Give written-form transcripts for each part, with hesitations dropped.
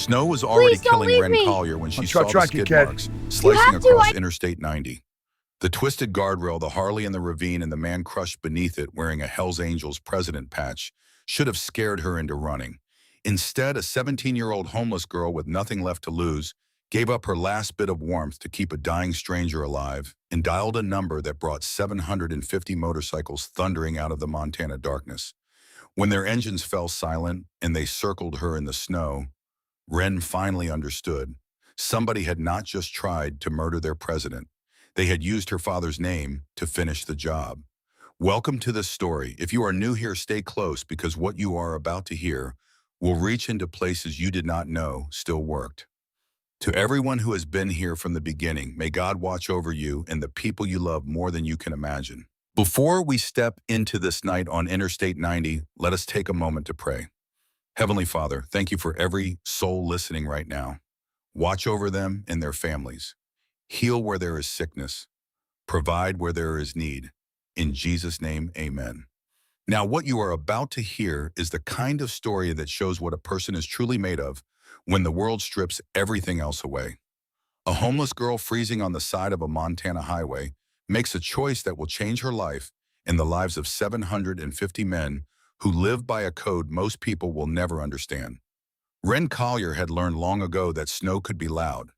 Snow was already Please don't killing leave Ren me. Collier when she I'm saw the tracking, skid kid. marks slicing have to, across I- Interstate 90. The twisted guardrail, the Harley in the ravine, and the man crushed beneath it wearing a Hells Angels president patch should have scared her into running. Instead, a 17-year-old homeless girl with nothing left to lose gave up her last bit of warmth to keep a dying stranger alive and dialed a number that brought 750 motorcycles thundering out of the Montana darkness. When their engines fell silent and they circled her in the snow, Ren finally understood. Somebody had not just tried to murder their president. They had used her father's name to finish the job. Welcome to this story. If you are new here, stay close because what you are about to hear will reach into places you did not know still worked. To everyone who has been here from the beginning, may God watch over you and the people you love more than you can imagine. Before we step into this night on Interstate 90, let us take a moment to pray. Heavenly Father, thank you for every soul listening right now. Watch over them and their families. Heal where there is sickness. Provide where there is need. In Jesus' name, amen. Now, what you are about to hear is the kind of story that shows what a person is truly made of when the world strips everything else away. A homeless girl freezing on the side of a Montana highway makes a choice that will change her life and the lives of 750 men who live by a code most people will never understand. Ren Collier had learned long ago that snow could be loud,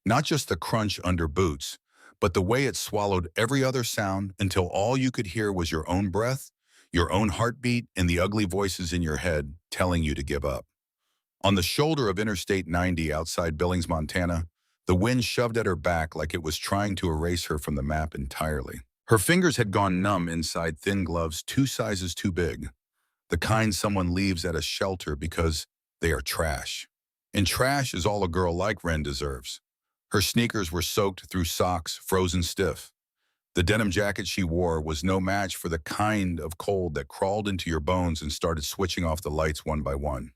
not just the crunch under boots, but the way it swallowed every other sound until all you could hear was your own breath, your own heartbeat, and the ugly voices in your head telling you to give up. On the shoulder of Interstate 90 outside Billings, Montana, the wind shoved at her back like it was trying to erase her from the map entirely. Her fingers had gone numb inside thin gloves 2 sizes too big, the kind someone leaves at a shelter because they are trash. And trash is all a girl like Ren deserves. Her sneakers were soaked through socks, frozen stiff. The denim jacket she wore was no match for the kind of cold that crawled into your bones and started switching off the lights one by one.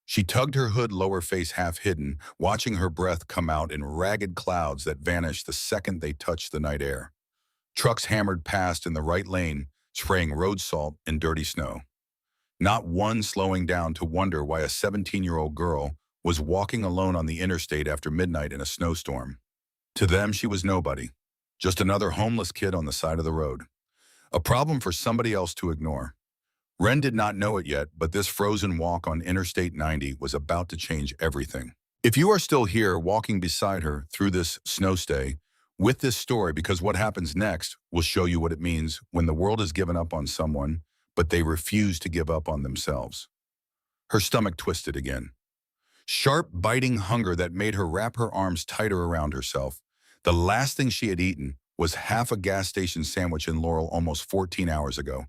She tugged her hood, lower face half hidden, watching her breath come out in ragged clouds that vanished the second they touched the night air. Trucks hammered past in the right lane, spraying road salt and dirty snow. Not one slowing down to wonder why a 17-year-old girl was walking alone on the interstate after midnight in a snowstorm. To them, she was nobody, just another homeless kid on the side of the road. A problem for somebody else to ignore. Ren did not know it yet, but this frozen walk on Interstate 90 was about to change everything. If you are still here walking beside her through this snow stay, with this story, because what happens next will show you what it means when the world has given up on someone, but they refuse to give up on themselves. Her stomach twisted again. Sharp, biting hunger that made her wrap her arms tighter around herself. The last thing she had eaten was half a gas station sandwich in Laurel almost 14 hours ago,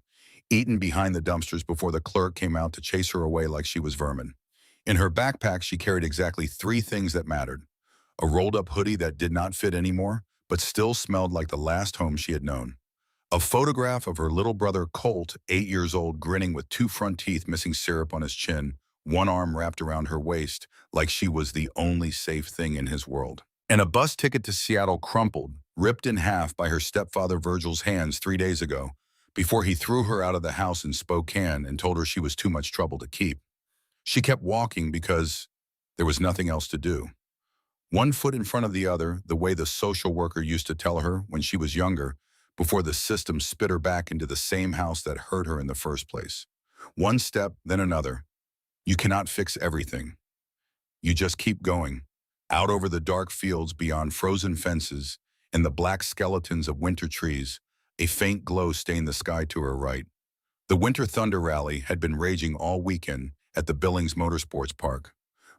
eaten behind the dumpsters before the clerk came out to chase her away like she was vermin. In her backpack, she carried exactly 3 things that mattered. A rolled-up hoodie that did not fit anymore, but still smelled like the last home she had known. A photograph of her little brother Colt, 8 years old, grinning with 2 front teeth missing syrup on his chin, one arm wrapped around her waist like she was the only safe thing in his world. And a bus ticket to Seattle crumpled, ripped in half by her stepfather Virgil's hands 3 days ago, before he threw her out of the house in Spokane and told her she was too much trouble to keep. She kept walking because there was nothing else to do. One foot in front of the other, the way the social worker used to tell her when she was younger, before the system spit her back into the same house that hurt her in the first place. One step, then another. You cannot fix everything. You just keep going, out over the dark fields beyond frozen fences and the black skeletons of winter trees. A faint glow stained the sky to her right. The Winter Thunder Rally had been raging all weekend at the Billings Motorsports Park.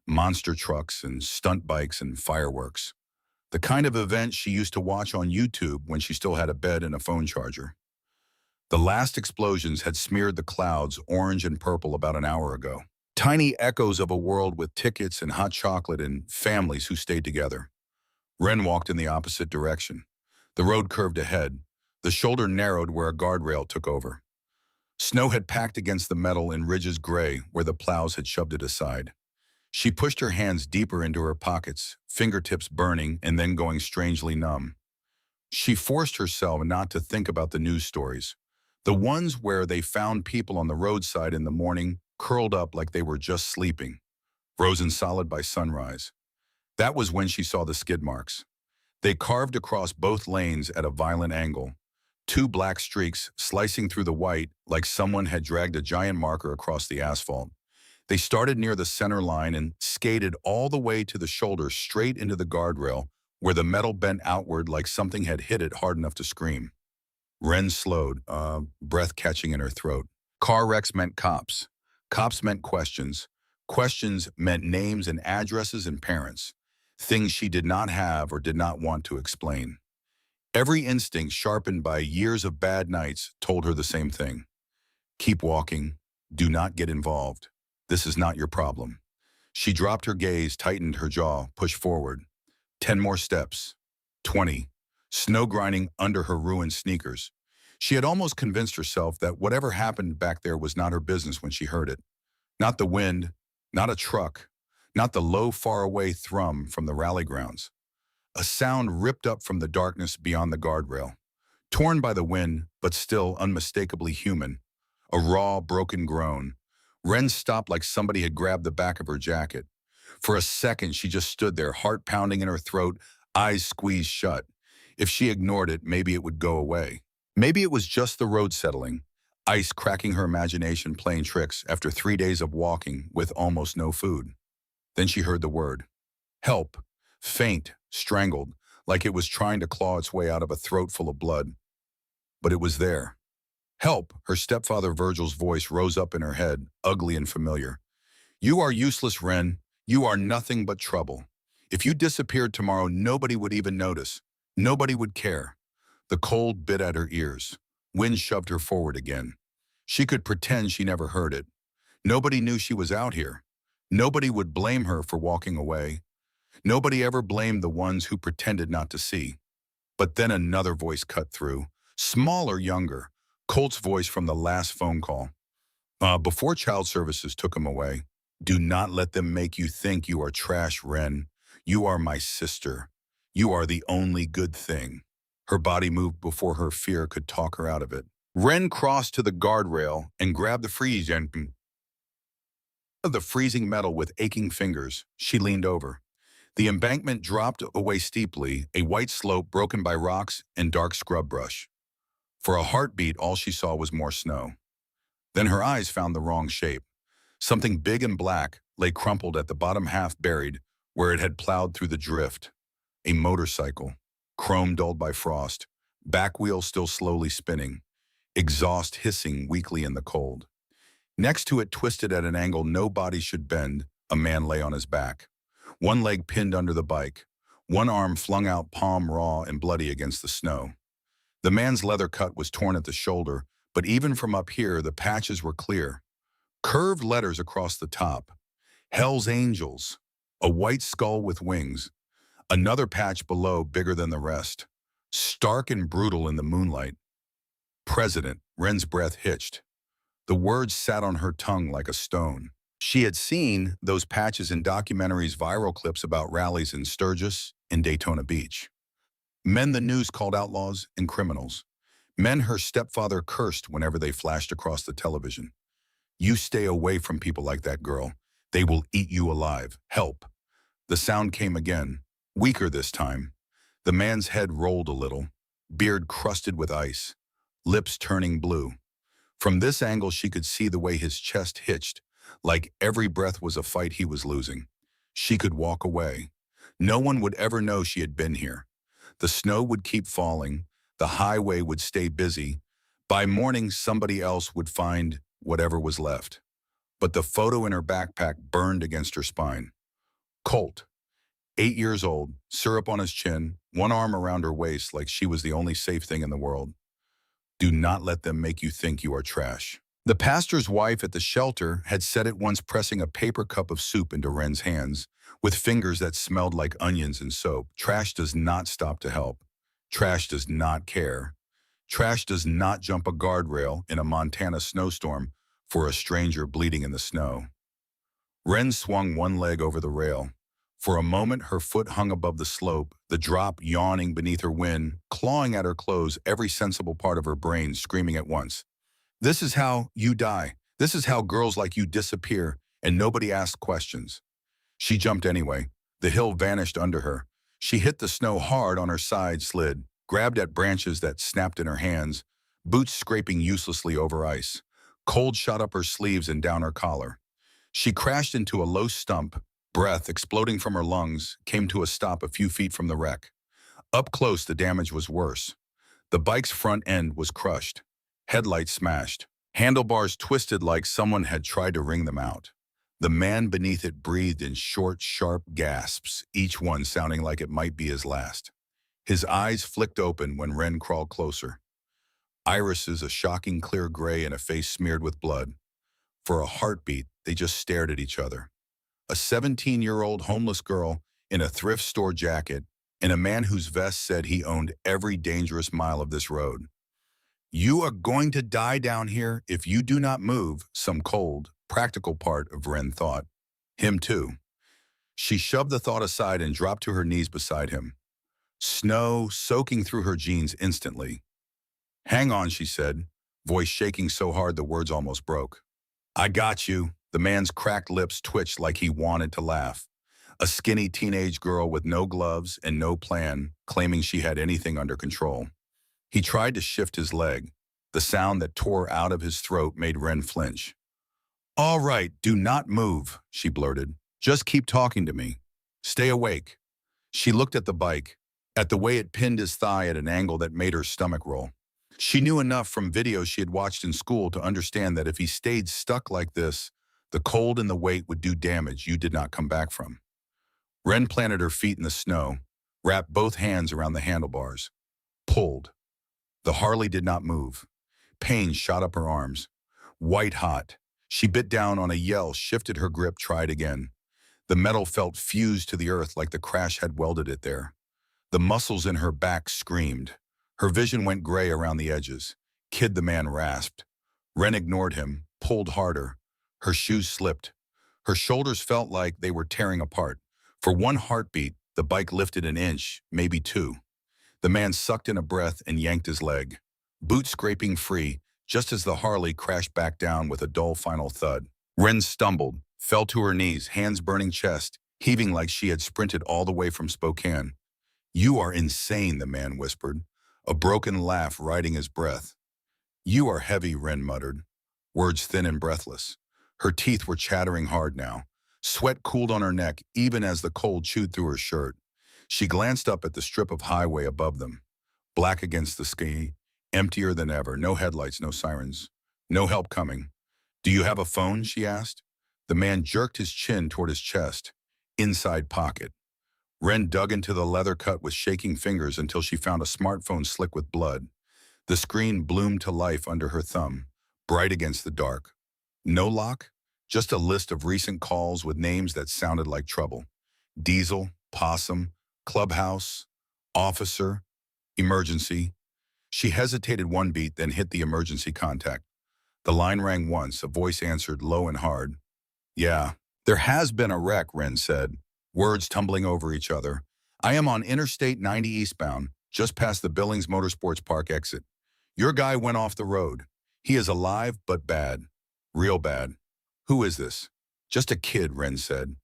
Monster trucks and stunt bikes and fireworks. The kind of event she used to watch on YouTube when she still had a bed and a phone charger. The last explosions had smeared the clouds orange and purple about an hour ago. Tiny echoes of a world with tickets and hot chocolate and families who stayed together. Ren walked in the opposite direction. The road curved ahead. The shoulder narrowed where a guardrail took over. Snow had packed against the metal in ridges gray where the plows had shoved it aside. She pushed her hands deeper into her pockets, fingertips burning and then going strangely numb. She forced herself not to think about the news stories, the ones where they found people on the roadside in the morning curled up like they were just sleeping. frozen solid by sunrise. That was when she saw the skid marks. They carved across both lanes at a violent angle, two black streaks slicing through the white like someone had dragged a giant marker across the asphalt. They started near the center line and skated all the way to the shoulder straight into the guardrail, where the metal bent outward like something had hit it hard enough to scream. Wren slowed, breath catching in her throat. Car wrecks meant cops. Cops meant questions. Questions meant names and addresses and parents. Things she did not have or did not want to explain. Every instinct sharpened by years of bad nights told her the same thing. Keep walking. Do not get involved. This is not your problem. She dropped her gaze, tightened her jaw, pushed forward. 10 more steps. 20. Snow grinding under her ruined sneakers. She had almost convinced herself that whatever happened back there was not her business when she heard it. Not the wind, not a truck, not the low, faraway thrum from the rally grounds. A sound ripped up from the darkness beyond the guardrail. Torn by the wind, but still unmistakably human. A raw, broken groan. Wren stopped like somebody had grabbed the back of her jacket. For a second, she just stood there, heart pounding in her throat, eyes squeezed shut. If she ignored it, maybe it would go away. Maybe it was just the road settling, ice cracking her imagination playing tricks after 3 days of walking with almost no food. Then she heard the word. Help. Faint, strangled, like it was trying to claw its way out of a throat full of blood. But it was there. Help, her stepfather Virgil's voice rose up in her head, ugly and familiar. You are useless, Wren. You are nothing but trouble. If you disappeared tomorrow, nobody would even notice. Nobody would care. The cold bit at her ears. Wind shoved her forward again. She could pretend she never heard it. Nobody knew she was out here. Nobody would blame her for walking away. Nobody ever blamed the ones who pretended not to see. But then another voice cut through, smaller, younger, Colt's voice from the last phone call. Before child services took him away, do not let them make you think you are trash, Wren. You are my sister. You are the only good thing. Her body moved before her fear could talk her out of it. Wren crossed to the guardrail and grabbed the freezing metal with aching fingers. She leaned over. The embankment dropped away steeply, a white slope broken by rocks and dark scrub brush. For a heartbeat, all she saw was more snow. Then her eyes found the wrong shape. Something big and black lay crumpled at the bottom half buried where it had plowed through the drift. A motorcycle, chrome dulled by frost, back wheel still slowly spinning, exhaust hissing weakly in the cold. Next to it, twisted at an angle no body should bend, a man lay on his back. One leg pinned under the bike, one arm flung out palm raw and bloody against the snow. The man's leather cut was torn at the shoulder, but even from up here the patches were clear. Curved letters across the top. Hell's Angels. A white skull with wings. Another patch below bigger than the rest. Stark and brutal in the moonlight. President. Wren's breath hitched. The words sat on her tongue like a stone. She had seen those patches in documentaries, viral clips about rallies in Sturgis and Daytona Beach. Men the news called outlaws and criminals. Men her stepfather cursed whenever they flashed across the television. You stay away from people like that, girl. They will eat you alive. Help. The sound came again, weaker this time. The man's head rolled a little, beard crusted with ice, lips turning blue. From this angle she could see the way his chest hitched, like every breath was a fight he was losing. She could walk away. No one would ever know she had been here. The snow would keep falling. The highway would stay busy. By morning, somebody else would find whatever was left. But the photo in her backpack burned against her spine. Colt, 8 years old, syrup on his chin, one arm around her waist like she was the only safe thing in the world. Do not let them make you think you are trash. The pastor's wife at the shelter had said it once, pressing a paper cup of soup into Wren's hands, with fingers that smelled like onions and soap. Trash does not stop to help. Trash does not care. Trash does not jump a guardrail in a Montana snowstorm for a stranger bleeding in the snow. Wren swung one leg over the rail. For a moment, her foot hung above the slope, the drop yawning beneath her wind, clawing at her clothes, every sensible part of her brain screaming at once. This is how you die. This is how girls like you disappear, and nobody asks questions. She jumped anyway. The hill vanished under her. She hit the snow hard on her side, slid, grabbed at branches that snapped in her hands, boots scraping uselessly over ice. Cold shot up her sleeves and down her collar. She crashed into a low stump. Breath, exploding from her lungs, came to a stop a few feet from the wreck. Up close, the damage was worse. The bike's front end was crushed. Headlights smashed. Handlebars twisted like someone had tried to wring them out. The man beneath it breathed in short, sharp gasps, each one sounding like it might be his last. His eyes flicked open when Ren crawled closer. Irises a shocking clear gray and a face smeared with blood. For a heartbeat, they just stared at each other. A 17-year-old homeless girl in a thrift store jacket and a man whose vest said he owned every dangerous mile of this road. You are going to die down here if you do not move, some cold, practical part of Ren thought. Him too. She shoved the thought aside and dropped to her knees beside him. Snow soaking through her jeans instantly. Hang on, she said, voice shaking so hard the words almost broke. I got you. The man's cracked lips twitched like he wanted to laugh. A skinny teenage girl with no gloves and no plan, claiming she had anything under control. He tried to shift his leg. The sound that tore out of his throat made Ren flinch. All right, do not move, she blurted. Just keep talking to me. Stay awake. She looked at the bike, at the way it pinned his thigh at an angle that made her stomach roll. She knew enough from videos she had watched in school to understand that if he stayed stuck like this, the cold and the weight would do damage you did not come back from. Ren planted her feet in the snow, wrapped both hands around the handlebars. Pulled. The Harley did not move. Pain shot up her arms. White hot. She bit down on a yell, shifted her grip, tried again. The metal felt fused to the earth like the crash had welded it there. The muscles in her back screamed. Her vision went gray around the edges. Kid, the man rasped. Ren ignored him, pulled harder. Her shoes slipped. Her shoulders felt like they were tearing apart. For one heartbeat, the bike lifted an inch, maybe two. The man sucked in a breath and yanked his leg. Boot scraping free, just as the Harley crashed back down with a dull final thud. Ren stumbled, fell to her knees, hands burning chest, heaving like she had sprinted all the way from Spokane. You are insane, the man whispered, a broken laugh riding his breath. You are heavy, Ren muttered, words thin and breathless. Her teeth were chattering hard now. Sweat cooled on her neck even as the cold chewed through her shirt. She glanced up at the strip of highway above them, black against the sky, emptier than ever, no headlights, no sirens, no help coming. Do you have a phone, she asked. The man jerked his chin toward his chest, inside pocket. Ren dug into the leather cut with shaking fingers until she found a smartphone slick with blood. The screen bloomed to life under her thumb, bright against the dark. No lock, just a list of recent calls with names that sounded like trouble. Diesel, Possum, Clubhouse, Officer, Emergency. She hesitated one beat, then hit the emergency contact. The line rang once, a voice answered low and hard. Yeah, there has been a wreck, Ren said, words tumbling over each other. I am on Interstate 90 eastbound, just past the Billings Motorsports Park exit. Your guy went off the road. He is alive, but bad. Real bad. Who is this? Just a kid, Ren said.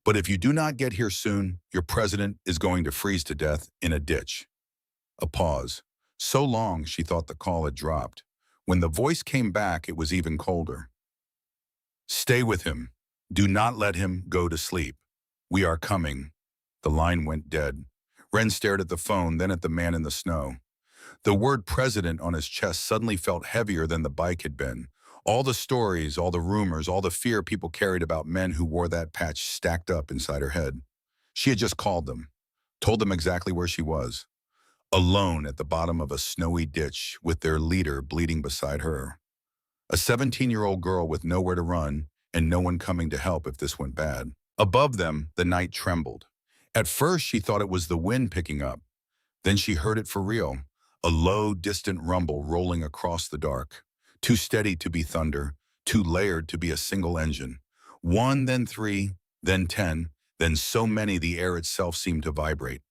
But if you do not get here soon, your president is going to freeze to death in a ditch. A pause. So long, she thought the call had dropped. When the voice came back, it was even colder. Stay with him. Do not let him go to sleep. We are coming. The line went dead. Ren stared at the phone, then at the man in the snow. The word president on his chest suddenly felt heavier than the bike had been. All the stories, all the rumors, all the fear people carried about men who wore that patch stacked up inside her head. She had just called them, told them exactly where she was. Alone at the bottom of a snowy ditch with their leader bleeding beside her. A 17-year-old girl with nowhere to run and no one coming to help if this went bad. Above them, the night trembled. At first, she thought it was the wind picking up. Then she heard it for real, a low, distant rumble rolling across the dark. Too steady to be thunder, too layered to be a single engine. 1, then 3, then 10, then so many the air itself seemed to vibrate.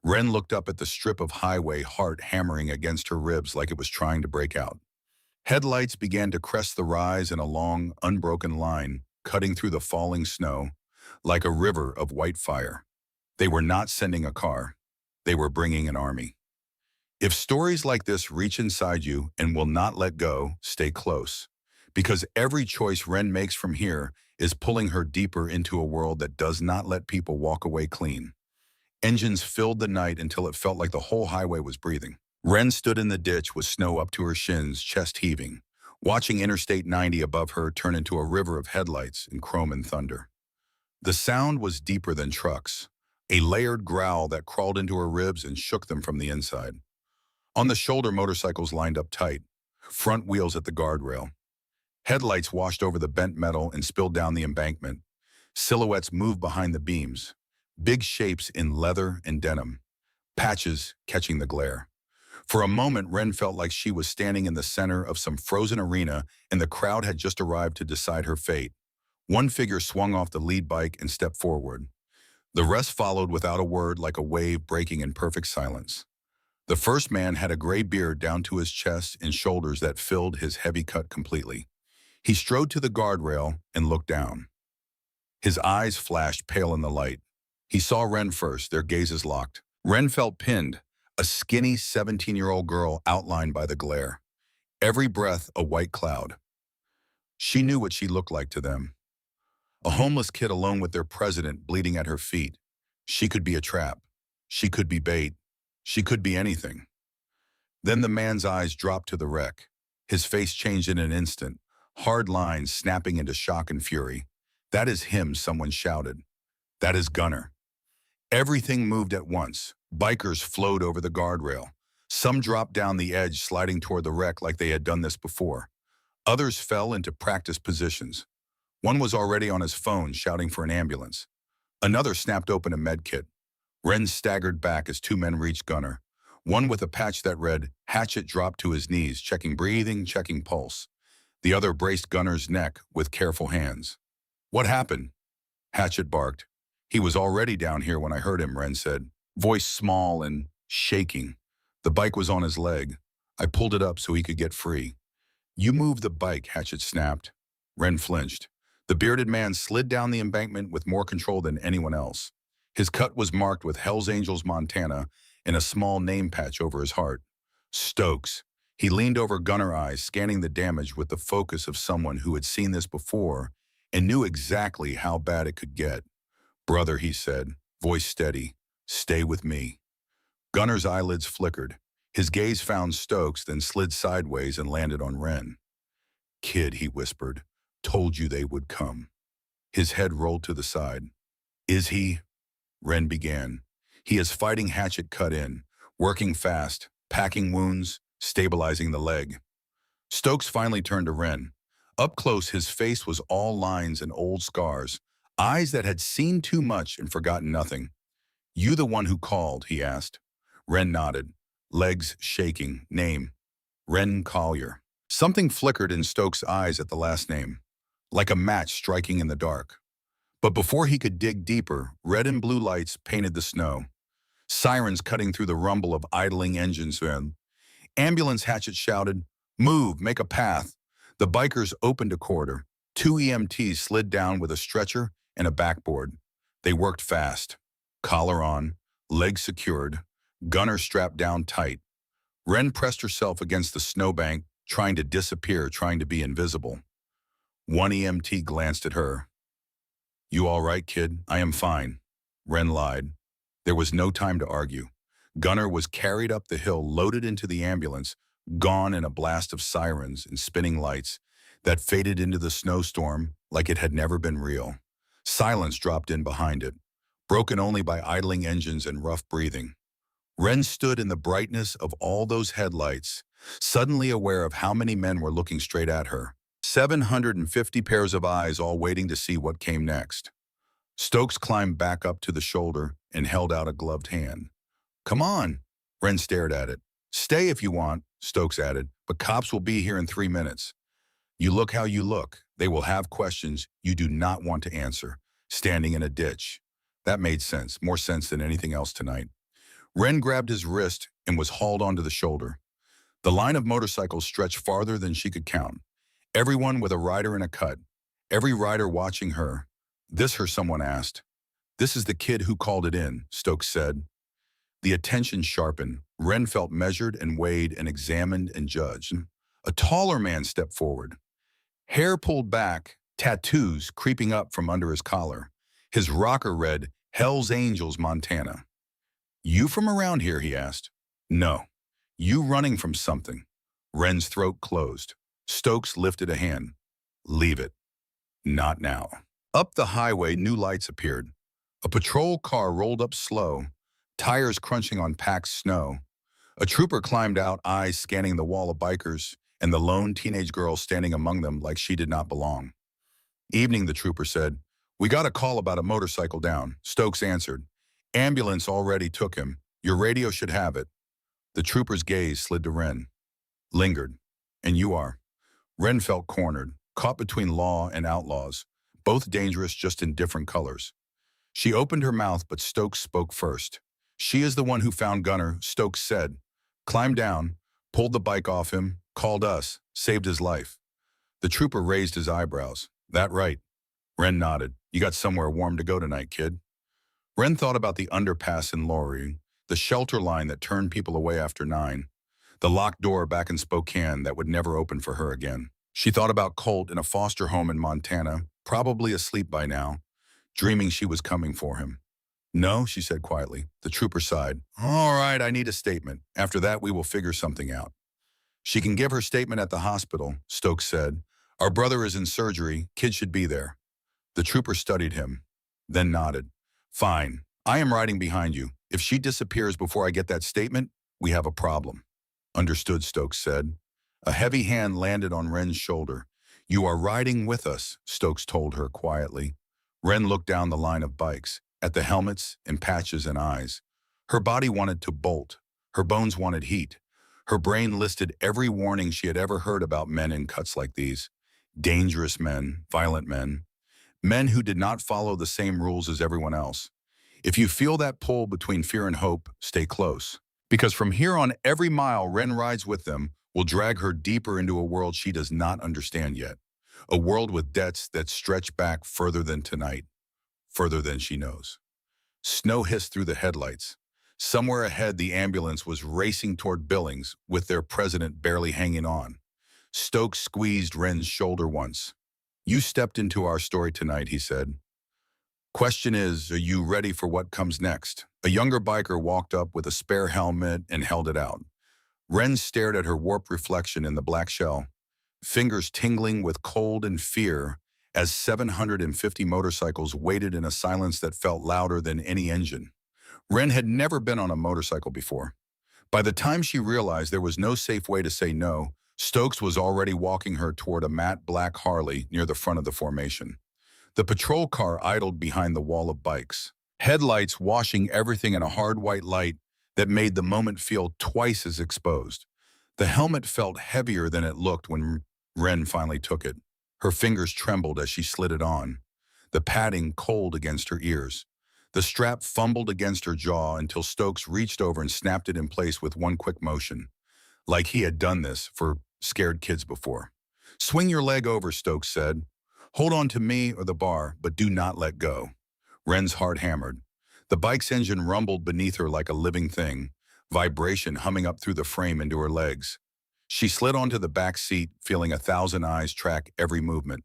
Ren looked up at the strip of highway, heart hammering against her ribs like it was trying to break out. Headlights began to crest the rise in a long, unbroken line, cutting through the falling snow. like a river of white fire. They were not sending a car. They were bringing an army. If stories like this reach inside you and will not let go, stay close. Because every choice Ren makes from here is pulling her deeper into a world that does not let people walk away clean. Engines filled the night until it felt like the whole highway was breathing. Ren stood in the ditch with snow up to her shins, chest heaving, watching Interstate 90 above her turn into a river of headlights and chrome and thunder. The sound was deeper than trucks, a layered growl that crawled into her ribs and shook them from the inside. On the shoulder, motorcycles lined up tight, front wheels at the guardrail. Headlights washed over the bent metal and spilled down the embankment. Silhouettes moved behind the beams, big shapes in leather and denim, patches catching the glare. For a moment, Ren felt like she was standing in the center of some frozen arena and the crowd had just arrived to decide her fate. One figure swung off the lead bike and stepped forward. The rest followed without a word, like a wave breaking in perfect silence. The first man had a gray beard down to his chest and shoulders that filled his heavy cut completely. He strode to the guardrail and looked down. His eyes flashed pale in the light. He saw Ren first, their gazes locked. Ren felt pinned, a skinny 17-year-old girl outlined by the glare. Every breath a white cloud. She knew what she looked like to them. A homeless kid alone with their president bleeding at her feet. She could be a trap. She could be bait. She could be anything. Then the man's eyes dropped to the wreck. His face changed in an instant, hard lines snapping into shock and fury. "That is him," someone shouted. "That is Gunner." Everything moved at once. Bikers flowed over the guardrail. Some dropped down the edge, sliding toward the wreck like they had done this before. Others fell into practice positions. One was already on his phone, shouting for an ambulance. Another snapped open a med kit. Ren staggered back as two men reached Gunner. One with a patch that read, "Hatchet," dropped to his knees, checking breathing, checking pulse. The other braced Gunner's neck with careful hands. "What happened?" Hatchet barked. "He was already down here when I heard him," Ren said, voice small and shaking. "The bike was on his leg. I pulled it up so he could get free." "You move the bike," Hatchet snapped. Ren flinched. The bearded man slid down the embankment with more control than anyone else. His cut was marked with Hell's Angels, Montana, and a small name patch over his heart. Stokes. He leaned over Gunner eyes, scanning the damage with the focus of someone who had seen this before and knew exactly how bad it could get. "Brother," he said, voice steady, "stay with me." Gunner's eyelids flickered. His gaze found Stokes, then slid sideways and landed on Ren. "Kid," he whispered, "told you they would come." His head rolled to the side. "Is he?" Ren began. "He is fighting." Hatchet cut in, working fast, packing wounds, stabilizing the leg. Stokes finally turned to Ren. Up close, his face was all lines and old scars, eyes that had seen too much and forgotten nothing. "You the one who called?" he asked. Ren nodded, legs shaking. "Name?" "Ren Collier." Something flickered in Stokes' eyes at the last name, like a match striking in the dark. But before he could dig deeper, red and blue lights painted the snow. Sirens cutting through the rumble of idling engines. "Ambulance!" Hatchet shouted. "Move, make a path." The bikers opened a corridor. Two EMTs slid down with a stretcher and a backboard. They worked fast. Collar on, legs secured, Gunner strapped down tight. Ren pressed herself against the snowbank, trying to disappear, trying to be invisible. One EMT glanced at her. "You all right, kid?" "I am fine." Ren lied. There was no time to argue. Gunner was carried up the hill, loaded into the ambulance, gone in a blast of sirens and spinning lights that faded into the snowstorm like it had never been real. Silence dropped in behind it, broken only by idling engines and rough breathing. Ren stood in the brightness of all those headlights, suddenly aware of how many men were looking straight at her. 750 pairs of eyes, all waiting to see what came next. Stokes climbed back up to the shoulder and held out a gloved hand. "Come on." Ren stared at it. "Stay if you want," Stokes added, "but cops will be here in 3 minutes. You look how you look. They will have questions you do not want to answer. Standing in a ditch." That made sense, more sense than anything else tonight. Ren grabbed his wrist and was hauled onto the shoulder. The line of motorcycles stretched farther than she could count. Everyone with a rider and a cut. Every rider watching her. This her someone asked. This is the kid who called it in, Stokes said. The attention sharpened. Wren felt measured and weighed and examined and judged. A taller man stepped forward. Hair pulled back, tattoos creeping up from under his collar. His rocker read, Hell's Angels, Montana. You from around here, he asked. No. You running from something. Wren's throat closed. Stokes lifted a hand. Leave it. Not now. Up the highway, new lights appeared. A patrol car rolled up slow, tires crunching on packed snow. A trooper climbed out, eyes scanning the wall of bikers, and the lone teenage girl standing among them like she did not belong. Evening, the trooper said. We got a call about a motorcycle down. Stokes answered. Ambulance already took him. Your radio should have it. The trooper's gaze slid to Wren. Lingered. And you are. Wren felt cornered, caught between law and outlaws, both dangerous just in different colors. She opened her mouth, but Stokes spoke first. She is the one who found Gunner, Stokes said. Climbed down, pulled the bike off him, called us, saved his life. The trooper raised his eyebrows. That right. Wren nodded. You got somewhere warm to go tonight, kid. Wren thought about the underpass in Laurie, the shelter line that turned people away after 9, the locked door back in Spokane that would never open for her again. She thought about Colt in a foster home in Montana, probably asleep by now, dreaming she was coming for him. No, she said quietly. The trooper sighed. All right, I need a statement. After that, we will figure something out. She can give her statement at the hospital, Stokes said. Our brother is in surgery. Kid should be there. The trooper studied him, then nodded. Fine. I am riding behind you. If she disappears before I get that statement, we have a problem. Understood, Stokes said. A heavy hand landed on Wren's shoulder. You are riding with us, Stokes told her quietly. Wren looked down the line of bikes, at the helmets and patches and eyes. Her body wanted to bolt. Her bones wanted heat. Her brain listed every warning she had ever heard about men in cuts like these. Dangerous men, violent men. Men who did not follow the same rules as everyone else. If you feel that pull between fear and hope, stay close. Because from here on, every mile Wren rides with them will drag her deeper into a world she does not understand yet. A world with debts that stretch back further than tonight, further than she knows. Snow hissed through the headlights. Somewhere ahead, the ambulance was racing toward Billings, with their president barely hanging on. Stokes squeezed Wren's shoulder once. You stepped into our story tonight, he said. Question is, are you ready for what comes next? A younger biker walked up with a spare helmet and held it out. Wren stared at her warped reflection in the black shell, fingers tingling with cold and fear as 750 motorcycles waited in a silence that felt louder than any engine. Wren had never been on a motorcycle before. By the time she realized there was no safe way to say no, Stokes was already walking her toward a matte black Harley near the front of the formation. The patrol car idled behind the wall of bikes, headlights washing everything in a hard white light that made the moment feel twice as exposed. The helmet felt heavier than it looked when Wren finally took it. Her fingers trembled as she slid it on, the padding cold against her ears. The strap fumbled against her jaw until Stokes reached over and snapped it in place with one quick motion, like he had done this for scared kids before. Swing your leg over, Stokes said. Hold on to me or the bar, but do not let go. Wren's heart hammered. The bike's engine rumbled beneath her like a living thing, vibration humming up through the frame into her legs. She slid onto the back seat, feeling 1,000 eyes track every movement.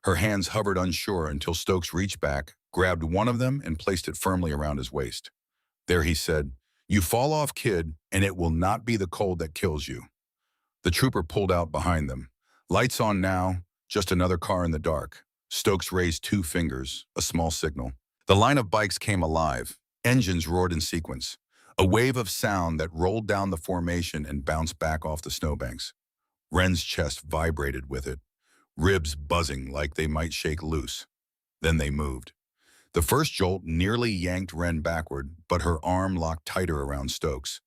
Her hands hovered unsure until Stokes reached back, grabbed one of them, and placed it firmly around his waist. There, he said, you fall off, kid, and it will not be the cold that kills you. The trooper pulled out behind them. Lights on now, just another car in the dark. Stokes raised 2 fingers, a small signal. The line of bikes came alive. Engines roared in sequence. A wave of sound that rolled down the formation and bounced back off the snowbanks. Wren's chest vibrated with it, ribs buzzing like they might shake loose. Then they moved. The first jolt nearly yanked Wren backward, but her arm locked tighter around Stokes.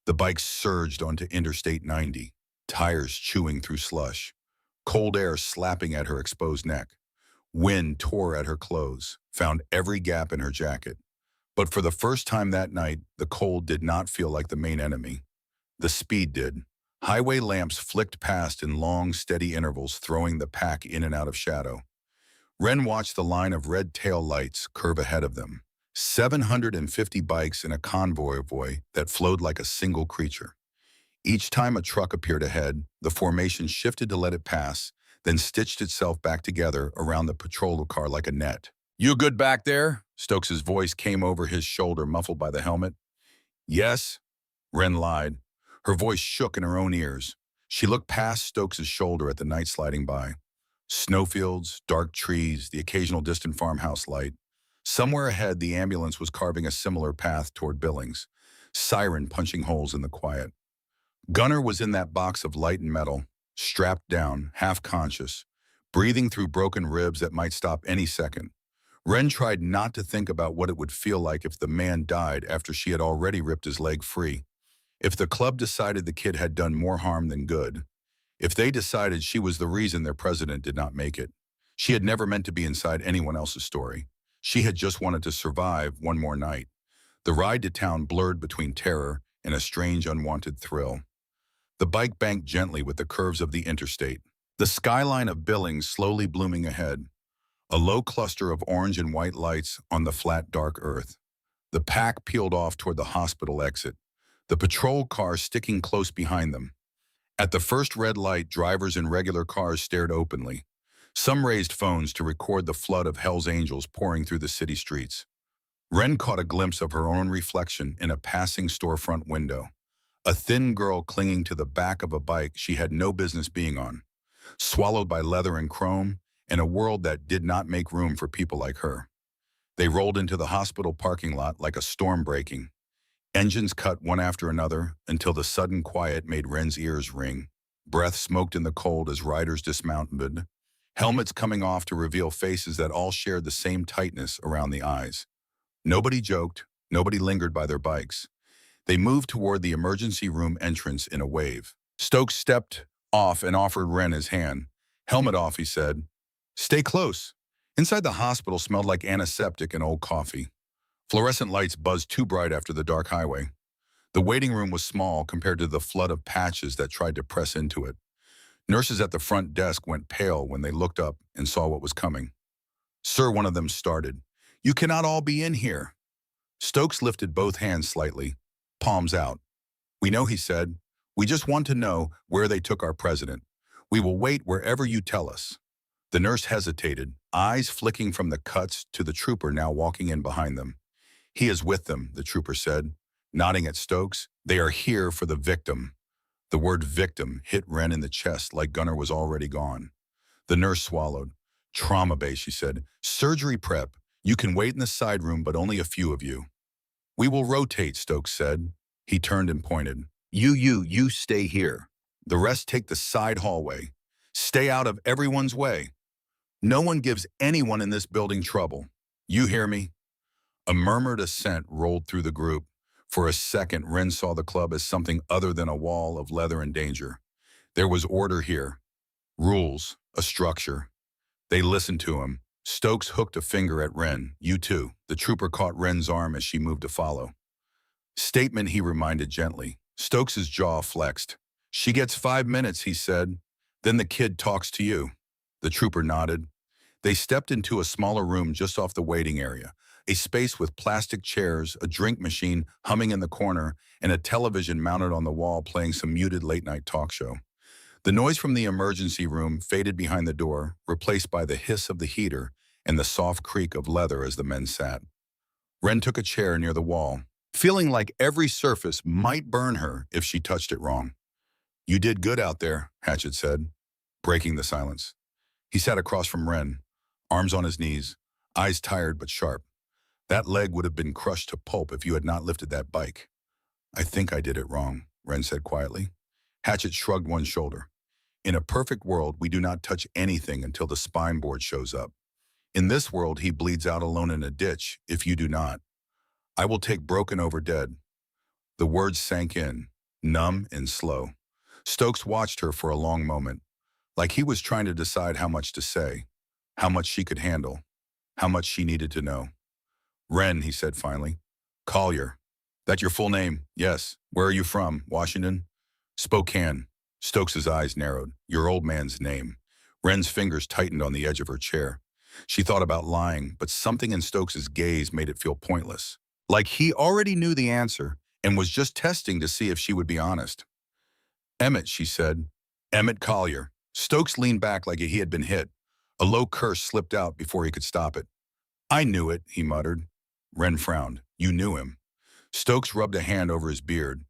The bike surged onto Interstate 90, tires chewing through slush, cold air slapping at her exposed neck. Wind tore at her clothes, found every gap in her jacket. But for the first time that night, the cold did not feel like the main enemy. The speed did. Highway lamps flicked past in long, steady intervals, throwing the pack in and out of shadow. Wren watched the line of red tail lights curve ahead of them. 750 bikes in a convoy that flowed like a single creature. Each time a truck appeared ahead, the formation shifted to let it pass, then stitched itself back together around the patrol car like a net. "You good back there?" Stokes's voice came over his shoulder, muffled by the helmet. "Yes," Wren lied. Her voice shook in her own ears. She looked past Stokes's shoulder at the night sliding by. Snowfields, dark trees, the occasional distant farmhouse light. Somewhere ahead, the ambulance was carving a similar path toward Billings, siren punching holes in the quiet. Gunner was in that box of light and metal, strapped down, half-conscious, breathing through broken ribs that might stop any second. Wren tried not to think about what it would feel like if the man died after she had already ripped his leg free. If the club decided the kid had done more harm than good. If they decided she was the reason their president did not make it. She had never meant to be inside anyone else's story. She had just wanted to survive one more night. The ride to town blurred between terror and a strange unwanted thrill. The bike banked gently with the curves of the interstate. The skyline of Billings slowly blooming ahead. A low cluster of orange and white lights on the flat, dark earth. The pack peeled off toward the hospital exit, the patrol car sticking close behind them. At the first red light, drivers in regular cars stared openly. Some raised phones to record the flood of Hell's Angels pouring through the city streets. Wren caught a glimpse of her own reflection in a passing storefront window. A thin girl clinging to the back of a bike she had no business being on, swallowed by leather and chrome, in a world that did not make room for people like her. They rolled into the hospital parking lot like a storm breaking. Engines cut one after another until the sudden quiet made Wren's ears ring. Breath smoked in the cold as riders dismounted, helmets coming off to reveal faces that all shared the same tightness around the eyes. Nobody joked, nobody lingered by their bikes. They moved toward the emergency room entrance in a wave. Stokes stepped off and offered Wren his hand. "Helmet off," he said. "Stay close." Inside the hospital smelled like antiseptic and old coffee. Fluorescent lights buzzed too bright after the dark highway. The waiting room was small compared to the flood of patches that tried to press into it. Nurses at the front desk went pale when they looked up and saw what was coming. "Sir," one of them started. "You cannot all be in here." Stokes lifted both hands slightly, palms out. "We know," he said. "We just want to know where they took our president. We will wait wherever you tell us." The nurse hesitated, eyes flicking from the cuts to the trooper now walking in behind them. "He is with them," the trooper said, nodding at Stokes. "They are here for the victim." The word victim hit Wren in the chest like Gunner was already gone. The nurse swallowed. "Trauma bay," she said. "Surgery prep. You can wait in the side room, but only a few of you." "We will rotate," Stokes said. He turned and pointed. You stay here. The rest take the side hallway. Stay out of everyone's way. No one gives anyone in this building trouble. You hear me?" A murmured assent rolled through the group. For a second, Wren saw the club as something other than a wall of leather and danger. There was order here. Rules, a structure. They listened to him. Stokes hooked a finger at Wren. "You too." The trooper caught Wren's arm as she moved to follow. "Statement," he reminded gently. Stokes's jaw flexed. "She gets 5 minutes," he said. "Then the kid talks to you." The trooper nodded. They stepped into a smaller room just off the waiting area, a space with plastic chairs, a drink machine humming in the corner, and a television mounted on the wall playing some muted late-night talk show. The noise from the emergency room faded behind the door, replaced by the hiss of the heater and the soft creak of leather as the men sat. Wren took a chair near the wall, feeling like every surface might burn her if she touched it wrong. "You did good out there," Hatchett said, breaking the silence. He sat across from Wren, arms on his knees, eyes tired but sharp. "That leg would have been crushed to pulp if you had not lifted that bike." "I think I did it wrong," Wren said quietly. Hatchett shrugged one shoulder. "In a perfect world, we do not touch anything until the spine board shows up. In this world, he bleeds out alone in a ditch if you do not. I will take broken over dead." The words sank in, numb and slow. Stokes watched her for a long moment, like he was trying to decide how much to say, how much she could handle, how much she needed to know. "Wren," he said finally. "Collier. That your full name?" "Yes." "Where are you from?" "Washington." "Spokane." Stokes's eyes narrowed. "Your old man's name." Wren's fingers tightened on the edge of her chair. She thought about lying, but something in Stokes's gaze made it feel pointless. Like he already knew the answer and was just testing to see if she would be honest. Emmett, she said. Emmett Collier. Stokes leaned back like he had been hit. A low curse slipped out before he could stop it. I knew it, he muttered. Wren frowned. You knew him. Stokes rubbed a hand over his beard,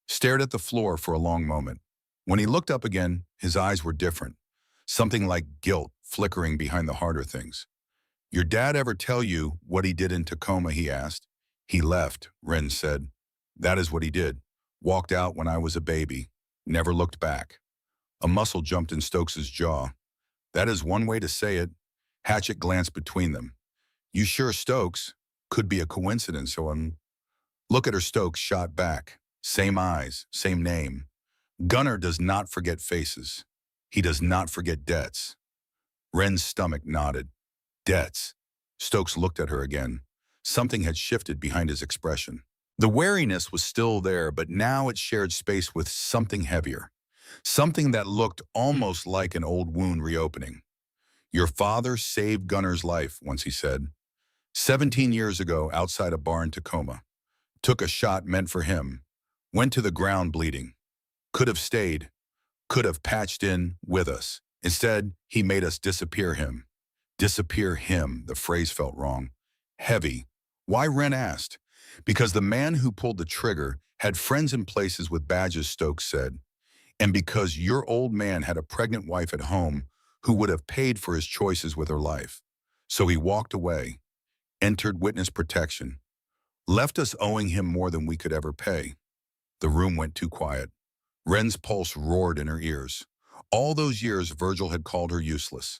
stared at the floor for a long moment. When he looked up again, his eyes were different. Something like guilt flickering behind the harder things. Your dad ever tell you what he did in Tacoma, he asked. He left, Wren said. That is what he did. Walked out when I was a baby. Never looked back. A muscle jumped in Stokes's jaw. That is one way to say it. Hatchet glanced between them. You sure, Stokes? Could be a coincidence, so Look at her, Stokes shot back. Same eyes, same name. Gunner does not forget faces. He does not forget debts. Wren's stomach nodded. Debts. Stokes looked at her again. Something had shifted behind his expression. The wariness was still there, but now it shared space with something heavier. Something that looked almost like an old wound reopening. Your father saved Gunner's life, once he said. 17 years ago, outside a bar in Tacoma. Took a shot meant for him. Went to the ground bleeding. Could have stayed. Could have patched in with us. Instead, he made us disappear him. Disappear him, the phrase felt wrong. Heavy. Why, Wren asked. Because the man who pulled the trigger had friends in places with badges, Stokes said. And because your old man had a pregnant wife at home who would have paid for his choices with her life. So he walked away, entered witness protection, left us owing him more than we could ever pay. The room went too quiet. Wren's pulse roared in her ears. All those years Virgil had called her useless,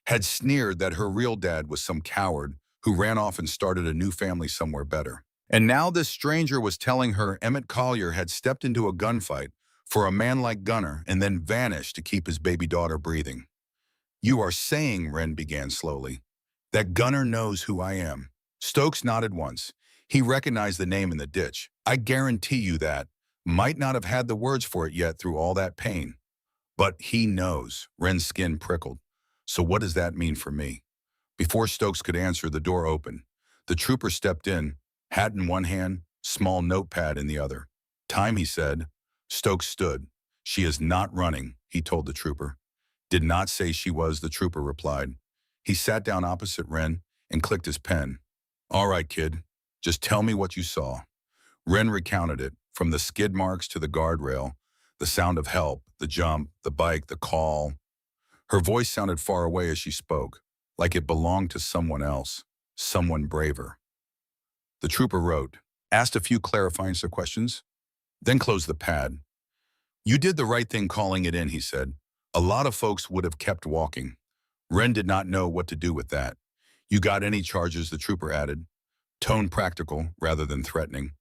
had sneered that her real dad was some coward who ran off and started a new family somewhere better. And now this stranger was telling her Emmett Collier had stepped into a gunfight for a man like Gunner and then vanished to keep his baby daughter breathing. You are saying, Wren began slowly, that Gunner knows who I am. Stokes nodded once. He recognized the name in the ditch. I guarantee you that. Might not have had the words for it yet through all that pain. But he knows. Wren's skin prickled. So what does that mean for me? Before Stokes could answer, the door opened. The trooper stepped in, hat in one hand, small notepad in the other. Time, he said. Stokes stood. She is not running, he told the trooper. Did not say she was, the trooper replied. He sat down opposite Wren and clicked his pen. All right, kid. Just tell me what you saw. Wren recounted it, from the skid marks to the guardrail, the sound of help, the jump, the bike, the call. Her voice sounded far away as she spoke, like it belonged to someone else, someone braver. The trooper wrote, asked a few clarifying questions, then closed the pad. You did the right thing calling it in, he said. A lot of folks would have kept walking. Wren did not know what to do with that. You got any charges, the trooper added, tone practical rather than threatening.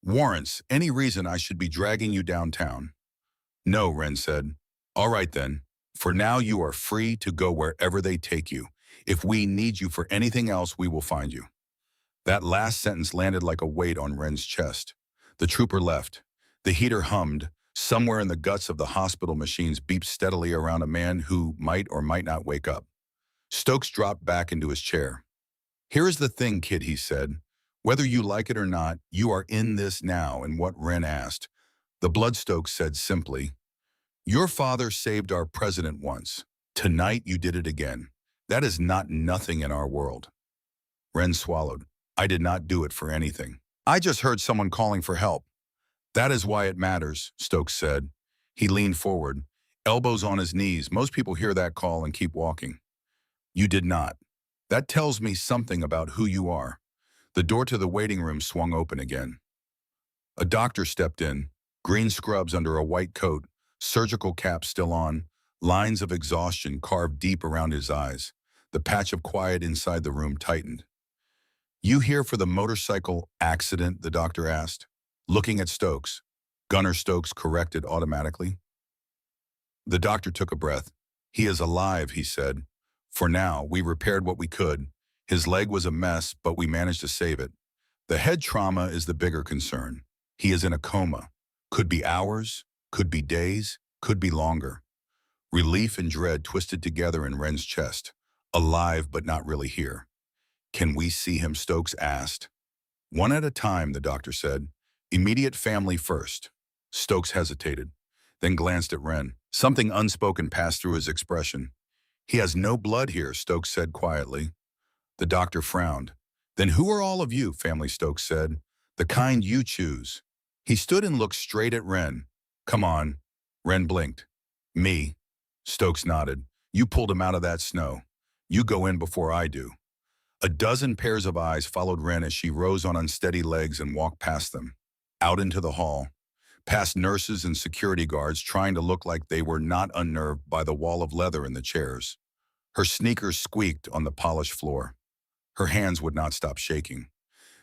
Warrants, any reason I should be dragging you downtown? No, Wren said. All right then. For now you are free to go wherever they take you. If we need you for anything else, we will find you. That last sentence landed like a weight on Wren's chest. The trooper left. The heater hummed. Somewhere in the guts of the hospital machines beeped steadily around a man who might or might not wake up. Stokes dropped back into his chair. Here is the thing, kid, he said. Whether you like it or not, you are in this now, and what Wren asked. The Bloodstokes said simply, your father saved our president once. Tonight you did it again. That is not nothing in our world. Wren swallowed. I did not do it for anything. I just heard someone calling for help. That is why it matters, Stokes said. He leaned forward, elbows on his knees. Most people hear that call and keep walking. You did not. That tells me something about who you are. The door to the waiting room swung open again. A doctor stepped in, green scrubs under a white coat, surgical cap still on, lines of exhaustion carved deep around his eyes. The patch of quiet inside the room tightened. You here for the motorcycle accident, the doctor asked, looking at Stokes. Gunner Stokes corrected automatically. The doctor took a breath. He is alive, he said. For now, we repaired what we could. His leg was a mess, but we managed to save it. The head trauma is the bigger concern. He is in a coma. Could be hours, could be days, could be longer. Relief and dread twisted together in Wren's chest. Alive but not really here. Can we see him? Stokes asked. One at a time, the doctor said. Immediate family first. Stokes hesitated, then glanced at Wren. Something unspoken passed through his expression. He has no blood here, Stokes said quietly. The doctor frowned. Then who are all of you? Family, Stokes said. The kind you choose. He stood and looked straight at Wren. Come on. Wren blinked. Me. Stokes nodded. You pulled him out of that snow. You go in before I do. A dozen pairs of eyes followed Wren as she rose on unsteady legs and walked past them. Out into the hall. Past nurses and security guards trying to look like they were not unnerved by the wall of leather in the chairs. Her sneakers squeaked on the polished floor. Her hands would not stop shaking.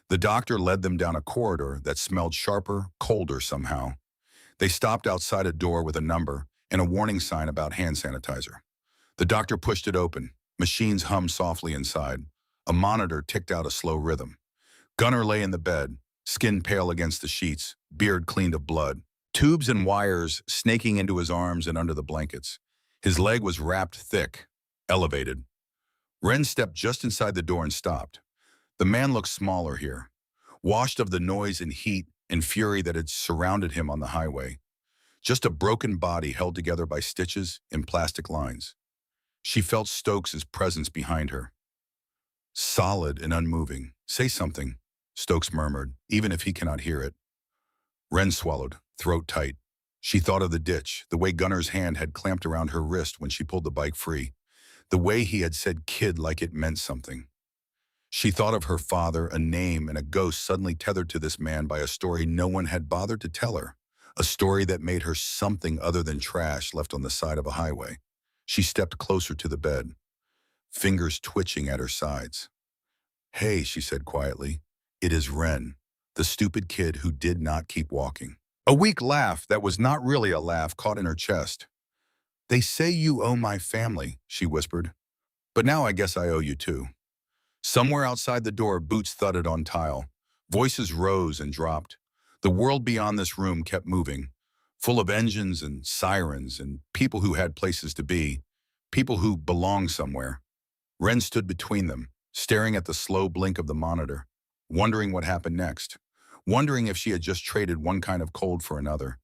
The doctor led them down a corridor that smelled sharper, colder somehow. They stopped outside a door with a number and a warning sign about hand sanitizer. The doctor pushed it open. Machines hummed softly inside. A monitor ticked out a slow rhythm. Gunnar lay in the bed, skin pale against the sheets, beard cleaned of blood. Tubes and wires snaking into his arms and under the blankets. His leg was wrapped thick, elevated. Wren stepped just inside the door and stopped. The man looked smaller here, washed of the noise and heat and fury that had surrounded him on the highway. Just a broken body held together by stitches and plastic lines. She felt Stokes' presence behind her. Solid and unmoving. Say something, Stokes murmured, even if he cannot hear it. Wren swallowed, throat tight. She thought of the ditch, the way Gunnar's hand had clamped around her wrist when she pulled the bike free, the way he had said kid like it meant something. She thought of her father, a name and a ghost suddenly tethered to this man by a story no one had bothered to tell her, a story that made her something other than trash left on the side of a highway. She stepped closer to the bed, fingers twitching at her sides. Hey, she said quietly, it is Wren, the stupid kid who did not keep walking. A weak laugh that was not really a laugh caught in her chest. They say you owe my family, she whispered. But now I guess I owe you too. Somewhere outside the door, boots thudded on tile. Voices rose and dropped. The world beyond this room kept moving, full of engines and sirens and people who had places to be, people who belonged somewhere. Wren stood between them, staring at the slow blink of the monitor, wondering what happened next, wondering if she had just traded one kind of cold for another.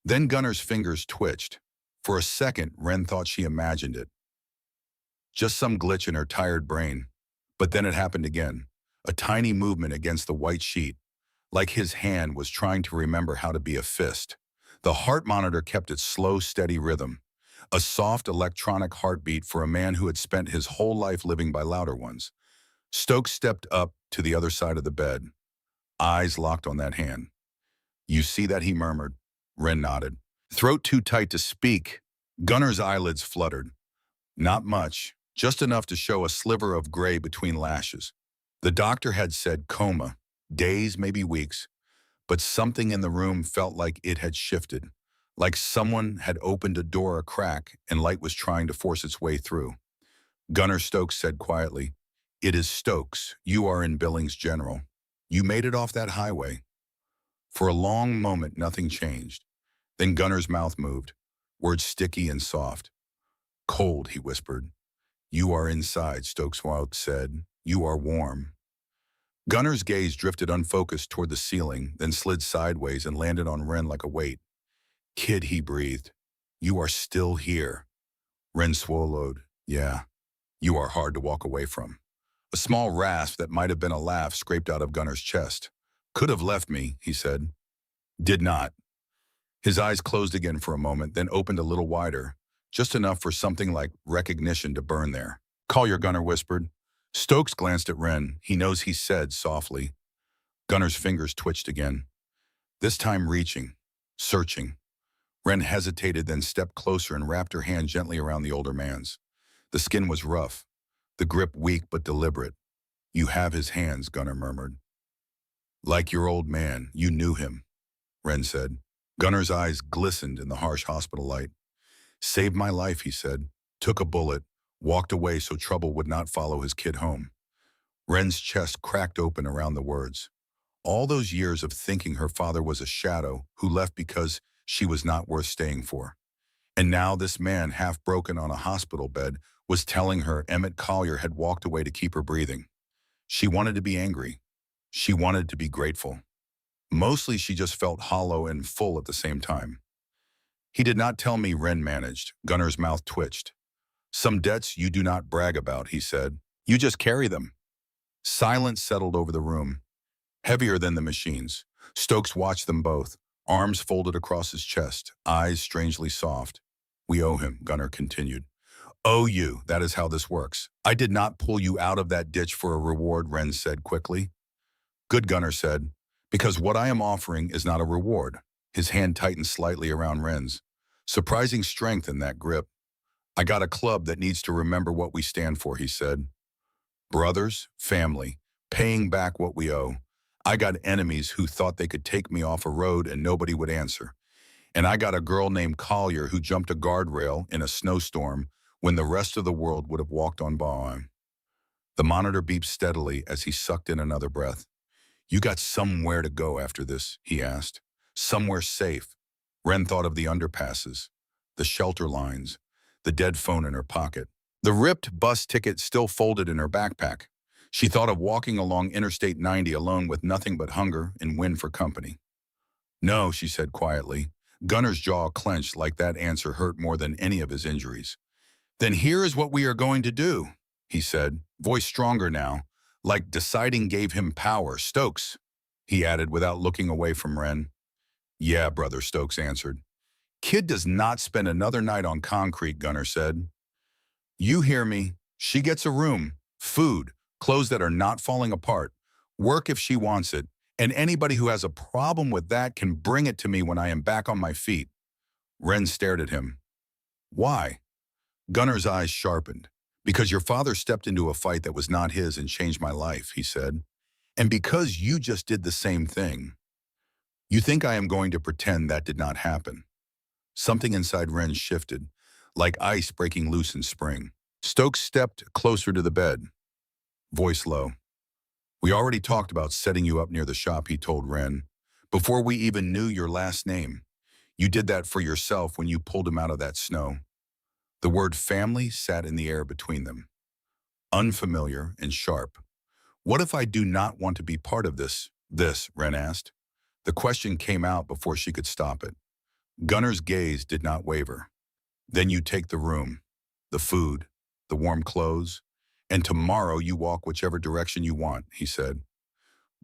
Then Gunnar's fingers twitched. For a second, Wren thought she imagined it. Just some glitch in her tired brain. But then it happened again, a tiny movement against the white sheet, like his hand was trying to remember how to be a fist. The heart monitor kept its slow, steady rhythm, a soft electronic heartbeat for a man who had spent his whole life living by louder ones. Stokes stepped up to the other side of the bed, eyes locked on that hand. You see that, he murmured. Wren nodded. Throat too tight to speak. Gunnar's eyelids fluttered. Not much. Just enough to show a sliver of gray between lashes. The doctor had said coma, days, maybe weeks, but something in the room felt like it had shifted, like someone had opened a door a crack and light was trying to force its way through. Gunnar Stokes said quietly, it is Stokes. You are in Billings General. You made it off that highway. For a long moment, nothing changed. Then Gunnar's mouth moved, words sticky and soft. Cold, he whispered. You are inside, Stokes' wife said. You are warm. Gunnar's gaze drifted unfocused toward the ceiling, then slid sideways and landed on Wren like a weight. Kid, he breathed. You are still here. Wren swallowed. Yeah, you are hard to walk away from. A small rasp that might have been a laugh scraped out of Gunnar's chest. Could have left me, he said. Did not. His eyes closed again for a moment, then opened a little wider. Just enough for something like recognition to burn there. Call your Gunnar whispered. Stokes glanced at Wren. He knows, he said softly. Gunnar's fingers twitched again. This time reaching, searching. Wren hesitated, then stepped closer and wrapped her hand gently around the older man's. The skin was rough, the grip weak but deliberate. You have his hands, Gunnar murmured. Like your old man, you knew him, Wren said. Gunnar's eyes glistened in the harsh hospital light. Saved my life, he said. Took a bullet, walked away so trouble would not follow his kid home. Wren's chest cracked open around the words. All those years of thinking her father was a shadow who left because she was not worth staying for. And now this man, half broken on a hospital bed, was telling her Emmett Collier had walked away to keep her breathing. She wanted to be angry. She wanted to be grateful. Mostly she just felt hollow and full at the same time. He did not tell me, Wren managed. Gunner's mouth twitched. Some debts you do not brag about, he said. You just carry them. Silence settled over the room, heavier than the machines. Stokes watched them both, arms folded across his chest, eyes strangely soft. We owe him, Gunner continued. Owe you, that is how this works. I did not pull you out of that ditch for a reward, Wren said quickly. Good, Gunner said, because what I am offering is not a reward. His hand tightened slightly around Wren's. Surprising strength in that grip. I got a club that needs to remember what we stand for, he said. Brothers, family, paying back what we owe. I got enemies who thought they could take me off a road and nobody would answer. And I got a girl named Collier who jumped a guardrail in a snowstorm when the rest of the world would have walked on by. The monitor beeped steadily as he sucked in another breath. You got somewhere to go after this, he asked. Somewhere safe. Wren thought of the underpasses, the shelter lines, the dead phone in her pocket, the ripped bus ticket still folded in her backpack. She thought of walking along Interstate 90 alone with nothing but hunger and wind for company. No, she said quietly. Gunner's jaw clenched like that answer hurt more than any of his injuries. Then here is what we are going to do, he said, voice stronger now, like deciding gave him power. Stokes, he added without looking away from Wren. Yeah, brother, Stokes answered. Kid does not spend another night on concrete, Gunner said. You hear me. She gets a room, food, clothes that are not falling apart, work if she wants it, and anybody who has a problem with that can bring it to me when I am back on my feet. Wren stared at him. Why? Gunner's eyes sharpened. Because your father stepped into a fight that was not his and changed my life, he said. And because you just did the same thing. You think I am going to pretend that did not happen? Something inside Wren shifted, like ice breaking loose in spring. Stokes stepped closer to the bed, voice low. We already talked about setting you up near the shop, he told Wren, before we even knew your last name. You did that for yourself when you pulled him out of that snow. The word family sat in the air between them, unfamiliar and sharp. What if I do not want to be part of this, Wren asked. The question came out before she could stop it. Gunner's gaze did not waver. Then you take the room, the food, the warm clothes, and tomorrow you walk whichever direction you want, he said.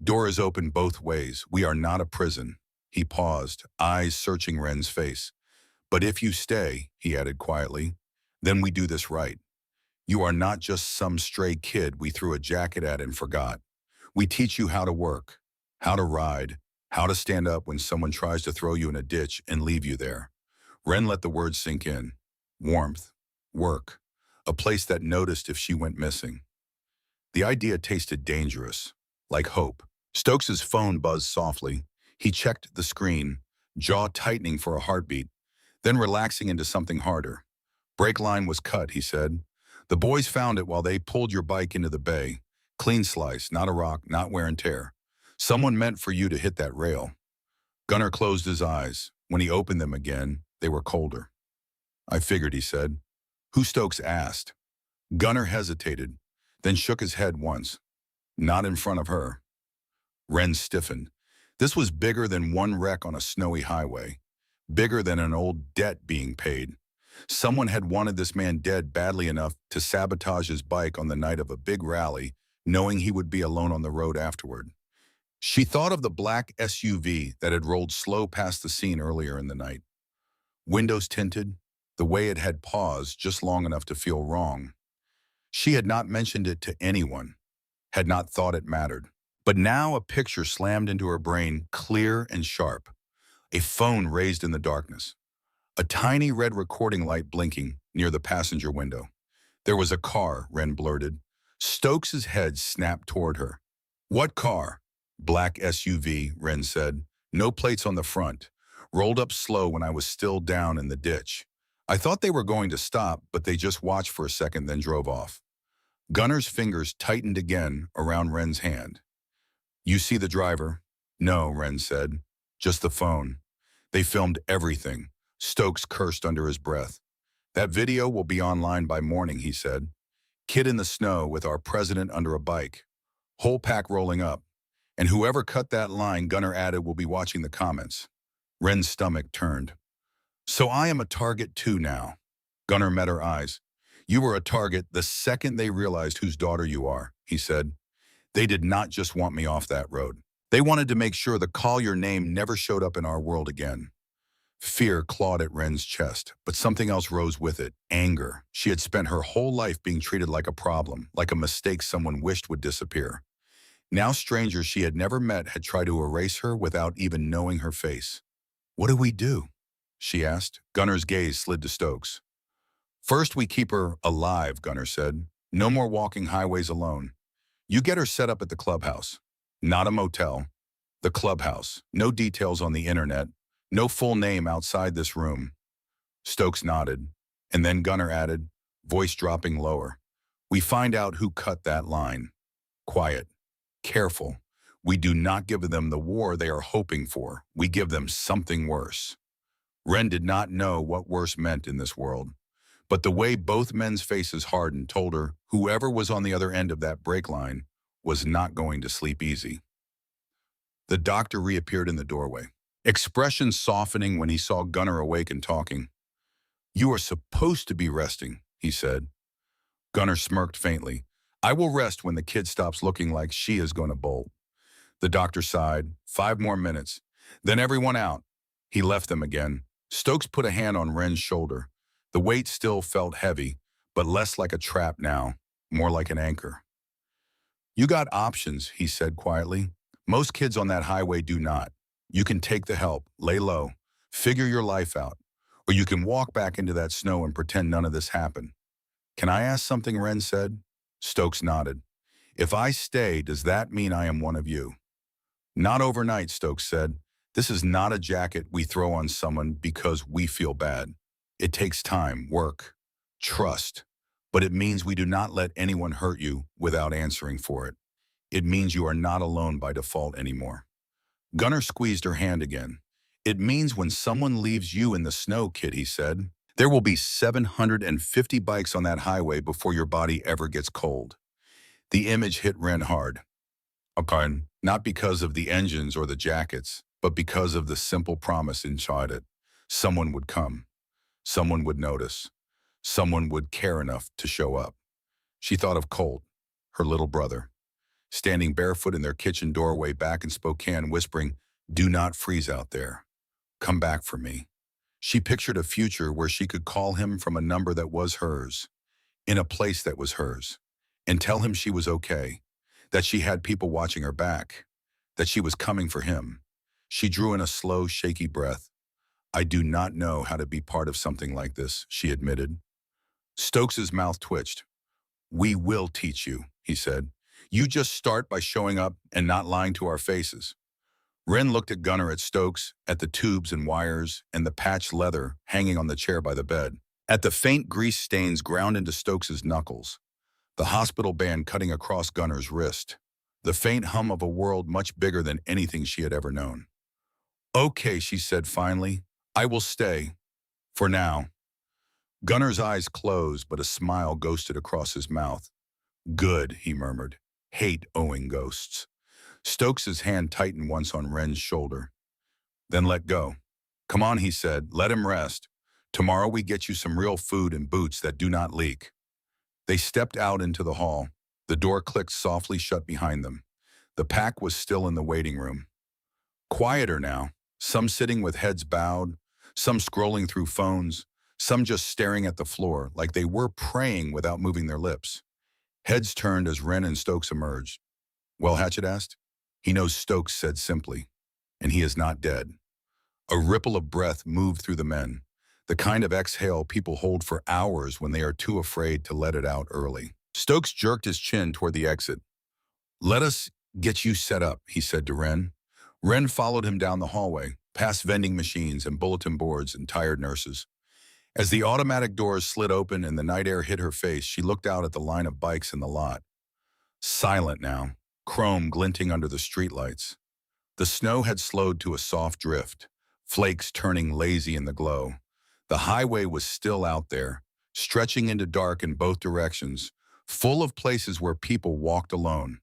Door is open both ways. We are not a prison. He paused, eyes searching Wren's face. But if you stay, he added quietly, then we do this right. You are not just some stray kid we threw a jacket at and forgot. We teach you how to work, how to ride, how to stand up when someone tries to throw you in a ditch and leave you there. Wren let the words sink in. Warmth, work, a place that noticed if she went missing. The idea tasted dangerous, like hope. Stokes's phone buzzed softly. He checked the screen, jaw tightening for a heartbeat, then relaxing into something harder. Brake line was cut, he said. The boys found it while they pulled your bike into the bay. Clean slice, not a rock, not wear and tear. Someone meant for you to hit that rail. Gunner closed his eyes. When he opened them again, they were colder. I figured, he said. Who? Stokes asked. Gunner hesitated, then shook his head once. Not in front of her. Wren stiffened. This was bigger than one wreck on a snowy highway. Bigger than an old debt being paid. Someone had wanted this man dead badly enough to sabotage his bike on the night of a big rally, knowing he would be alone on the road afterward. She thought of the black SUV that had rolled slow past the scene earlier in the night. Windows tinted, the way it had paused just long enough to feel wrong. She had not mentioned it to anyone, had not thought it mattered. But now a picture slammed into her brain, clear and sharp. A phone raised in the darkness. A tiny red recording light blinking near the passenger window. There was a car, Wren blurted. Stokes's head snapped toward her. What car? Black SUV, Wren said. No plates on the front. Rolled up slow when I was still down in the ditch. I thought they were going to stop, but they just watched for a second, then drove off. Gunner's fingers tightened again around Wren's hand. You see the driver? No, Wren said. Just the phone. They filmed everything. Stokes cursed under his breath. That video will be online by morning, he said. Kid in the snow with our president under a bike. Whole pack rolling up. And whoever cut that line, Gunnar added, will be watching the comments. Ren's stomach turned. So I am a target too now. Gunnar met her eyes. You were a target the second they realized whose daughter you are, he said. They did not just want me off that road. They wanted to make sure the call your name never showed up in our world again. Fear clawed at Ren's chest, but something else rose with it, anger. She had spent her whole life being treated like a problem, like a mistake someone wished would disappear. Now strangers she had never met had tried to erase her without even knowing her face. What do we do? She asked. Gunnar's gaze slid to Stokes. First we keep her alive, Gunnar said. No more walking highways alone. You get her set up at the clubhouse. Not a motel. The clubhouse. No details on the internet. No full name outside this room. Stokes nodded, and then Gunnar added, voice dropping lower. We find out who cut that line. Quiet. Careful. We do not give them the war they are hoping for. We give them something worse. Ren did not know what worse meant in this world, but the way both men's faces hardened told her whoever was on the other end of that break line was not going to sleep easy. The doctor reappeared in the doorway, expression softening when he saw Gunnar awake and talking. You are supposed to be resting, he said. Gunnar smirked faintly. I will rest when the kid stops looking like she is going to bolt. The doctor sighed. 5 more minutes. Then everyone out. He left them again. Stokes put a hand on Ren's shoulder. The weight still felt heavy, but less like a trap now, more like an anchor. You got options, he said quietly. Most kids on that highway do not. You can take the help, lay low, figure your life out, or you can walk back into that snow and pretend none of this happened. Can I ask something, Ren said. Stokes nodded. If I stay, does that mean I am one of you? Not overnight, Stokes said. This is not a jacket we throw on someone because we feel bad. It takes time, work, trust, but it means we do not let anyone hurt you without answering for it. It means you are not alone by default anymore. Gunnar squeezed her hand again. It means when someone leaves you in the snow, kid, he said, there will be 750 bikes on that highway before your body ever gets cold. The image hit Ren hard. Okay, not because of the engines or the jackets, but because of the simple promise inside it. Someone would come. Someone would notice. Someone would care enough to show up. She thought of Colt, her little brother, standing barefoot in their kitchen doorway back in Spokane, whispering, do not freeze out there. Come back for me. She pictured a future where she could call him from a number that was hers, in a place that was hers, and tell him she was okay, that she had people watching her back, that she was coming for him. She drew in a slow, shaky breath. I do not know how to be part of something like this, she admitted. Stokes's mouth twitched. We will teach you, he said. You just start by showing up and not lying to our faces. Ren looked at Gunnar, at Stokes, at the tubes and wires and the patched leather hanging on the chair by the bed, at the faint grease stains ground into Stokes's knuckles, the hospital band cutting across Gunnar's wrist, the faint hum of a world much bigger than anything she had ever known. Okay, she said finally, I will stay. For now. Gunnar's eyes closed, but a smile ghosted across his mouth. Good, he murmured. Hate owing ghosts. Stokes's hand tightened once on Ren's shoulder. Then let go. Come on, he said. Let him rest. Tomorrow we get you some real food and boots that do not leak. They stepped out into the hall. The door clicked softly shut behind them. The pack was still in the waiting room. Quieter now, some sitting with heads bowed, some scrolling through phones, some just staring at the floor like they were praying without moving their lips. Heads turned as Ren and Stokes emerged. Well, Hatchet asked. He knows, Stokes said simply, and he is not dead. A ripple of breath moved through the men, the kind of exhale people hold for hours when they are too afraid to let it out early. Stokes jerked his chin toward the exit. Let us get you set up, he said to Ren. Ren followed him down the hallway, past vending machines and bulletin boards and tired nurses. As the automatic doors slid open and the night air hit her face, she looked out at the line of bikes in the lot. Silent now, chrome glinting under the streetlights. The snow had slowed to a soft drift, flakes turning lazy in the glow. The highway was still out there, stretching into dark in both directions, full of places where people walked alone.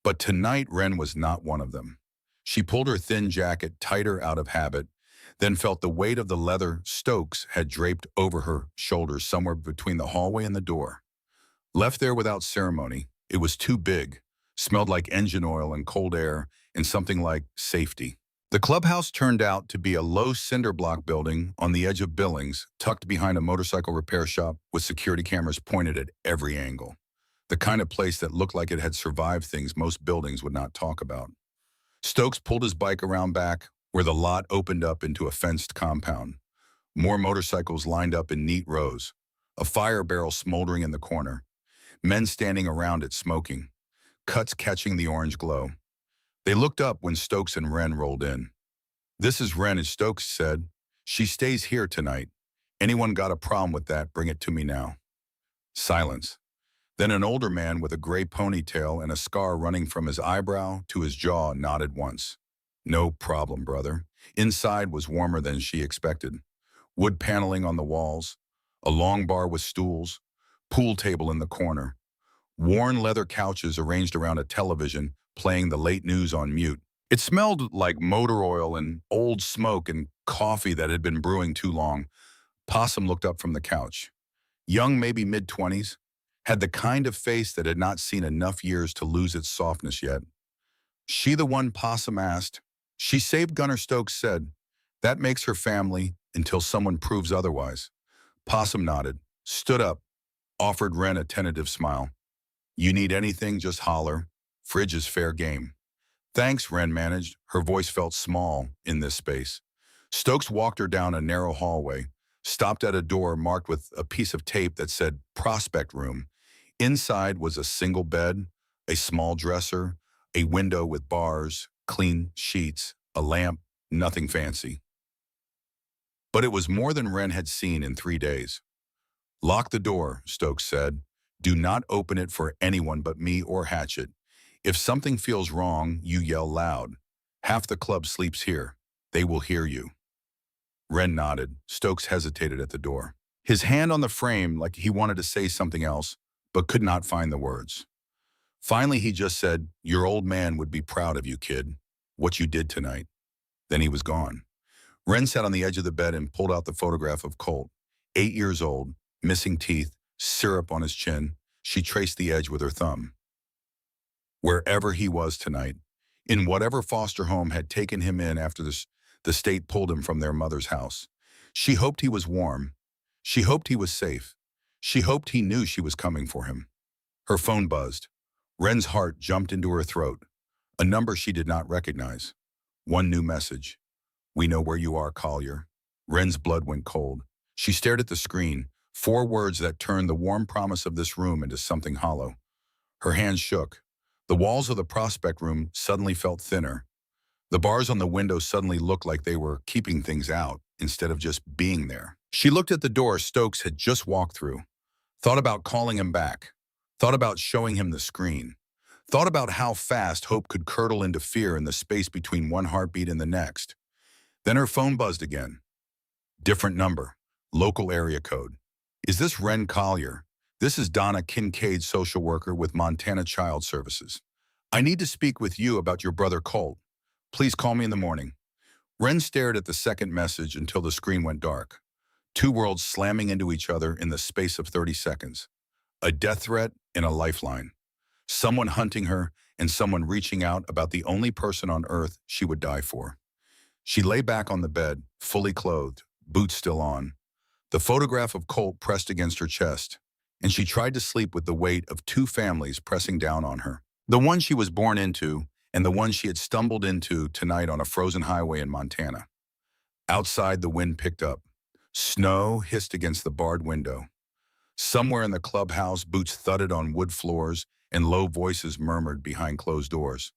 But tonight Wren was not one of them. She pulled her thin jacket tighter out of habit, then felt the weight of the leather Stokes had draped over her shoulders somewhere between the hallway and the door. Left there without ceremony, it was too big, smelled like engine oil and cold air, and something like safety. The clubhouse turned out to be a low cinder block building on the edge of Billings, tucked behind a motorcycle repair shop with security cameras pointed at every angle. The kind of place that looked like it had survived things most buildings would not talk about. Stokes pulled his bike around back, where the lot opened up into a fenced compound. More motorcycles lined up in neat rows, a fire barrel smoldering in the corner, men standing around it smoking, cuts catching the orange glow. They looked up when Stokes and Wren rolled in. "This is Wren," as Stokes said. "She stays here tonight. Anyone got a problem with that, bring it to me now." Silence. Then an older man with a gray ponytail and a scar running from his eyebrow to his jaw nodded once. "No problem, brother." Inside was warmer than she expected. Wood paneling on the walls, a long bar with stools, pool table in the corner, worn leather couches arranged around a television playing the late news on mute. It smelled like motor oil and old smoke and coffee that had been brewing too long. Possum looked up from the couch. Young, maybe mid-20s, had the kind of face that had not seen enough years to lose its softness yet. "She the one?" Possum asked. "She saved," Gunner Stokes said. "That makes her family until someone proves otherwise." Possum nodded, stood up, offered Wren a tentative smile. "You need anything, just holler. Fridge is fair game." "Thanks," Wren managed. Her voice felt small in this space. Stokes walked her down a narrow hallway, stopped at a door marked with a piece of tape that said "Prospect Room." Inside was a single bed, a small dresser, a window with bars, clean sheets, a lamp, nothing fancy. But it was more than Wren had seen in 3 days. "Lock the door," Stokes said. "Do not open it for anyone but me or Hatchet. If something feels wrong, you yell loud. Half the club sleeps here. They will hear you." Wren nodded. Stokes hesitated at the door, his hand on the frame like he wanted to say something else, but could not find the words. Finally, he just said, "Your old man would be proud of you, kid. What you did tonight." Then he was gone. Wren sat on the edge of the bed and pulled out the photograph of Colt. 8 years old, missing teeth, syrup on his chin. She traced the edge with her thumb. Wherever he was tonight, in whatever foster home had taken him in after the state pulled him from their mother's house, she hoped he was warm. She hoped he was safe. She hoped he knew she was coming for him. Her phone buzzed. Wren's heart jumped into her throat. A number she did not recognize. One new message. "We know where you are, Collier." Wren's blood went cold. She stared at the screen, 4 words that turned the warm promise of this room into something hollow. Her hands shook. The walls of the prospect room suddenly felt thinner. The bars on the window suddenly looked like they were keeping things out instead of just being there. She looked at the door Stokes had just walked through, thought about calling him back, thought about showing him the screen, thought about how fast hope could curdle into fear in the space between one heartbeat and the next. Then her phone buzzed again. Different number, local area code. "Is this Wren Collier? This is Donna Kincaid, social worker with Montana Child Services. I need to speak with you about your brother Colt. Please call me in the morning." Wren stared at the second message until the screen went dark. 2 worlds slamming into each other in the space of 30 seconds. A death threat and a lifeline. Someone hunting her and someone reaching out about the only person on earth she would die for. She lay back on the bed, fully clothed, boots still on, the photograph of Colt pressed against her chest, and she tried to sleep with the weight of 2 families pressing down on her. The one she was born into and the one she had stumbled into tonight on a frozen highway in Montana. Outside, the wind picked up. Snow hissed against the barred window. Somewhere in the clubhouse, boots thudded on wood floors and low voices murmured behind closed doors.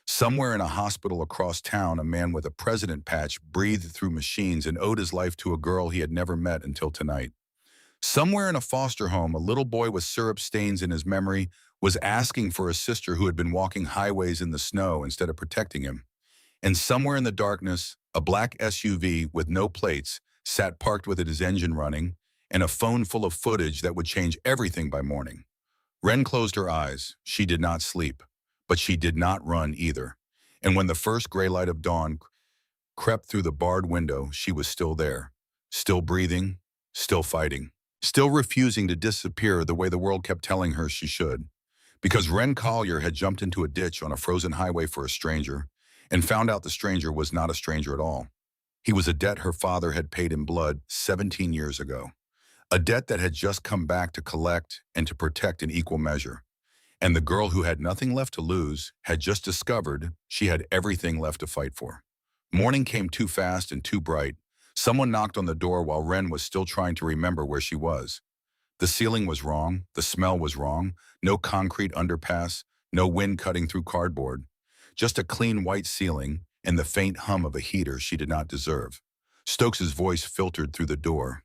Somewhere in a hospital across town, a man with a president patch breathed through machines and owed his life to a girl he had never met until tonight. Somewhere in a foster home, a little boy with syrup stains in his memory was asking for a sister who had been walking highways in the snow instead of protecting him. And somewhere in the darkness, a black SUV with no plates sat parked with his engine running, and a phone full of footage that would change everything by morning. Wren closed her eyes. She did not sleep, but she did not run either. And when the first gray light of dawn crept through the barred window, she was still there, still breathing, still fighting, still refusing to disappear the way the world kept telling her she should. Because Wren Collier had jumped into a ditch on a frozen highway for a stranger and found out the stranger was not a stranger at all. He was a debt her father had paid in blood 17 years ago, a debt that had just come back to collect and to protect in equal measure. And the girl who had nothing left to lose had just discovered she had everything left to fight for. Morning came too fast and too bright. Someone knocked on the door while Wren was still trying to remember where she was. The ceiling was wrong, the smell was wrong, no concrete underpass, no wind cutting through cardboard. Just a clean white ceiling and the faint hum of a heater she did not deserve. Stokes's voice filtered through the door.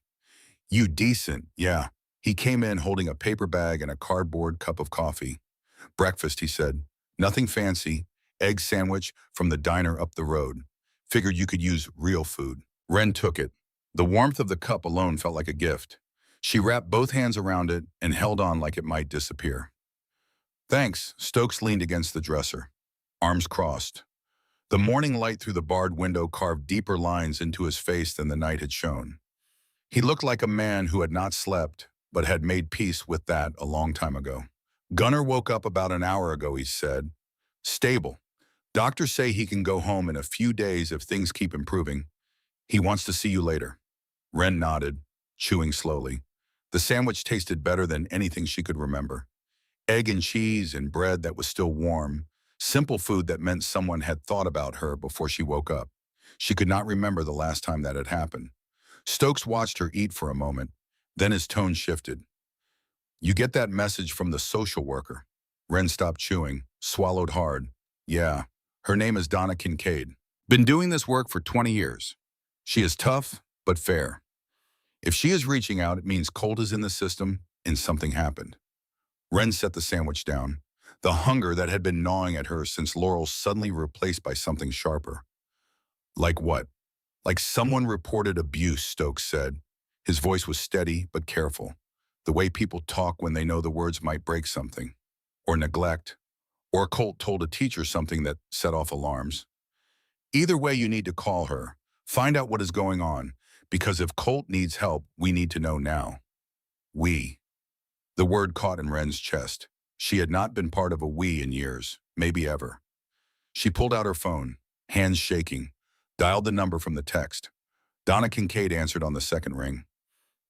"You decent, yeah." He came in holding a paper bag and a cardboard cup of coffee. "Breakfast," he said. "Nothing fancy. Egg sandwich from the diner up the road. Figured you could use real food." Wren took it. The warmth of the cup alone felt like a gift. She wrapped both hands around it and held on like it might disappear. "Thanks." Stokes leaned against the dresser, arms crossed. The morning light through the barred window carved deeper lines into his face than the night had shown. He looked like a man who had not slept, but had made peace with that a long time ago. "Gunnar woke up about an hour ago," he said. "Stable. Doctors say he can go home in a few days if things keep improving. He wants to see you later." Wren nodded, chewing slowly. The sandwich tasted better than anything she could remember. Egg and cheese and bread that was still warm. Simple food that meant someone had thought about her before she woke up. She could not remember the last time that had happened. Stokes watched her eat for a moment. Then his tone shifted. "You get that message from the social worker." Wren stopped chewing, swallowed hard. "Yeah, her name is Donna Kincaid. Been doing this work for 20 years. She is tough, but fair. If she is reaching out, it means Colt is in the system and something happened." Wren set the sandwich down, the hunger that had been gnawing at her since Laurel suddenly replaced by something sharper. "Like what?" "Like someone reported abuse," Stokes said. His voice was steady but careful, the way people talk when they know the words might break something. Or neglect. Or Colt told a teacher something that set off alarms. "Either way, you need to call her. Find out what is going on. Because if Colt needs help, we need to know now." "We." The word caught in Wren's chest. She had not been part of a "we" in years, maybe ever. She pulled out her phone, hands shaking, dialed the number from the text. Donna Kincaid answered on the second ring.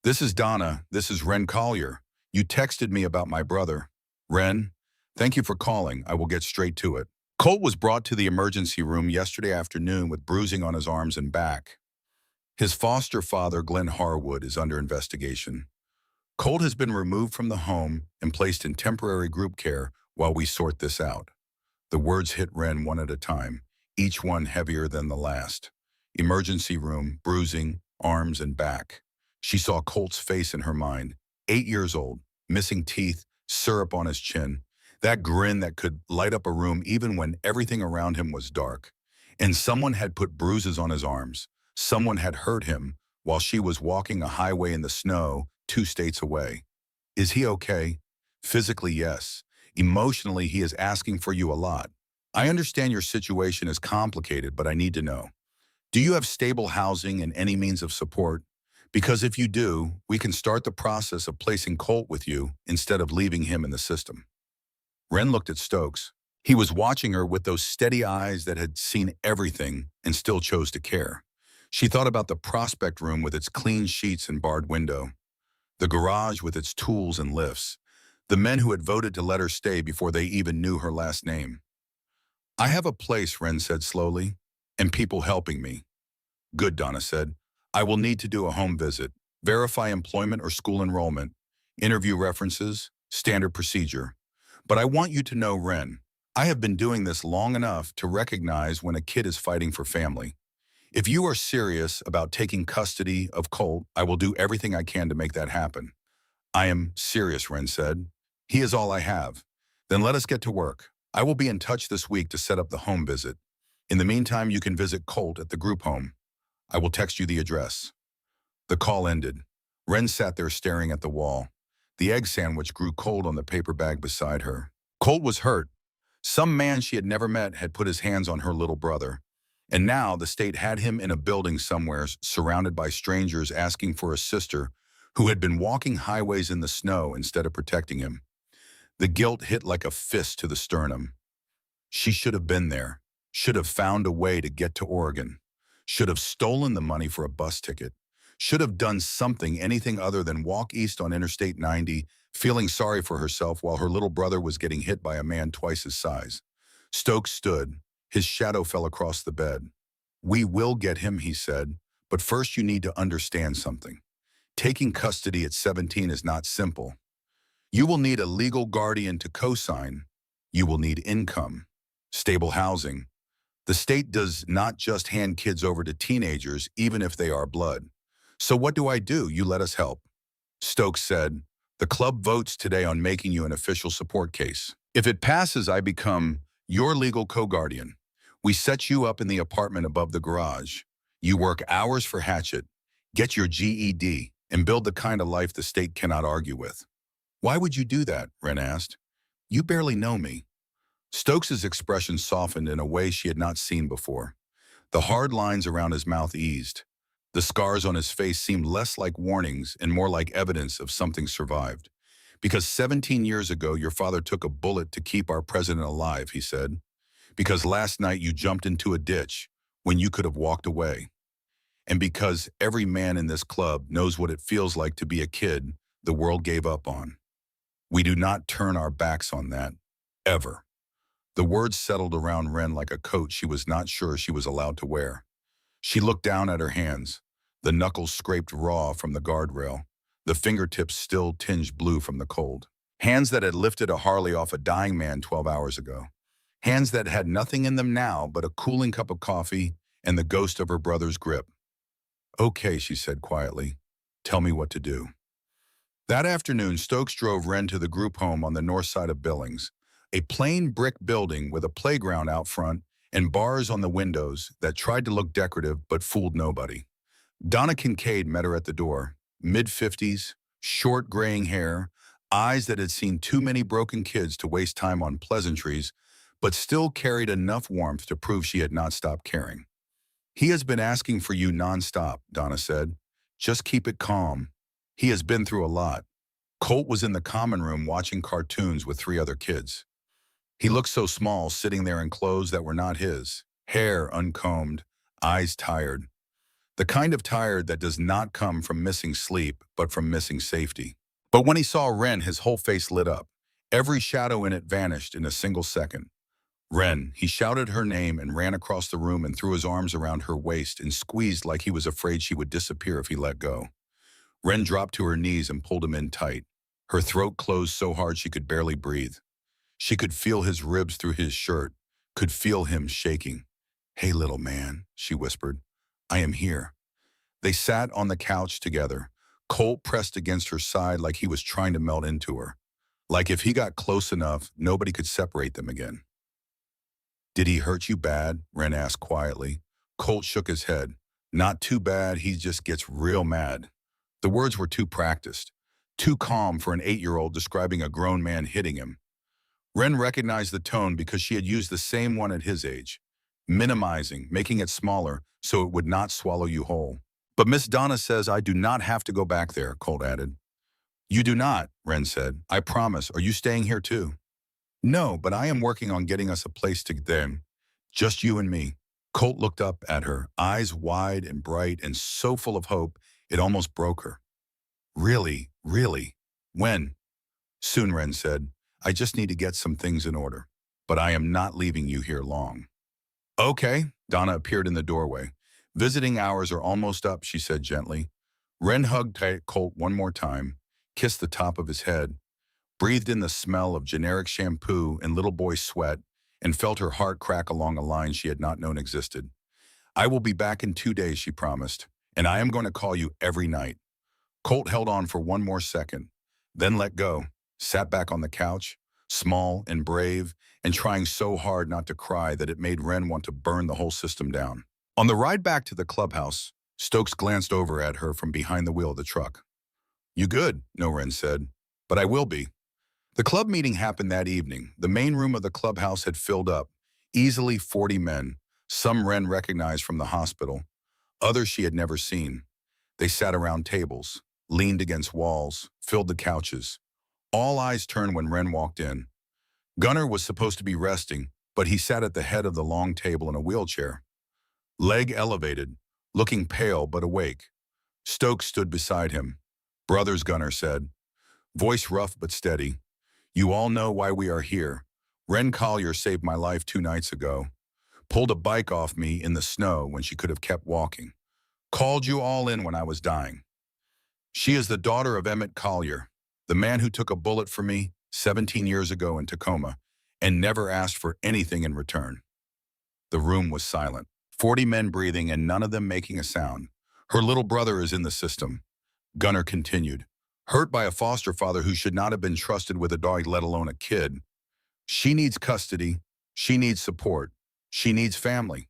"This is Donna. This is Wren Collier. You texted me about my brother." "Wren, thank you for calling. I will get straight to it." Colt was brought to the emergency room yesterday afternoon with bruising on his arms and back. His foster father, Glenn Harwood, is under investigation. Colt has been removed from the home and placed in temporary group care while we sort this out. The words hit Wren one at a time, each one heavier than the last. Emergency room, bruising, arms and back. She saw Colt's face in her mind, 8 years old, missing teeth, syrup on his chin, that grin that could light up a room even when everything around him was dark. And someone had put bruises on his arms. Someone had hurt him while she was walking a highway in the snow 2 states away. "Is he okay?" "Physically, yes. Emotionally, he is asking for you a lot. I understand your situation is complicated, but I need to know. Do you have stable housing and any means of support? Because if you do, we can start the process of placing Colt with you instead of leaving him in the system." Wren looked at Stokes. He was watching her with those steady eyes that had seen everything and still chose to care. She thought about the prospect room with its clean sheets and barred window, the garage with its tools and lifts, the men who had voted to let her stay before they even knew her last name. "I have a place," Wren said slowly, "and people helping me." "Good," Donna said. "I will need to do a home visit, verify employment or school enrollment, interview references, standard procedure. But I want you to know, Wren, I have been doing this long enough to recognize when a kid is fighting for family. If you are serious about taking custody of Colt, I will do everything I can to make that happen." "I am serious," Wren said. "He is all I have." "Then let us get to work. I will be in touch this week to set up the home visit. In the meantime, you can visit Colt at the group home. I will text you the address." The call ended. Wren sat there staring at the wall. The egg sandwich grew cold on the paper bag beside her. Colt was hurt. Some man she had never met had put his hands on her little brother. And now the state had him in a building somewhere, surrounded by strangers asking for a sister who had been walking highways in the snow instead of protecting him. The guilt hit like a fist to the sternum. She should have been there, should have found a way to get to Oregon, should have stolen the money for a bus ticket, should have done something, anything other than walk east on Interstate 90, feeling sorry for herself while her little brother was getting hit by a man twice his size. Stokes stood. His shadow fell across the bed. "We will get him," he said, "but first you need to understand something. Taking custody at 17 is not simple. You will need a legal guardian to co-sign. You will need income, stable housing. The state does not just hand kids over to teenagers, even if they are blood. So what do? You let us help." Stokes said, "The club votes today on making you an official support case. If it passes, I become your legal co-guardian. We set you up in the apartment above the garage. You work hours for Hatchet, get your GED, and build the kind of life the state cannot argue with." "Why would you do that?" Wren asked. "You barely know me." Stokes's expression softened in a way she had not seen before. The hard lines around his mouth eased. The scars on his face seemed less like warnings and more like evidence of something survived. "Because 17 years ago, your father took a bullet to keep our president alive," he said. "Because last night you jumped into a ditch when you could have walked away. And because every man in this club knows what it feels like to be a kid the world gave up on. We do not turn our backs on that, ever." The words settled around Wren like a coat she was not sure she was allowed to wear. She looked down at her hands, the knuckles scraped raw from the guardrail, the fingertips still tinged blue from the cold. Hands that had lifted a Harley off a dying man 12 hours ago. Hands that had nothing in them now but a cooling cup of coffee and the ghost of her brother's grip. "Okay," she said quietly. "Tell me what to do." That afternoon, Stokes drove Wren to the group home on the north side of Billings, a plain brick building with a playground out front and bars on the windows that tried to look decorative but fooled nobody. Donna Kincaid met her at the door, mid-50s, short graying hair, eyes that had seen too many broken kids to waste time on pleasantries, but still carried enough warmth to prove she had not stopped caring. "He has been asking for you nonstop," Donna said. "Just keep it calm. He has been through a lot." Colt was in the common room watching cartoons with 3 other kids. He looked so small, sitting there in clothes that were not his, hair uncombed, eyes tired. The kind of tired that does not come from missing sleep, but from missing safety. But when he saw Wren, his whole face lit up. Every shadow in it vanished in a single second. "Wren," he shouted her name and ran across the room and threw his arms around her waist and squeezed like he was afraid she would disappear if he let go. Wren dropped to her knees and pulled him in tight. Her throat closed so hard she could barely breathe. She could feel his ribs through his shirt, could feel him shaking. "Hey, little man," she whispered. "I am here." They sat on the couch together, Colt pressed against her side like he was trying to melt into her. Like if he got close enough, nobody could separate them again. "Did he hurt you bad?" Wren asked quietly. Colt shook his head. "Not too bad, he just gets real mad." The words were too practiced, too calm for an 8-year-old describing a grown man hitting him. Wren recognized the tone because she had used the same one at his age. Minimizing, making it smaller so it would not swallow you whole. "But Miss Donna says I do not have to go back there," Colt added. "You do not," Wren said. "I promise. Are you staying here too?" "No, but I am working on getting us a place to then. Just you and me." Colt looked up at her, eyes wide and bright and so full of hope it almost broke her. "Really, really? When?" "Soon," Wren said. "I just need to get some things in order. But I am not leaving you here long." "Okay." Donna appeared in the doorway. "Visiting hours are almost up," she said gently. Wren hugged tight Colt one more time, kissed the top of his head, breathed in the smell of generic shampoo and little boy sweat, and felt her heart crack along a line she had not known existed. "I will be back in 2 days," she promised, "and I am going to call you every night." Colt held on for one more second, then let go, sat back on the couch, small and brave, and trying so hard not to cry that it made Wren want to burn the whole system down. On the ride back to the clubhouse, Stokes glanced over at her from behind the wheel of the truck. You good? No, Wren said. But I will be. The club meeting happened that evening. The main room of the clubhouse had filled up. Easily 40 men. Some Wren recognized from the hospital. Others she had never seen. They sat around tables, leaned against walls, filled the couches. All eyes turned when Wren walked in. Gunnar was supposed to be resting, but he sat at the head of the long table in a wheelchair. Leg elevated, looking pale but awake. Stokes stood beside him. Brothers, Gunnar said. Voice rough but steady. You all know why we are here. Wren Collier saved my life 2 nights ago. Pulled a bike off me in the snow when she could have kept walking. Called you all in when I was dying. She is the daughter of Emmett Collier, the man who took a bullet for me 17 years ago in Tacoma and never asked for anything in return. The room was silent. 40 men breathing and none of them making a sound. Her little brother is in the system. Gunnar continued. Hurt by a foster father who should not have been trusted with a dog, let alone a kid. She needs custody. She needs support. She needs family.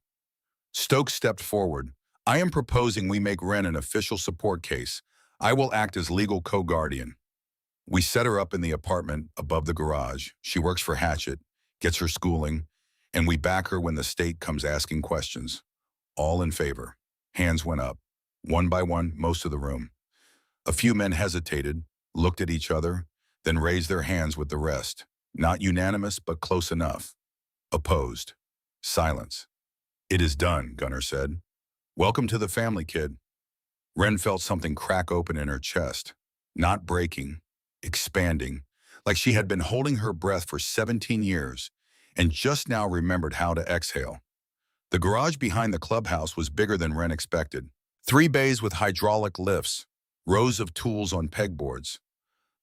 Stokes stepped forward. I am proposing we make Wren an official support case. I will act as legal co-guardian. We set her up in the apartment above the garage. She works for Hatchet, gets her schooling, and we back her when the state comes asking questions. All in favor. Hands went up. One by one, most of the room. A few men hesitated, looked at each other, then raised their hands with the rest. Not unanimous, but close enough. Opposed. Silence. It is done, Gunnar said. Welcome to the family, kid. Wren felt something crack open in her chest. Not breaking, expanding, like she had been holding her breath for 17 years and just now remembered how to exhale. The garage behind the clubhouse was bigger than Wren expected. 3 bays with hydraulic lifts, rows of tools on pegboards,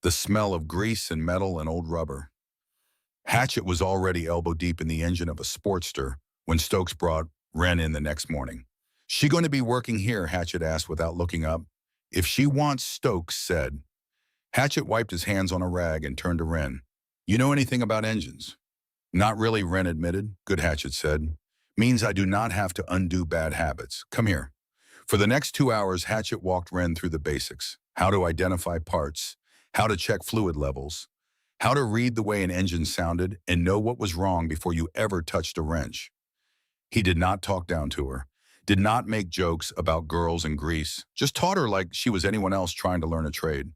the smell of grease and metal and old rubber. Hatchet was already elbow-deep in the engine of a Sportster when Stokes brought Wren in the next morning. She going to be working here, Hatchet asked without looking up. If she wants, Stokes said. Hatchet wiped his hands on a rag and turned to Wren. You know anything about engines? Not really, Wren admitted. Good, Hatchet said. Means I do not have to undo bad habits. Come here. For the next 2 hours, Hatchet walked Wren through the basics. How to identify parts, how to check fluid levels, how to read the way an engine sounded and know what was wrong before you ever touched a wrench. He did not talk down to her, did not make jokes about girls and grease, just taught her like she was anyone else trying to learn a trade.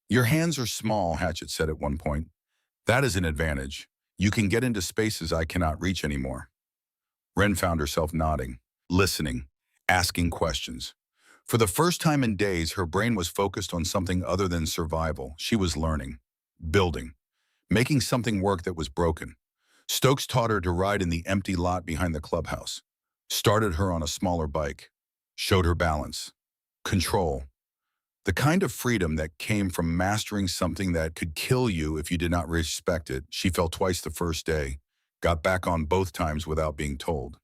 Your hands are small, Hatchet said at one point. That is an advantage. You can get into spaces I cannot reach anymore. Wren found herself nodding, listening, asking questions. For the first time in days, her brain was focused on something other than survival. She was learning, building, making something work that was broken. Stokes taught her to ride in the empty lot behind the clubhouse, started her on a smaller bike, showed her balance, control, the kind of freedom that came from mastering something that could kill you if you did not respect it. She fell twice the first day, got back on both times without being told.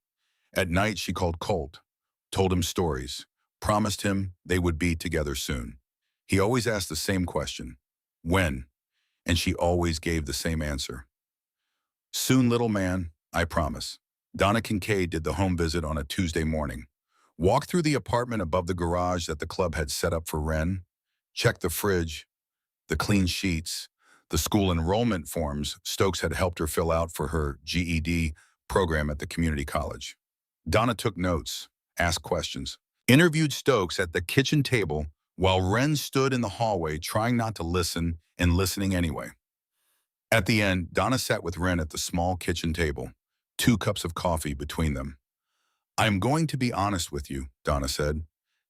At night, she called Colt, told him stories, promised him they would be together soon. He always asked the same question, when? And she always gave the same answer. Soon, little man, I promise. Donna Kincaid did the home visit on a Tuesday morning. Walked through the apartment above the garage that the club had set up for Wren, checked the fridge, the clean sheets, the school enrollment forms Stokes had helped her fill out for her GED program at the community college. Donna took notes, asked questions, interviewed Stokes at the kitchen table while Wren stood in the hallway trying not to listen and listening anyway. At the end, Donna sat with Wren at the small kitchen table, 2 cups of coffee between them. I'm going to be honest with you, Donna said.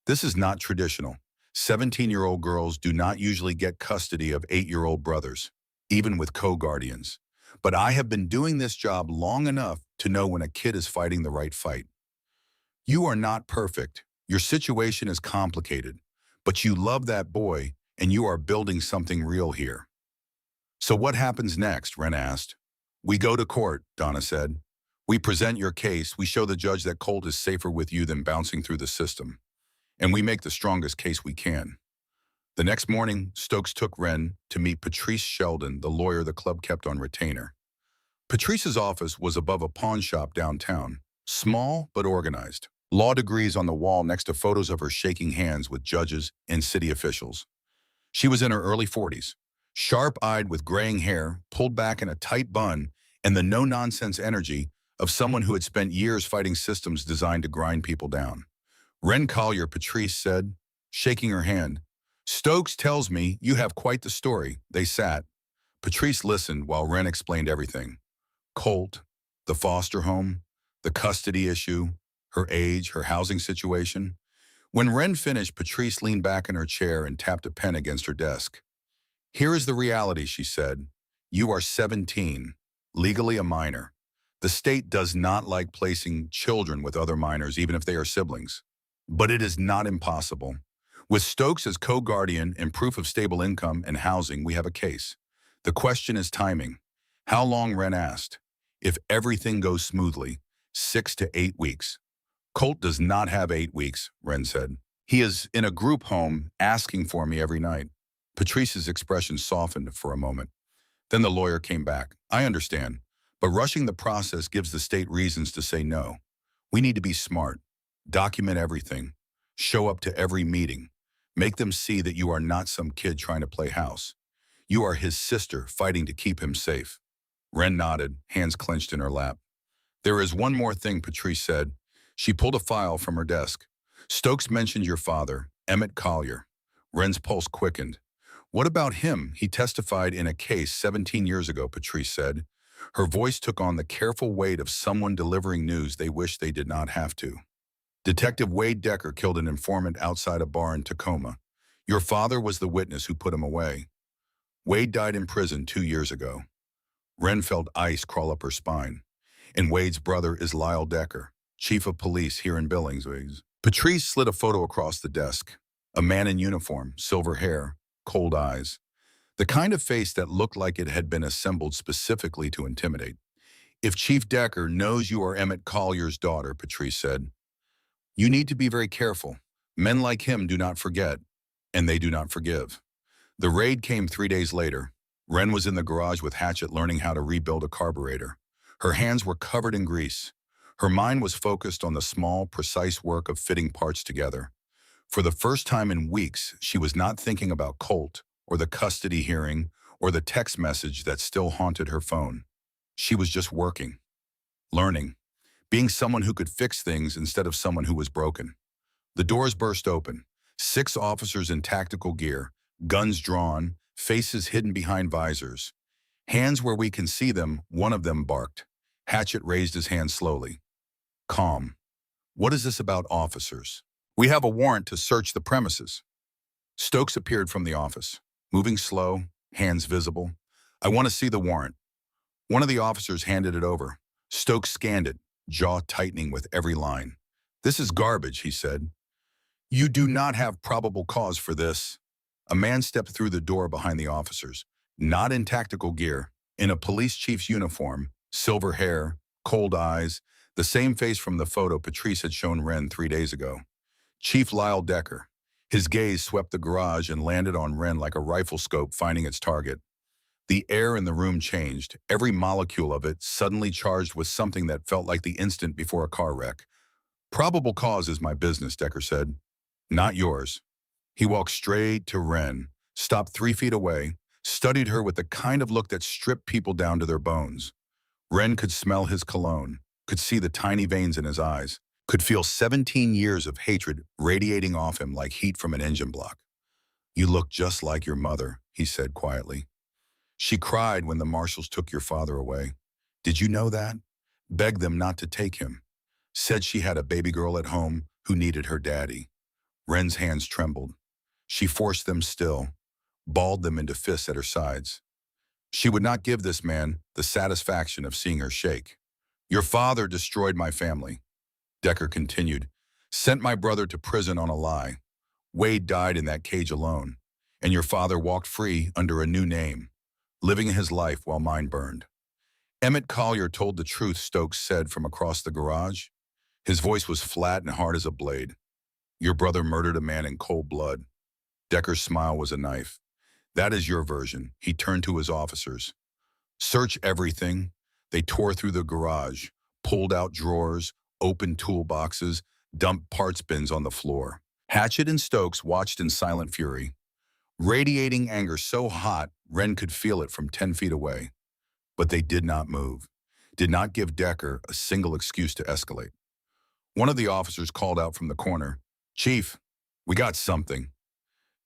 This is not traditional. 17-year-old girls do not usually get custody of 8-year-old brothers, even with co-guardians. But I have been doing this job long enough to know when a kid is fighting the right fight. You are not perfect. Your situation is complicated, but you love that boy and you are building something real here. So what happens next? Wren asked. We go to court, Donna said. We present your case, we show the judge that Colt is safer with you than bouncing through the system. And we make the strongest case we can. The next morning, Stokes took Wren to meet Patrice Sheldon, the lawyer the club kept on retainer. Patrice's office was above a pawn shop downtown, small but organized. Law degrees on the wall next to photos of her shaking hands with judges and city officials. She was in her early 40s, sharp-eyed with graying hair, pulled back in a tight bun, and the no-nonsense energy of someone who had spent years fighting systems designed to grind people down. Wren Collier, Patrice said, shaking her hand. Stokes tells me you have quite the story. They sat. Patrice listened while Wren explained everything. Colt, the foster home, the custody issue, her age, her housing situation. When Wren finished, Patrice leaned back in her chair and tapped a pen against her desk. Here is the reality, she said. You are 17, legally a minor. The state does not like placing children with other minors, even if they are siblings. But it is not impossible. With Stokes as co-guardian and proof of stable income and housing, we have a case. The question is timing. How long, Wren asked. If everything goes smoothly, 6 to 8 weeks. Colt does not have 8 weeks, Wren said. He is in a group home asking for me every night. Patrice's expression softened for a moment. Then the lawyer came back. I understand, but rushing the process gives the state reasons to say no. We need to be smart. Document everything. Show up to every meeting. Make them see that you are not some kid trying to play house. You are his sister fighting to keep him safe. Wren nodded, hands clenched in her lap. There is one more thing, Patrice said. She pulled a file from her desk. Stokes mentioned your father, Emmett Collier. Wren's pulse quickened. What about him? He testified in a case 17 years ago, Patrice said. Her voice took on the careful weight of someone delivering news they wish they did not have to. Detective Wade Decker killed an informant outside a bar in Tacoma. Your father was the witness who put him away. Wade died in prison 2 years ago. Wren felt ice crawl up her spine. And Wade's brother is Lyle Decker, chief of police here in Billings. Patrice slid a photo across the desk. A man in uniform, silver hair, cold eyes. The kind of face that looked like it had been assembled specifically to intimidate. If Chief Decker knows you are Emmett Collier's daughter, Patrice said, you need to be very careful. Men like him do not forget, and they do not forgive. The raid came 3 days later. Wren was in the garage with Hatchet learning how to rebuild a carburetor. Her hands were covered in grease. Her mind was focused on the small, precise work of fitting parts together. For the first time in weeks, she was not thinking about Colt, or the custody hearing, or the text message that still haunted her phone. She was just working, learning, being someone who could fix things instead of someone who was broken. The doors burst open. 6 officers in tactical gear, guns drawn, faces hidden behind visors. Hands where we can see them, one of them barked. Hatchet raised his hand slowly. Calm. What is this about, officers? We have a warrant to search the premises. Stokes appeared from the office, moving slow, hands visible. I want to see the warrant. One of the officers handed it over. Stokes scanned it, jaw tightening with every line. This is garbage, he said. You do not have probable cause for this. A man stepped through the door behind the officers, not in tactical gear, in a police chief's uniform, silver hair, cold eyes, the same face from the photo Patrice had shown Wren 3 days ago. Chief Lyle Decker. His gaze swept the garage and landed on Wren like a rifle scope finding its target. The air in the room changed, every molecule of it suddenly charged with something that felt like the instant before a car wreck. Probable cause is my business, Decker said. Not yours. He walked straight to Wren, stopped 3 feet away, studied her with the kind of look that stripped people down to their bones. Wren could smell his cologne, could see the tiny veins in his eyes, could feel 17 years of hatred radiating off him like heat from an engine block. You look just like your mother, he said quietly. She cried when the marshals took your father away. Did you know that? Begged them not to take him. Said she had a baby girl at home who needed her daddy. Wren's hands trembled. She forced them still, balled them into fists at her sides. She would not give this man the satisfaction of seeing her shake. Your father destroyed my family, Decker continued. Sent my brother to prison on a lie. Wade died in that cage alone, and your father walked free under a new name, living his life while mine burned. Emmett Collier told the truth, Stokes said from across the garage. His voice was flat and hard as a blade. Your brother murdered a man in cold blood. Decker's smile was a knife. That is your version. He turned to his officers. Search everything. They tore through the garage, pulled out drawers, opened toolboxes, dumped parts bins on the floor. Hatchet and Stokes watched in silent fury, radiating anger so hot Wren could feel it from 10 feet away. But they did not move, did not give Decker a single excuse to escalate. One of the officers called out from the corner, "Chief, we got something."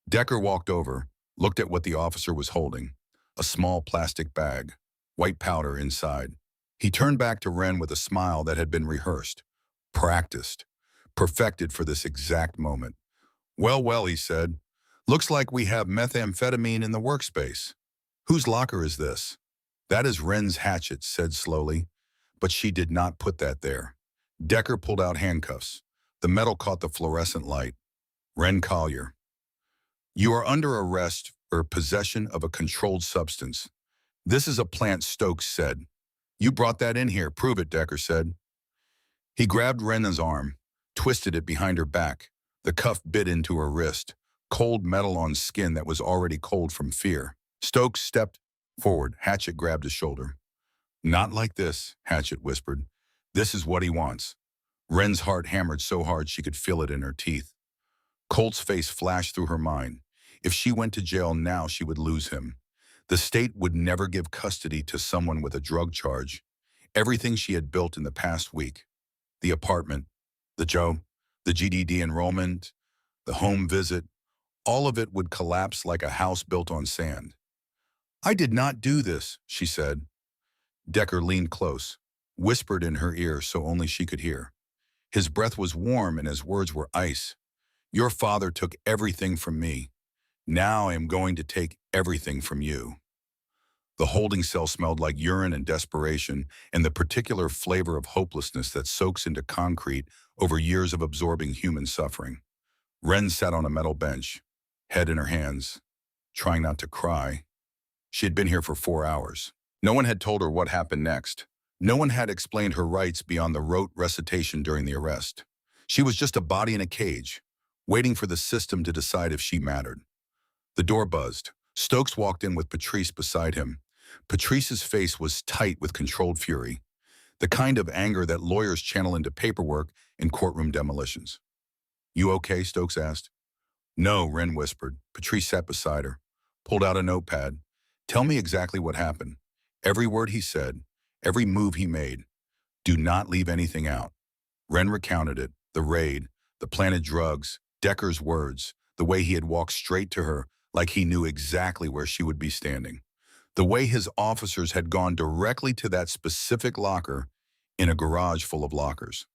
Decker walked over, looked at what the officer was holding, a small plastic bag, white powder inside. He turned back to Wren with a smile that had been rehearsed, practiced, perfected for this exact moment. "Well, well," he said. "Looks like we have methamphetamine in the workspace. Whose locker is this?" "That is Wren's," Hatchet said slowly, but she did not put that there. Decker pulled out handcuffs. The metal caught the fluorescent light. "Wren Collier, you are under arrest for possession of a controlled substance." "This is a plant," Stokes said. "You brought that in here. Prove it," Decker said. He grabbed Wren's arm, twisted it behind her back. The cuff bit into her wrist, cold metal on skin that was already cold from fear. Stokes stepped forward. Hatchet grabbed his shoulder. "Not like this," Hatchet whispered. "This is what he wants." Wren's heart hammered so hard she could feel it in her teeth. Colt's face flashed through her mind. If she went to jail now, she would lose him. The state would never give custody to someone with a drug charge. Everything she had built in the past week, the apartment, the job, the GED enrollment, the home visit, all of it would collapse like a house built on sand. "I did not do this," she said. Decker leaned close, whispered in her ear so only she could hear. His breath was warm and his words were ice. "Your father took everything from me. Now I am going to take everything from you." The holding cell smelled like urine and desperation and the particular flavor of hopelessness that soaks into concrete over years of absorbing human suffering. Wren sat on a metal bench, head in her hands, trying not to cry. She had been here for 4 hours. No one had told her what happened next. No one had explained her rights beyond the rote recitation during the arrest. She was just a body in a cage, waiting for the system to decide if she mattered. The door buzzed. Stokes walked in with Patrice beside him. Patrice's face was tight with controlled fury, the kind of anger that lawyers channel into paperwork and courtroom demolitions. "You okay?" Stokes asked. "No," Wren whispered. Patrice sat beside her, pulled out a notepad. "Tell me exactly what happened. Every word he said, every move he made. Do not leave anything out." Wren recounted it, the raid, the planted drugs, Decker's words, the way he had walked straight to her like he knew exactly where she would be standing. The way his officers had gone directly to that specific locker in a garage full of lockers.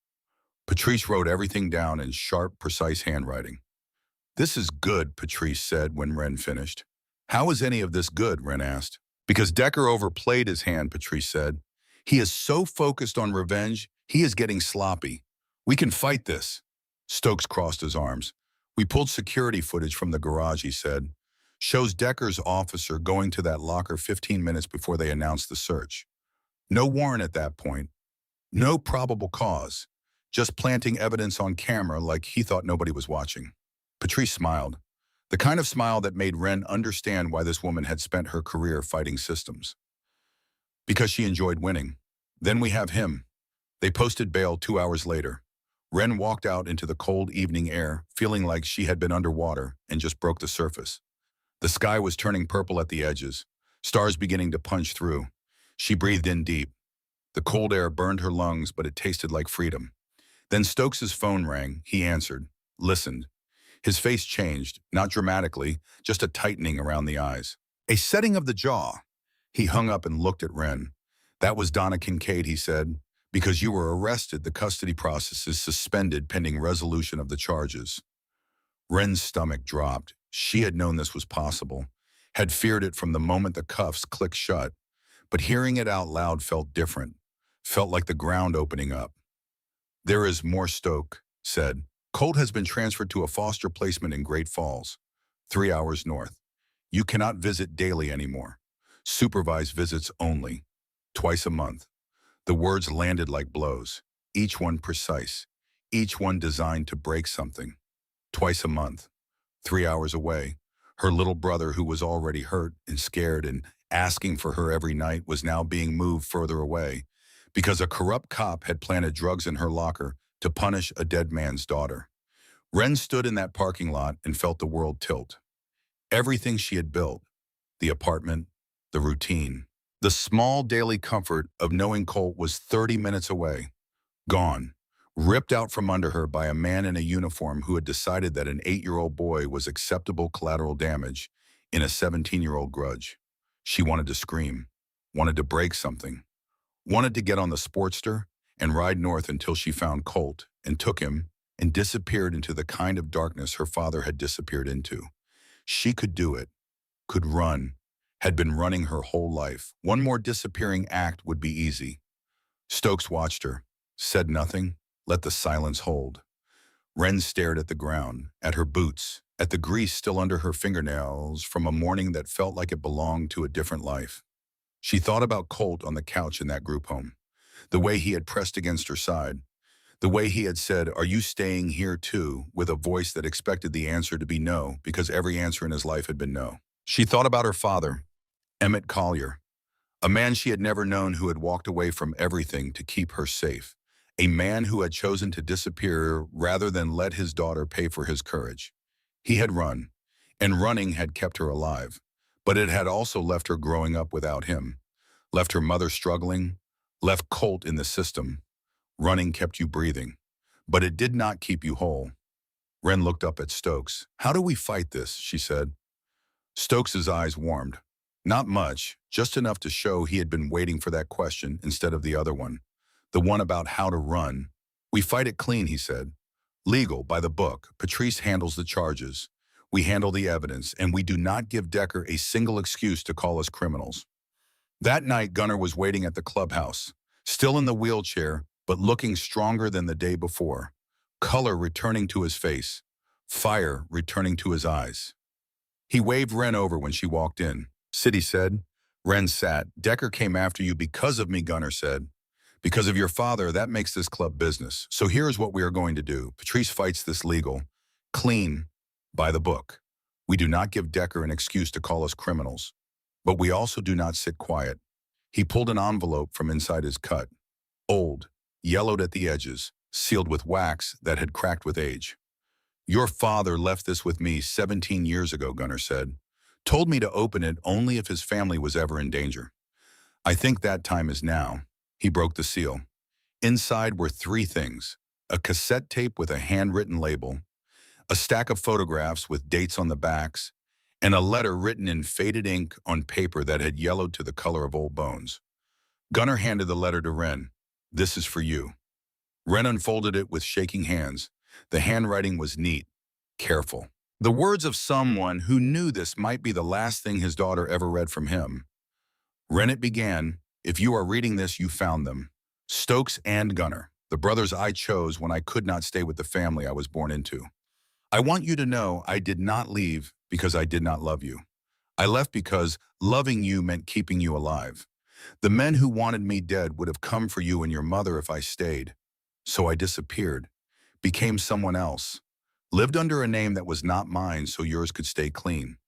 Patrice wrote everything down in sharp, precise handwriting. "This is good," Patrice said when Wren finished. "How is any of this good?" Wren asked. "Because Decker overplayed his hand," Patrice said. "He is so focused on revenge, he is getting sloppy. We can fight this." Stokes crossed his arms. "We pulled security footage from the garage," he said. "Shows Decker's officer going to that locker 15 minutes before they announced the search. No warrant at that point. No probable cause. Just planting evidence on camera like he thought nobody was watching." Patrice smiled. The kind of smile that made Wren understand why this woman had spent her career fighting systems. Because she enjoyed winning. "Then we have him." They posted bail 2 hours later. Wren walked out into the cold evening air, feeling like she had been underwater and just broke the surface. The sky was turning purple at the edges, stars beginning to punch through. She breathed in deep. The cold air burned her lungs, but it tasted like freedom. Then Stokes's phone rang. He answered, listened. His face changed, not dramatically, just a tightening around the eyes. A setting of the jaw. He hung up and looked at Wren. "That was Donna Kincaid," he said. "Because you were arrested, the custody process is suspended pending resolution of the charges." Wren's stomach dropped. She had known this was possible, had feared it from the moment the cuffs clicked shut. But hearing it out loud felt different, felt like the ground opening up. "There is more," Stoke said. "Colt has been transferred to a foster placement in Great Falls, 3 hours north. You cannot visit daily anymore. Supervised visits only, twice a month." The words landed like blows, each one precise, each one designed to break something. Twice a month, 3 hours away. Her little brother, who was already hurt and scared and asking for her every night, was now being moved further away because a corrupt cop had planted drugs in her locker to punish a dead man's daughter. Wren stood in that parking lot and felt the world tilt. Everything she had built, the apartment, the routine, the small daily comfort of knowing Colt was 30 minutes away, gone, ripped out from under her by a man in a uniform who had decided that an 8-year-old boy was acceptable collateral damage in a 17-year-old grudge. She wanted to scream, wanted to break something, wanted to get on the Sportster and ride north until she found Colt and took him and disappeared into the kind of darkness her father had disappeared into. She could do it, could run, had been running her whole life. One more disappearing act would be easy. Stokes watched her, said nothing, let the silence hold. Wren stared at the ground, at her boots, at the grease still under her fingernails from a morning that felt like it belonged to a different life. She thought about Colt on the couch in that group home, the way he had pressed against her side, the way he had said, "Are you staying here too?" with a voice that expected the answer to be no, because every answer in his life had been no. She thought about her father, Emmett Collier, a man she had never known who had walked away from everything to keep her safe, a man who had chosen to disappear rather than let his daughter pay for his courage. He had run, and running had kept her alive, but it had also left her growing up without him, left her mother struggling, left Colt in the system. Running kept you breathing, but it did not keep you whole. Wren looked up at Stokes. "How do we fight this?" she said. Stokes's eyes warmed. Not much, just enough to show he had been waiting for that question instead of the other one, the one about how to run. "We fight it clean," he said. "Legal, by the book. Patrice handles the charges. We handle the evidence, and we do not give Decker a single excuse to call us criminals." That night, Gunnar was waiting at the clubhouse, still in the wheelchair, but looking stronger than the day before, color returning to his face, fire returning to his eyes. He waved Wren over when she walked in. "Sit," he said. Wren sat. "Decker came after you because of me," Gunnar said. "Because of your father, that makes this club business. So here's what we are going to do. Patrice fights this legal, clean, by the book. We do not give Decker an excuse to call us criminals, but we also do not sit quiet." He pulled an envelope from inside his cut, old, yellowed at the edges, sealed with wax that had cracked with age. "Your father left this with me 17 years ago," Gunnar said. "Told me to open it only if his family was ever in danger. I think that time is now." He broke the seal. Inside were 3 things: a cassette tape with a handwritten label, a stack of photographs with dates on the backs, and a letter written in faded ink on paper that had yellowed to the color of old bones. Gunnar handed the letter to Wren. "This is for you." Wren unfolded it with shaking hands. The handwriting was neat, careful. The words of someone who knew this might be the last thing his daughter ever read from him. Wren, it began, "If you are reading this, you found them. Stokes and Gunnar, the brothers I chose when I could not stay with the family I was born into. I want you to know I did not leave because I did not love you. I left because loving you meant keeping you alive. The men who wanted me dead would have come for you and your mother if I stayed. So I disappeared, became someone else, lived under a name that was not mine so yours could stay clean.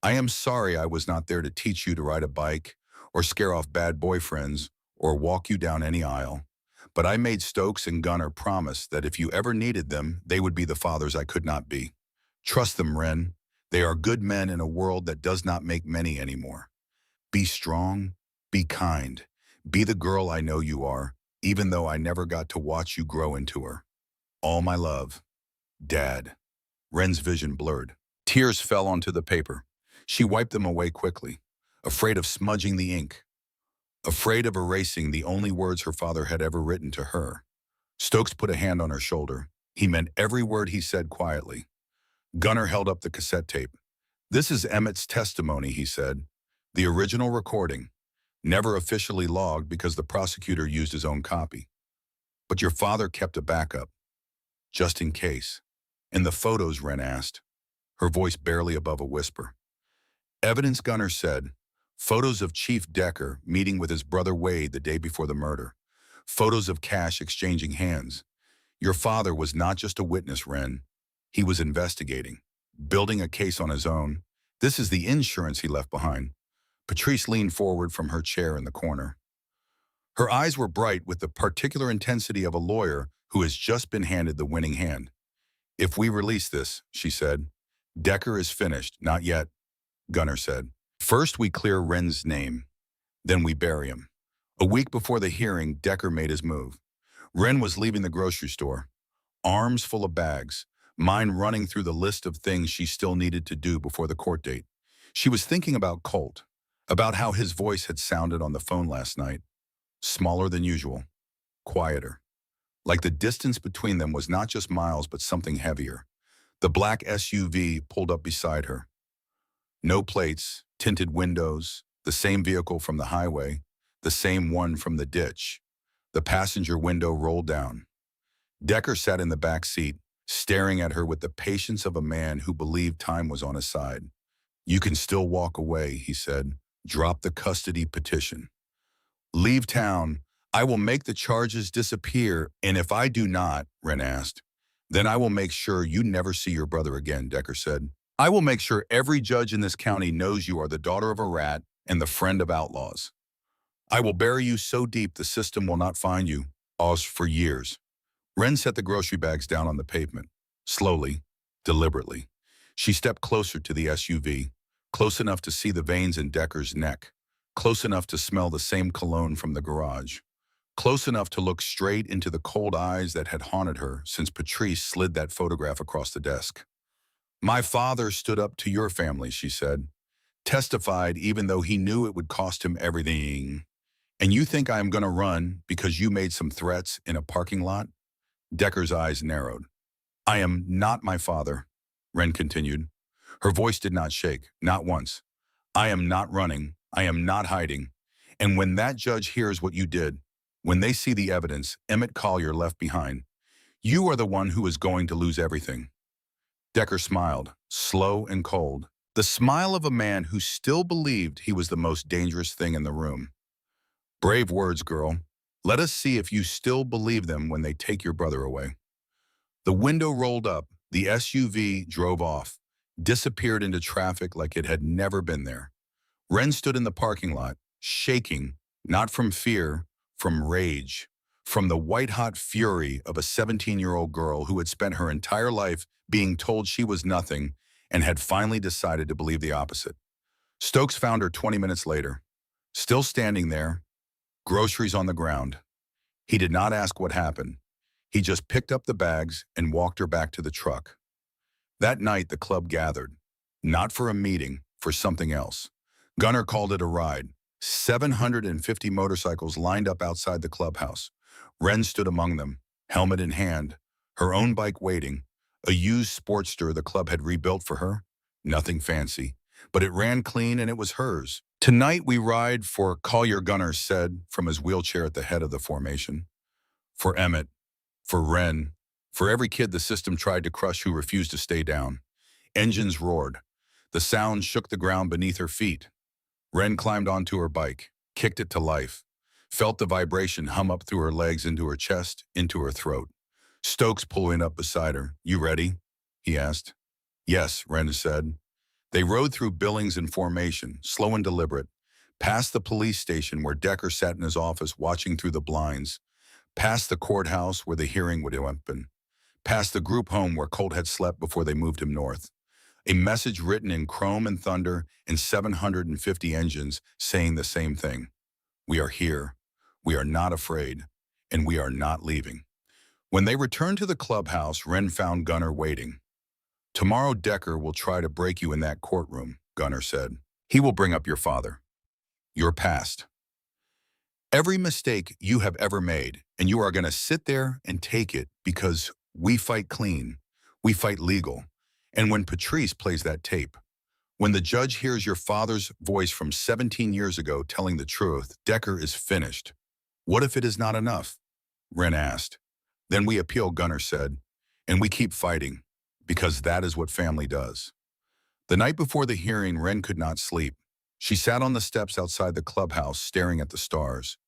I am sorry I was not there to teach you to ride a bike, or scare off bad boyfriends, or walk you down any aisle. But I made Stokes and Gunnar promise that if you ever needed them, they would be the fathers I could not be. Trust them, Wren. They are good men in a world that does not make many anymore. Be strong, be kind, be the girl I know you are, even though I never got to watch you grow into her. All my love, Dad." Wren's vision blurred. Tears fell onto the paper. She wiped them away quickly, afraid of smudging the ink, afraid of erasing the only words her father had ever written to her. Stokes put a hand on her shoulder. He meant every word he said quietly. Gunnar held up the cassette tape. "This is Emmett's testimony," he said. "The original recording, never officially logged because the prosecutor used his own copy. But your father kept a backup, just in case." "And the photos?" Wren asked, her voice barely above a whisper. "Evidence," Gunnar said. "Photos of Chief Decker meeting with his brother Wade the day before the murder. Photos of cash exchanging hands. Your father was not just a witness, Wren. He was investigating, building a case on his own. This is the insurance he left behind." Patrice leaned forward from her chair in the corner. Her eyes were bright with the particular intensity of a lawyer who has just been handed the winning hand. If we release this, she said. Decker is finished. Not yet, Gunnar said. First we clear Wren's name, then we bury him. A week before the hearing, Decker made his move. Wren was leaving the grocery store, arms full of bags, mind running through the list of things she still needed to do before the court date. She was thinking about Colt, about how his voice had sounded on the phone last night, smaller than usual, quieter. Like the distance between them was not just miles, but something heavier. The black SUV pulled up beside her. No plates, tinted windows, the same vehicle from the highway, the same one from the ditch. The passenger window rolled down. Decker sat in the back seat, staring at her with the patience of a man who believed time was on his side. You can still walk away, he said. Drop the custody petition. Leave town. I will make the charges disappear, and if I do not, Wren asked, then I will make sure you never see your brother again, Decker said. I will make sure every judge in this county knows you are the daughter of a rat and the friend of outlaws. I will bury you so deep the system will not find you, Oz, for years. Wren set the grocery bags down on the pavement. Slowly, deliberately. She stepped closer to the SUV, close enough to see the veins in Decker's neck, close enough to smell the same cologne from the garage, close enough to look straight into the cold eyes that had haunted her since Patrice slid that photograph across the desk. My father stood up to your family, she said, testified even though he knew it would cost him everything. And you think I am going to run because you made some threats in a parking lot? Decker's eyes narrowed. I am not my father, Wren continued. Her voice did not shake, not once. I am not running. I am not hiding. And when that judge hears what you did, when they see the evidence Emmett Collier left behind, you are the one who is going to lose everything. Decker smiled, slow and cold, the smile of a man who still believed he was the most dangerous thing in the room. Brave words, girl. Let us see if you still believe them when they take your brother away. The window rolled up, the SUV drove off, disappeared into traffic like it had never been there. Wren stood in the parking lot, shaking, not from fear, from rage, from the white-hot fury of a 17-year-old girl who had spent her entire life being told she was nothing and had finally decided to believe the opposite. Stokes found her 20 minutes later, still standing there, groceries on the ground. He did not ask what happened. He just picked up the bags and walked her back to the truck. That night, the club gathered, not for a meeting, for something else. Gunnar called it a ride. 750 motorcycles lined up outside the clubhouse. Wren stood among them, helmet in hand, her own bike waiting, a used Sportster the club had rebuilt for her. Nothing fancy, but it ran clean and it was hers. Tonight we ride for Collier, Gunnar said from his wheelchair at the head of the formation. For Emmett, for Wren, for every kid the system tried to crush who refused to stay down. Engines roared. The sound shook the ground beneath her feet. Wren climbed onto her bike, kicked it to life, felt the vibration hum up through her legs into her chest, into her throat. Stokes pulling up beside her. You ready? He asked. Yes, Wren said. They rode through Billings in formation, slow and deliberate, past the police station where Decker sat in his office watching through the blinds, past the courthouse where the hearing would happen, past the group home where Colt had slept before they moved him north. A message written in chrome and thunder and 750 engines saying the same thing. We are here. We are not afraid. And we are not leaving. When they returned to the clubhouse, Wren found Gunnar waiting. Tomorrow Decker will try to break you in that courtroom, Gunnar said. He will bring up your father. Your past. Every mistake you have ever made, and you are going to sit there and take it because we fight clean. We fight legal. And when Patrice plays that tape, when the judge hears your father's voice from 17 years ago telling the truth, Decker is finished. What if it is not enough? Wren asked. Then we appeal, Gunnar said, and we keep fighting, because that is what family does. The night before the hearing, Wren could not sleep. She sat on the steps outside the clubhouse, staring at the stars.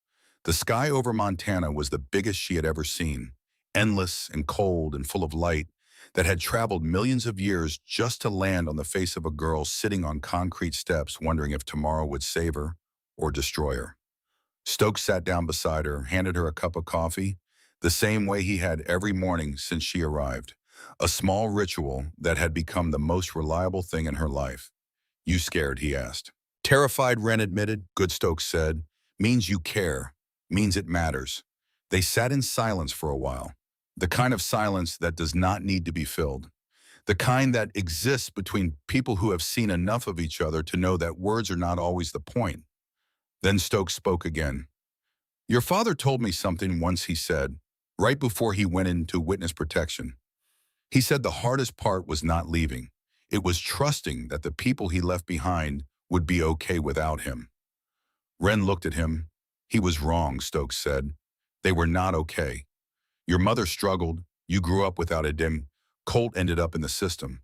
The sky over Montana was the biggest she had ever seen, endless and cold and full of light, that had traveled millions of years just to land on the face of a girl sitting on concrete steps wondering if tomorrow would save her or destroy her. Stokes sat down beside her, handed her a cup of coffee, the same way he had every morning since she arrived. A small ritual that had become the most reliable thing in her life. You scared, he asked. Terrified, Wren admitted. Good, Stokes said. Means you care. Means it matters. They sat in silence for a while. The kind of silence that does not need to be filled. The kind that exists between people who have seen enough of each other to know that words are not always the point. Then Stokes spoke again. Your father told me something once, he said, right before he went into witness protection. He said the hardest part was not leaving. It was trusting that the people he left behind would be okay without him. Wren looked at him. He was wrong, Stokes said. They were not okay. Your mother struggled. You grew up without a dim. Colt ended up in the system.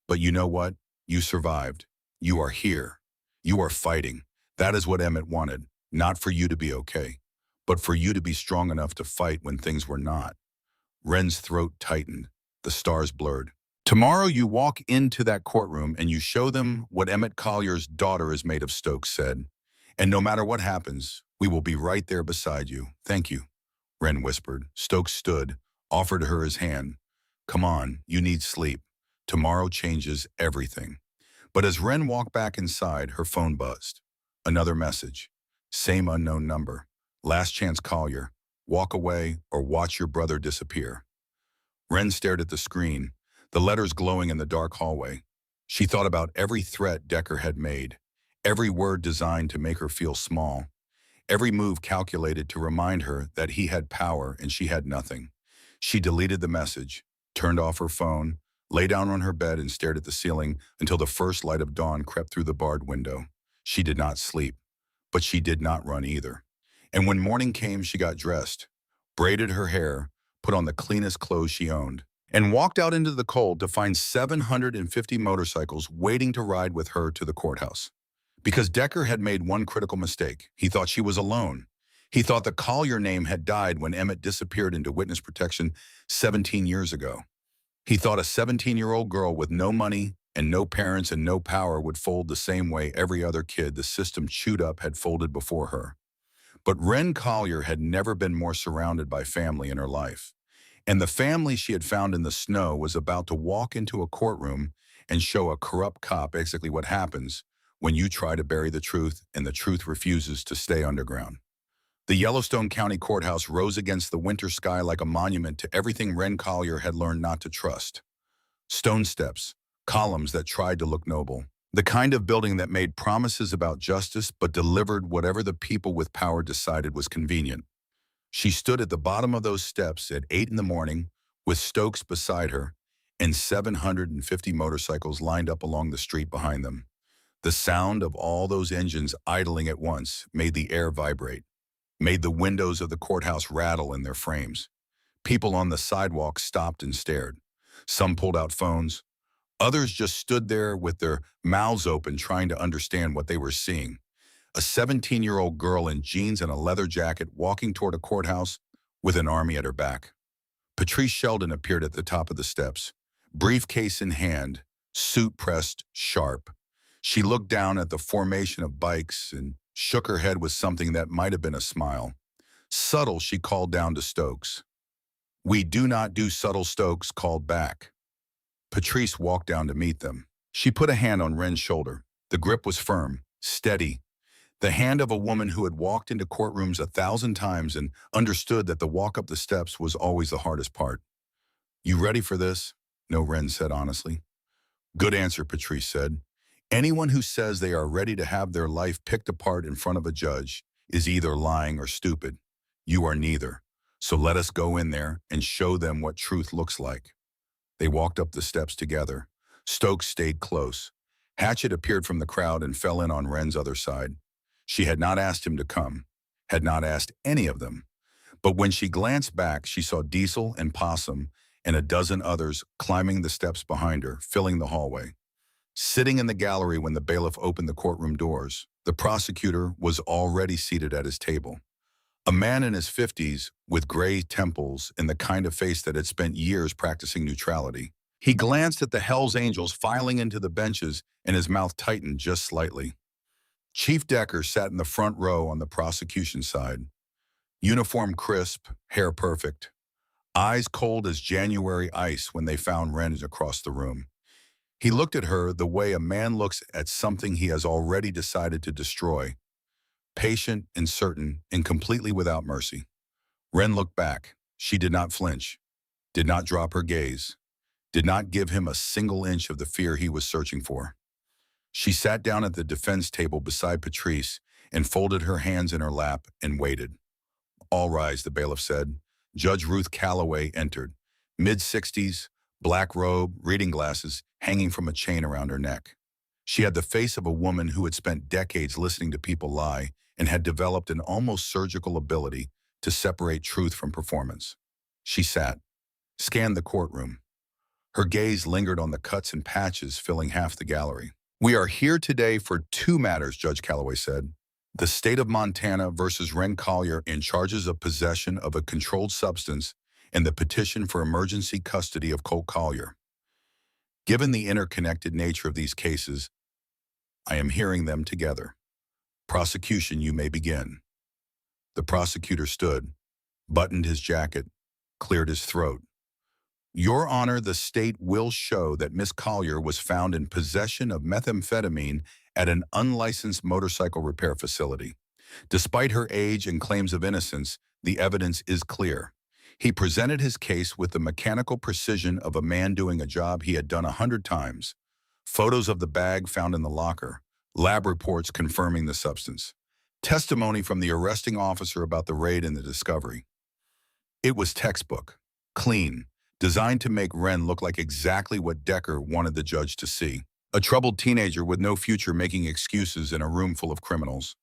But you know what? You survived. You are here. You are fighting. That is what Emmett wanted. Not for you to be okay, but for you to be strong enough to fight when things were not. Wren's throat tightened. The stars blurred. Tomorrow you walk into that courtroom and you show them what Emmett Collier's daughter is made of, Stokes said. And no matter what happens, we will be right there beside you. Thank you, Wren whispered. Stokes stood, offered her his hand. Come on, you need sleep. Tomorrow changes everything. But as Wren walked back inside, her phone buzzed. Another message. Same unknown number. Last chance, Collier. Walk away or watch your brother disappear. Wren stared at the screen, the letters glowing in the dark hallway. She thought about every threat Decker had made, every word designed to make her feel small, every move calculated to remind her that he had power and she had nothing. She deleted the message, turned off her phone, lay down on her bed and stared at the ceiling until the first light of dawn crept through the barred window. She did not sleep, but she did not run either. And when morning came, she got dressed, braided her hair, put on the cleanest clothes she owned, and walked out into the cold to find 750 motorcycles waiting to ride with her to the courthouse. Because Decker had made one critical mistake. He thought she was alone. He thought the Collier name had died when Emmett disappeared into witness protection 17 years ago. He thought a 17-year-old girl with no money and no parents and no power would fold the same way every other kid the system chewed up had folded before her. But Wren Collier had never been more surrounded by family in her life. And the family she had found in the snow was about to walk into a courtroom and show a corrupt cop exactly what happens when you try to bury the truth and the truth refuses to stay underground. The Yellowstone County Courthouse rose against the winter sky like a monument to everything Wren Collier had learned not to trust. Stone steps, columns that tried to look noble. The kind of building that made promises about justice but delivered whatever the people with power decided was convenient. She stood at the bottom of those steps at 8 in the morning with Stokes beside her and 750 motorcycles lined up along the street behind them. The sound of all those engines idling at once made the air vibrate, made the windows of the courthouse rattle in their frames. People on the sidewalk stopped and stared. Some pulled out phones. Others just stood there with their mouths open trying to understand what they were seeing. A 17-year-old girl in jeans and a leather jacket walking toward a courthouse with an army at her back. Patrice Sheldon appeared at the top of the steps, briefcase in hand, suit pressed sharp. She looked down at the formation of bikes and shook her head with something that might have been a smile. Subtle, she called down to Stokes. We do not do subtle, Stokes called back. Patrice walked down to meet them. She put a hand on Wren's shoulder. The grip was firm, steady. The hand of a woman who had walked into courtrooms 1,000 times and understood that the walk up the steps was always the hardest part. You ready for this? No, Wren said honestly. Good answer, Patrice said. Anyone who says they are ready to have their life picked apart in front of a judge is either lying or stupid. You are neither. So let us go in there and show them what truth looks like. They walked up the steps together. Stokes stayed close. Hatchett appeared from the crowd and fell in on Wren's other side. She had not asked him to come, had not asked any of them. But when she glanced back, she saw Diesel and Possum and a dozen others climbing the steps behind her, filling the hallway. Sitting in the gallery when the bailiff opened the courtroom doors, the prosecutor was already seated at his table. A man in his 50s with gray temples and the kind of face that had spent years practicing neutrality. He glanced at the Hells Angels filing into the benches and his mouth tightened just slightly. Chief Decker sat in the front row on the prosecution side. Uniform crisp, hair perfect. eyes cold as January ice when they found Wren across the room. He looked at her the way a man looks at something he has already decided to destroy, patient and certain and completely without mercy. Wren looked back. She did not flinch, did not drop her gaze, did not give him a single inch of the fear he was searching for. She sat down at the defense table beside Patrice and folded her hands in her lap and waited. All rise, the bailiff said. Judge Ruth Calloway entered, mid-60s, black robe, reading glasses hanging from a chain around her neck. She had the face of a woman who had spent decades listening to people lie and had developed an almost surgical ability to separate truth from performance. She sat, scanned the courtroom. Her gaze lingered on the cuts and patches filling half the gallery. We are here today for two matters, Judge Calloway said. The state of Montana versus Wren Collier in charges of possession of a controlled substance and the petition for emergency custody of Colt Collier. Given the interconnected nature of these cases, I am hearing them together. Prosecution, you may begin. The prosecutor stood, buttoned his jacket, cleared his throat. Your Honor, the state will show that Miss Collier was found in possession of methamphetamine at an unlicensed motorcycle repair facility. Despite her age and claims of innocence, the evidence is clear. He presented his case with the mechanical precision of a man doing a job he had done 100 times. Photos of the bag found in the locker, lab reports confirming the substance, testimony from the arresting officer about the raid and the discovery. It was textbook, clean, designed to make Wren look like exactly what Decker wanted the judge to see. A troubled teenager with no future making excuses in a room full of criminals.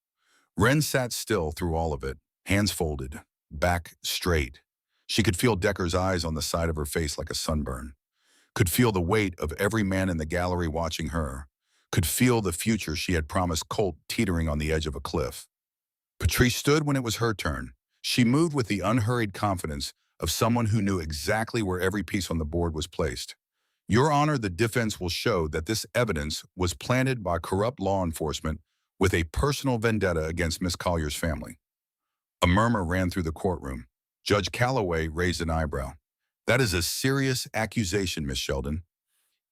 Wren sat still through all of it, hands folded, back straight. She could feel Decker's eyes on the side of her face like a sunburn. Could feel the weight of every man in the gallery watching her. Could feel the future she had promised Colt teetering on the edge of a cliff. Patrice stood when it was her turn. She moved with the unhurried confidence of someone who knew exactly where every piece on the board was placed. Your Honor, the defense will show that this evidence was planted by corrupt law enforcement with a personal vendetta against Miss Collier's family. A murmur ran through the courtroom. Judge Calloway raised an eyebrow. That is a serious accusation, Miss Sheldon.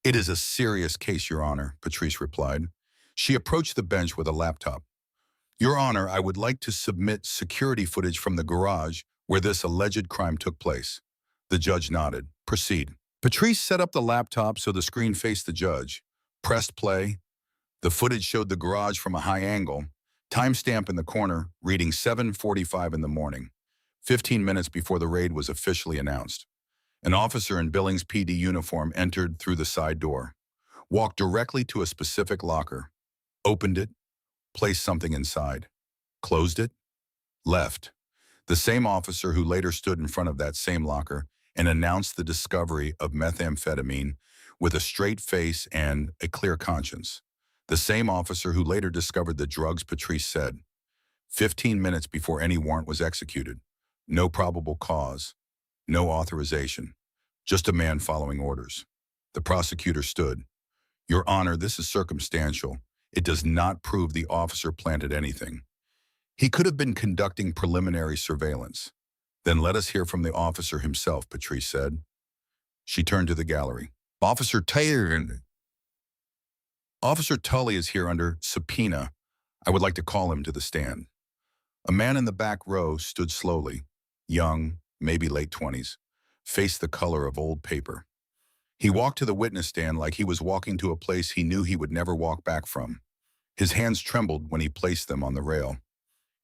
It is a serious case, Your Honor, Patrice replied. She approached the bench with a laptop. Your Honor, I would like to submit security footage from the garage where this alleged crime took place. The judge nodded. Proceed. Patrice set up the laptop so the screen faced the judge. Pressed play. The footage showed the garage from a high angle. Timestamp in the corner, reading 7:45 in the morning, 15 minutes before the raid was officially announced. An officer in Billings PD uniform entered through the side door, walked directly to a specific locker, opened it, placed something inside, closed it, left. The same officer who later stood in front of that same locker and announced the discovery of methamphetamine with a straight face and a clear conscience. The same officer who later discovered the drugs, Patrice said. 15 minutes before any warrant was executed. No probable cause. No authorization. Just a man following orders. The prosecutor stood. Your Honor, this is circumstantial. It does not prove the officer planted anything. He could have been conducting preliminary surveillance. Then let us hear from the officer himself, Patrice said. She turned to the gallery. Officer Tully is here under subpoena. I would like to call him to the stand. A man in the back row stood slowly, young, maybe late 20s, face the color of old paper. He walked to the witness stand like he was walking to a place he knew he would never walk back from. His hands trembled when he placed them on the rail.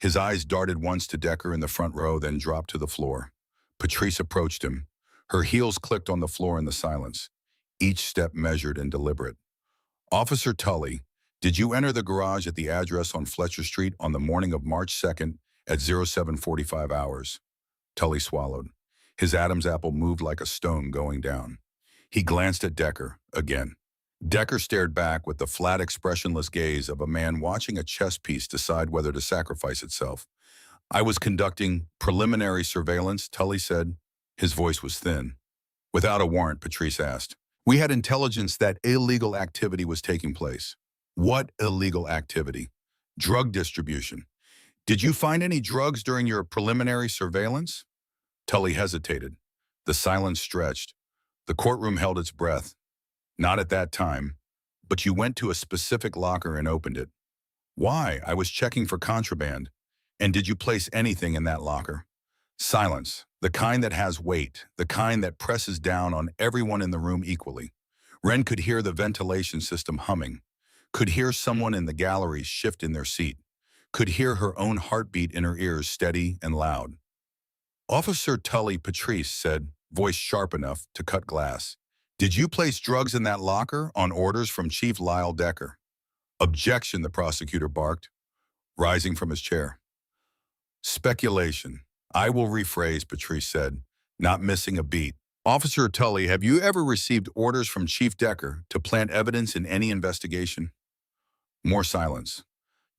His eyes darted once to Decker in the front row, then dropped to the floor. Patrice approached him. Her heels clicked on the floor in the silence, each step measured and deliberate. Officer Tully, did you enter the garage at the address on Fletcher Street on the morning of March 2nd at 07:45 hours? Tully swallowed. His Adam's apple moved like a stone going down. He glanced at Decker again. Decker stared back with the flat, expressionless gaze of a man watching a chess piece decide whether to sacrifice itself. I was conducting preliminary surveillance, Tully said. His voice was thin. Without a warrant, Patrice asked. We had intelligence that illegal activity was taking place. What illegal activity? Drug distribution. Did you find any drugs during your preliminary surveillance? Tully hesitated. The silence stretched. The courtroom held its breath. Not at that time. But you went to a specific locker and opened it. Why? I was checking for contraband. And did you place anything in that locker? Silence. The kind that has weight. The kind that presses down on everyone in the room equally. Ren could hear the ventilation system humming. Could hear someone in the gallery shift in their seat. Could hear her own heartbeat in her ears, steady and loud. Officer Tully Patrice said, voice sharp enough to cut glass. Did you place drugs in that locker on orders from Chief Lyle Decker? Objection, the prosecutor barked, rising from his chair. Speculation. I will rephrase, Patrice said, not missing a beat. Officer Tully, have you ever received orders from Chief Decker to plant evidence in any investigation? More silence.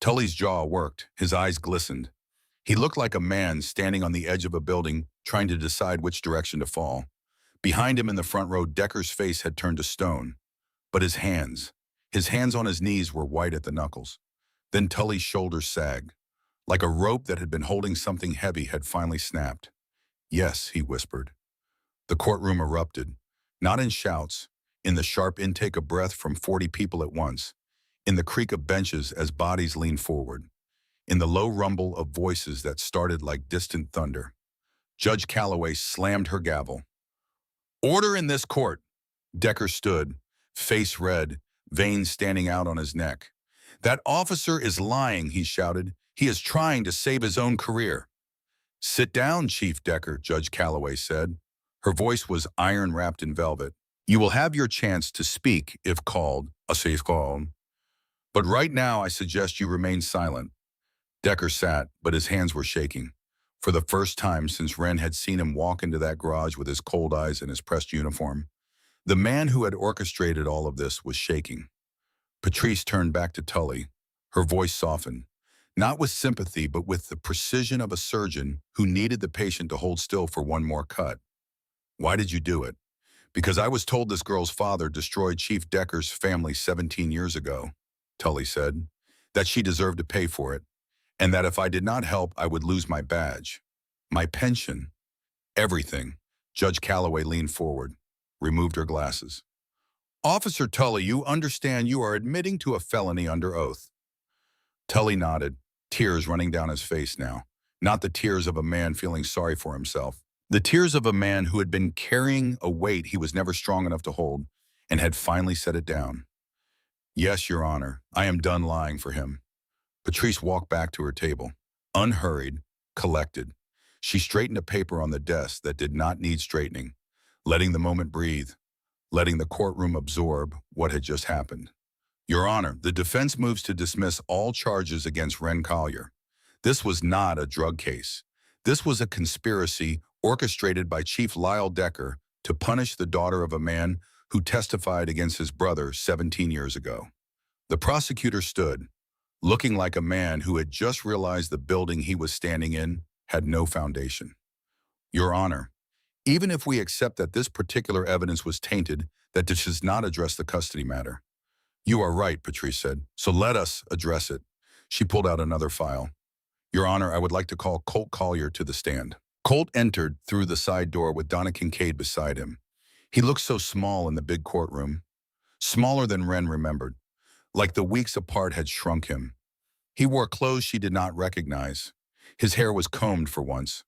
Tully's jaw worked. His eyes glistened. He looked like a man standing on the edge of a building, trying to decide which direction to fall. Behind him in the front row, Decker's face had turned to stone. But his hands on his knees were white at the knuckles. Then Tully's shoulders sagged. Like a rope that had been holding something heavy had finally snapped. Yes, he whispered. The courtroom erupted, not in shouts, in the sharp intake of breath from 40 people at once, in the creak of benches as bodies leaned forward, in the low rumble of voices that started like distant thunder. Judge Calloway slammed her gavel. Order in this court. Decker stood, face red, veins standing out on his neck. That officer is lying, he shouted. He is trying to save his own career. Sit down, Chief Decker, Judge Calloway said. Her voice was iron wrapped in velvet. You will have your chance to speak if called, a safe call. But right now I suggest you remain silent. Decker sat, but his hands were shaking. For the first time since Wren had seen him walk into that garage with his cold eyes and his pressed uniform, the man who had orchestrated all of this was shaking. Patrice turned back to Tully. Her voice softened, not with sympathy, but with the precision of a surgeon who needed the patient to hold still for one more cut. Why did you do it? Because I was told this girl's father destroyed Chief Decker's family 17 years ago, Tully said, that she deserved to pay for it, and that if I did not help, I would lose my badge, my pension, everything. Judge Calloway leaned forward, removed her glasses. Officer Tully, you understand you are admitting to a felony under oath. Tully nodded, tears running down his face now, not the tears of a man feeling sorry for himself. The tears of a man who had been carrying a weight he was never strong enough to hold and had finally set it down. Yes, Your Honor, I am done lying for him. Patrice walked back to her table, unhurried, collected. She straightened a paper on the desk that did not need straightening, letting the moment breathe, letting the courtroom absorb what had just happened. Your Honor, the defense moves to dismiss all charges against Wren Collier. This was not a drug case. This was a conspiracy orchestrated by Chief Lyle Decker to punish the daughter of a man who testified against his brother 17 years ago. The prosecutor stood, looking like a man who had just realized the building he was standing in had no foundation. Your Honor, even if we accept that this particular evidence was tainted, that this does not address the custody matter. You are right, Patrice said, so let us address it. She pulled out another file. Your Honor, I would like to call Colt Collier to the stand. Colt entered through the side door with Donna Kincaid beside him. He looked so small in the big courtroom, smaller than Wren remembered, like the weeks apart had shrunk him. He wore clothes she did not recognize. His hair was combed for once.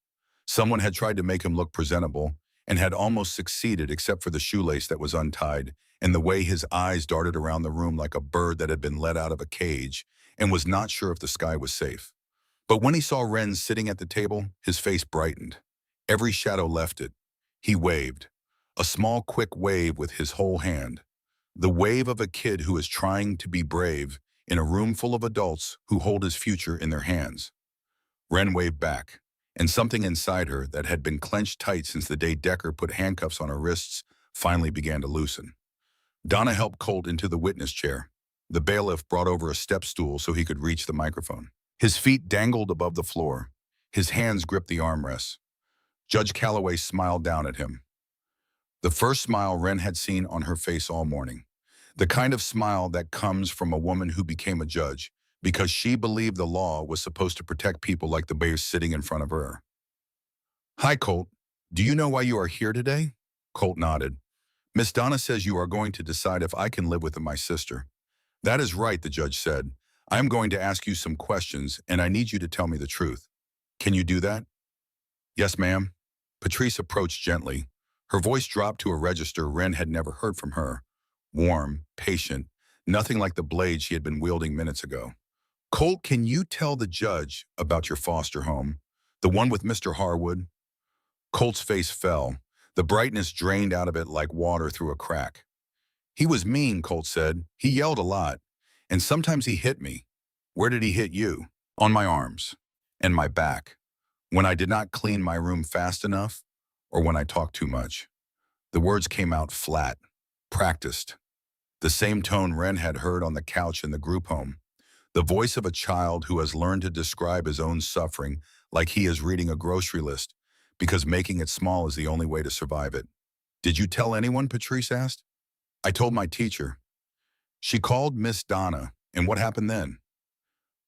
Someone had tried to make him look presentable and had almost succeeded except for the shoelace that was untied and the way his eyes darted around the room like a bird that had been let out of a cage and was not sure if the sky was safe. But when he saw Wren sitting at the table, his face brightened. Every shadow left it. He waved. A small, quick wave with his whole hand. The wave of a kid who is trying to be brave in a room full of adults who hold his future in their hands. Wren waved back, and something inside her that had been clenched tight since the day Decker put handcuffs on her wrists finally began to loosen. Donna helped Colt into the witness chair. The bailiff brought over a step stool so he could reach the microphone. His feet dangled above the floor. His hands gripped the armrests. Judge Calloway smiled down at him. The first smile Wren had seen on her face all morning. The kind of smile that comes from a woman who became a judge because she believed the law was supposed to protect people like the bear sitting in front of her. Hi, Colt. Do you know why you are here today? Colt nodded. Miss Donna says you are going to decide if I can live with my sister. That is right, the judge said. I am going to ask you some questions, and I need you to tell me the truth. Can you do that? Yes, ma'am. Patrice approached gently. Her voice dropped to a register Wren had never heard from her. Warm, patient, nothing like the blade she had been wielding minutes ago. Colt, can you tell the judge about your foster home? The one with Mr. Harwood? Colt's face fell. The brightness drained out of it like water through a crack. He was mean, Colt said. He yelled a lot. And sometimes he hit me. Where did he hit you? On my arms. And my back. When I did not clean my room fast enough, or when I talked too much. The words came out flat. Practiced. The same tone Wren had heard on the couch in the group home. The voice of a child who has learned to describe his own suffering like he is reading a grocery list, because making it small is the only way to survive it. Did you tell anyone, Patrice asked? I told my teacher. She called Miss Donna, and what happened then?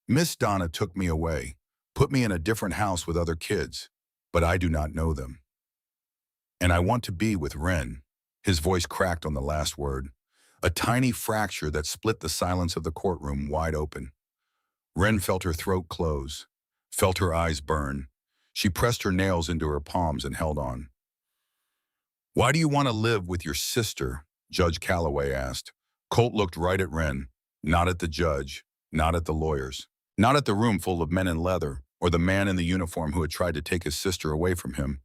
Miss Donna took me away, put me in a different house with other kids, but I do not know them. And I want to be with Wren. His voice cracked on the last word, a tiny fracture that split the silence of the courtroom wide open. Wren felt her throat close, felt her eyes burn. She pressed her nails into her palms and held on. Why do you want to live with your sister? Judge Calloway asked. Colt looked right at Wren, not at the judge, not at the lawyers, not at the room full of men in leather or the man in the uniform who had tried to take his sister away from him.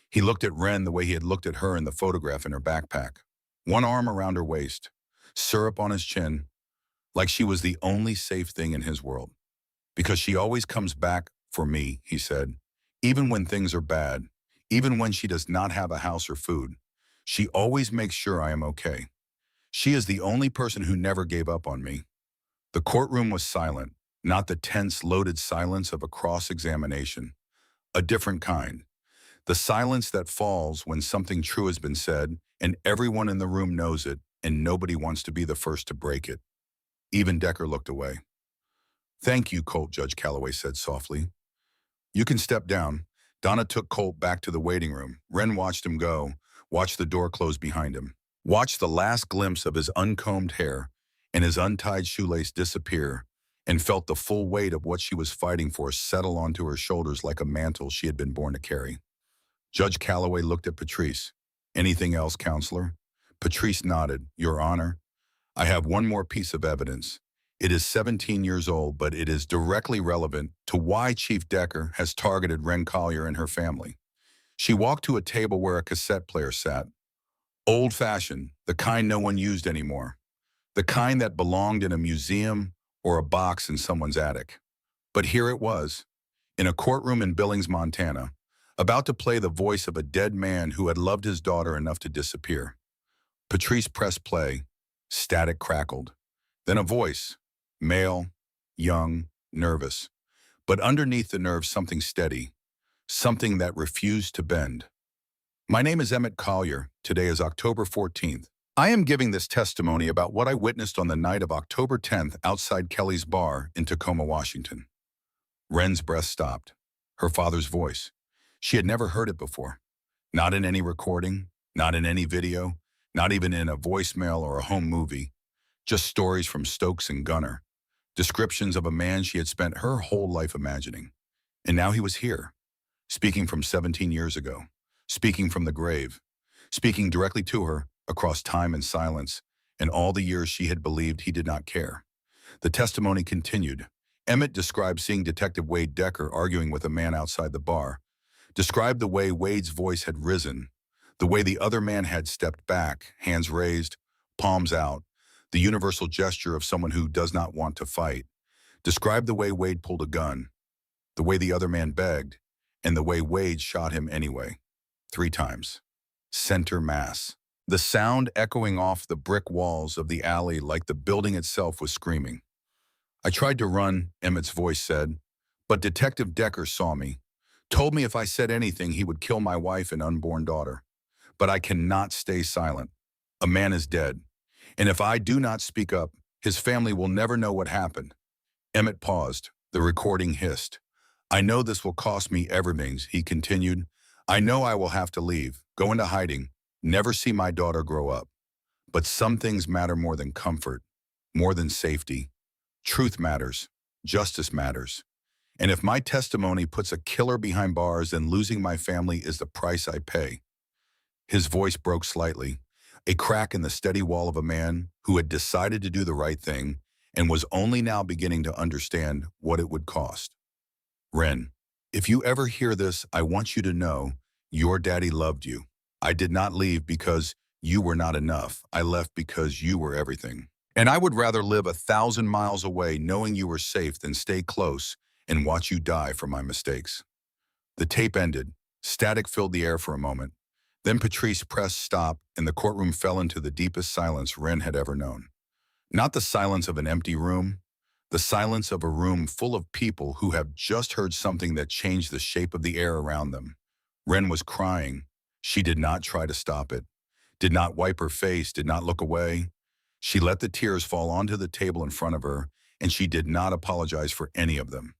He looked at Wren the way he had looked at her in the photograph in her backpack. One arm around her waist, syrup on his chin, like she was the only safe thing in his world. Because she always comes back for me, he said. Even when things are bad, even when she does not have a house or food, she always makes sure I am okay. She is the only person who never gave up on me. The courtroom was silent, not the tense, loaded silence of a cross-examination. A different kind. The silence that falls when something true has been said and everyone in the room knows it and nobody wants to be the first to break it. Even Decker looked away. Thank you, Colt, Judge Calloway said softly. You can step down. Donna took Colt back to the waiting room. Wren watched him go, watched the door close behind him, watched the last glimpse of his uncombed hair and his untied shoelace disappear, and felt the full weight of what she was fighting for settle onto her shoulders like a mantle she had been born to carry. Judge Calloway looked at Patrice. Anything else, counselor? Patrice nodded. Your Honor, I have one more piece of evidence. It is 17 years old, but it is directly relevant to why Chief Decker has targeted Wren Collier and her family. She walked to a table where a cassette player sat. Old-fashioned, the kind no one used anymore. The kind that belonged in a museum or a box in someone's attic. But here it was, in a courtroom in Billings, Montana, about to play the voice of a dead man who had loved his daughter enough to disappear. Patrice pressed play. Static crackled. Then a voice. Male, young, nervous. But underneath the nerve something steady. Something that refused to bend. My name is Emmett Collier. Today is October 14th. I am giving this testimony about what I witnessed on the night of October 10th outside Kelly's bar in Tacoma, Washington. Wren's breath stopped. Her father's voice. She had never heard it before. Not in any recording, not in any video, not even in a voicemail or a home movie. Just stories from Stokes and Gunner. Descriptions of a man she had spent her whole life imagining. And now he was here, speaking from 17 years ago, speaking from the grave, speaking directly to her across time and silence, and all the years she had believed he did not care. The testimony continued. Emmett described seeing Detective Wade Decker arguing with a man outside the bar, described the way Wade's voice had risen, the way the other man had stepped back, hands raised, palms out, the universal gesture of someone who does not want to fight, described the way Wade pulled a gun, the way the other man begged, and the way Wade shot him anyway. 3 times. Center mass. The sound echoing off the brick walls of the alley like the building itself was screaming. I tried to run, Emmett's voice said, but Detective Decker saw me, told me if I said anything he would kill my wife and unborn daughter. But I cannot stay silent. A man is dead. And if I do not speak up, his family will never know what happened. Emmett paused. The recording hissed. I know this will cost me everything, he continued. I know I will have to leave, go into hiding, never see my daughter grow up. But some things matter more than comfort, more than safety. Truth matters. Justice matters. And if my testimony puts a killer behind bars, then losing my family is the price I pay. His voice broke slightly, a crack in the steady wall of a man who had decided to do the right thing and was only now beginning to understand what it would cost. Ren, if you ever hear this, I want you to know your daddy loved you. I did not leave because you were not enough. I left because you were everything. And I would rather live 1,000 miles away knowing you were safe than stay close and watch you die for my mistakes. The tape ended. Static filled the air for a moment. Then Patrice pressed stop and the courtroom fell into the deepest silence Ren had ever known. Not the silence of an empty room, the silence of a room full of people who have just heard something that changed the shape of the air around them. Ren was crying. She did not try to stop it, did not wipe her face, did not look away. She let the tears fall onto the table in front of her, and she did not apologize for any of them.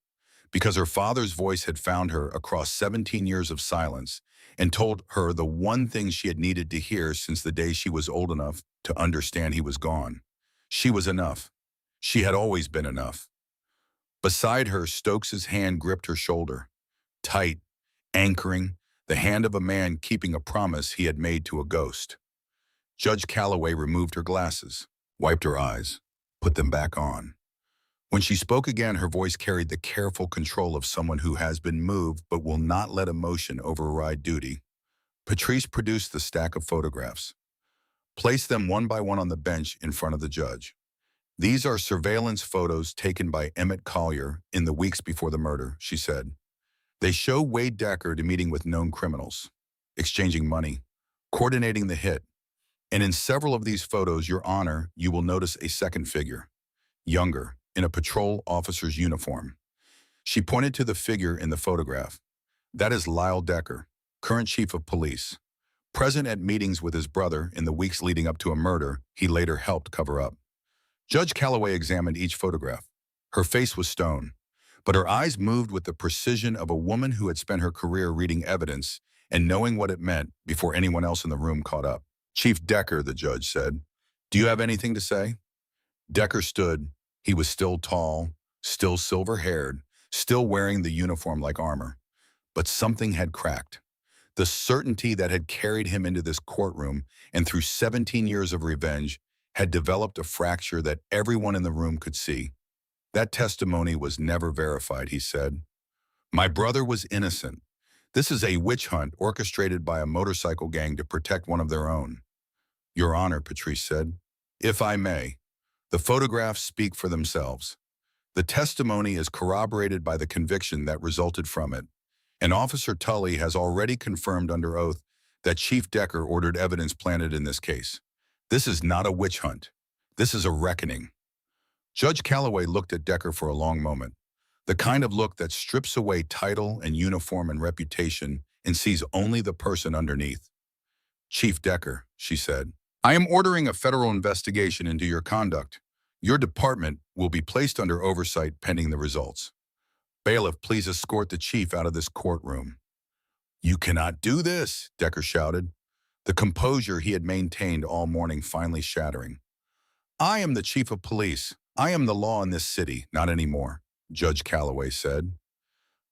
Because her father's voice had found her across 17 years of silence and told her the one thing she had needed to hear since the day she was old enough to understand he was gone. She was enough. She had always been enough. Beside her, Stokes's hand gripped her shoulder, tight, anchoring, the hand of a man keeping a promise he had made to a ghost. Judge Calloway removed her glasses, wiped her eyes, put them back on. When she spoke again, her voice carried the careful control of someone who has been moved but will not let emotion override duty. Patrice produced the stack of photographs, placed them one by one on the bench in front of the judge. These are surveillance photos taken by Emmett Collier in the weeks before the murder, she said. They show Wade Decker meeting with known criminals, exchanging money, coordinating the hit. And in several of these photos, Your Honor, you will notice a second figure, younger, in a patrol officer's uniform. She pointed to the figure in the photograph. That is Lyle Decker, current chief of police, present at meetings with his brother in the weeks leading up to a murder he later helped cover up. Judge Calloway examined each photograph. Her face was stone, but her eyes moved with the precision of a woman who had spent her career reading evidence and knowing what it meant before anyone else in the room caught up. Chief Decker, the judge said, do you have anything to say? Decker stood. He was still tall, still silver-haired, still wearing the uniform like armor. But something had cracked. The certainty that had carried him into this courtroom and through 17 years of revenge had developed a fracture that everyone in the room could see. That testimony was never verified, he said. My brother was innocent. This is a witch hunt orchestrated by a motorcycle gang to protect one of their own. Your Honor, Patrice said, if I may, the photographs speak for themselves. The testimony is corroborated by the conviction that resulted from it, and Officer Tully has already confirmed under oath that Chief Decker ordered evidence planted in this case. This is not a witch hunt. This is a reckoning. Judge Calloway looked at Decker for a long moment, the kind of look that strips away title and uniform and reputation and sees only the person underneath. Chief Decker, she said, I am ordering a federal investigation into your conduct. Your department will be placed under oversight pending the results. Bailiff, please escort the chief out of this courtroom. You cannot do this, Decker shouted, the composure he had maintained all morning finally shattering. I am the chief of police. I am the law in this city, not anymore, Judge Calloway said.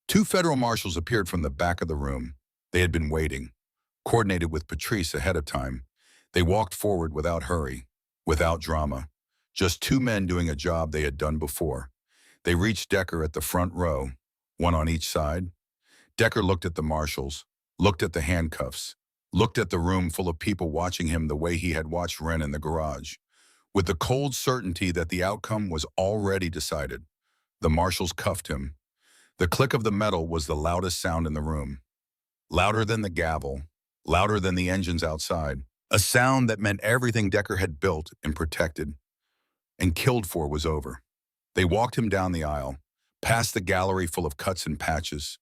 Two federal marshals appeared from the back of the room. They had been waiting, coordinated with Patrice ahead of time. They walked forward without hurry, without drama, just two men doing a job they had done before. They reached Decker at the front row, one on each side. Decker looked at the marshals, looked at the handcuffs, looked at the room full of people watching him the way he had watched Ren in the garage, with the cold certainty that the outcome was already decided. The marshals cuffed him. The click of the metal was the loudest sound in the room. Louder than the gavel, louder than the engines outside. A sound that meant everything Decker had built and protected and killed for was over. They walked him down the aisle, past the gallery full of cuts and patches,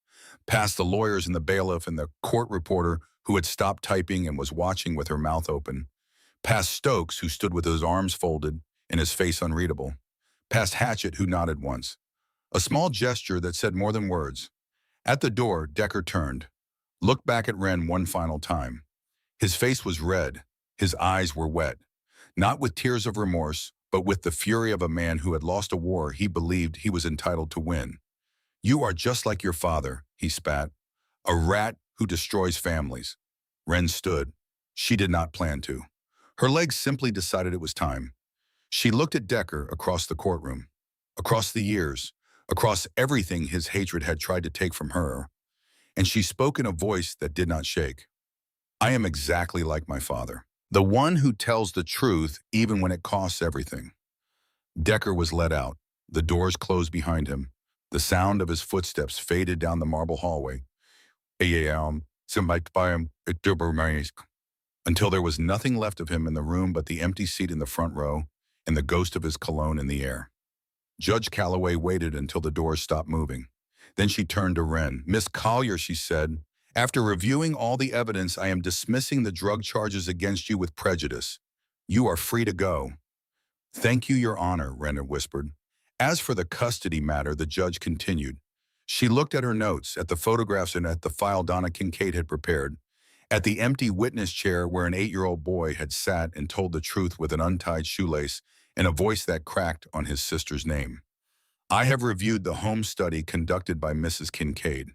past the lawyers and the bailiff and the court reporter who had stopped typing and was watching with her mouth open, past Stokes, who stood with his arms folded and his face unreadable, past Hatchett, who nodded once, a small gesture that said more than words. At the door, Decker turned. looked back at Ren one final time. His face was red. His eyes were wet. Not with tears of remorse, but with the fury of a man who had lost a war he believed he was entitled to win. You are just like your father, he spat. A rat who destroys families. Ren stood. She did not plan to. Her legs simply decided it was time. She looked at Decker across the courtroom, across the years, across everything his hatred had tried to take from her, and she spoke in a voice that did not shake. I am exactly like my father, the one who tells the truth even when it costs everything. Decker was let out. The doors closed behind him. The sound of his footsteps faded down the marble hallway. Until there was nothing left of him in the room but the empty seat in the front row and the ghost of his cologne in the air. Judge Calloway waited until the doors stopped moving. Then she turned to Wren. Miss Collier, she said, after reviewing all the evidence, I am dismissing the drug charges against you with prejudice. You are free to go. Thank you, Your Honor, Wren whispered. As for the custody matter, the judge continued. She looked at her notes, at the photographs and at the file Donna Kincaid had prepared, at the empty witness chair where an 8-year-old boy had sat and told the truth with an untied shoelace and a voice that cracked on his sister's name. I have reviewed the home study conducted by Mrs. Kincaid.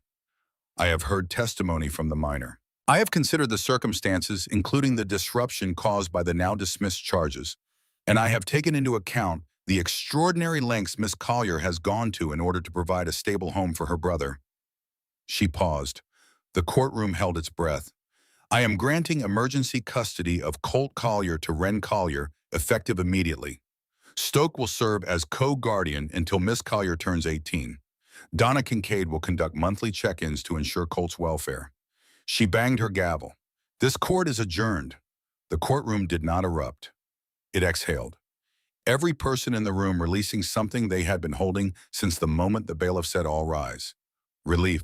I have heard testimony from the minor. I have considered the circumstances, including the disruption caused by the now dismissed charges, and I have taken into account the extraordinary lengths Miss Collier has gone to in order to provide a stable home for her brother. She paused. The courtroom held its breath. I am granting emergency custody of Colt Collier to Wren Collier, effective immediately. Stoke will serve as co-guardian until Miss Collier turns 18. Donna Kincaid will conduct monthly check-ins to ensure Colt's welfare. She banged her gavel. This court is adjourned. The courtroom did not erupt. It exhaled. Every person in the room releasing something they had been holding since the moment the bailiff said all rise. Relief,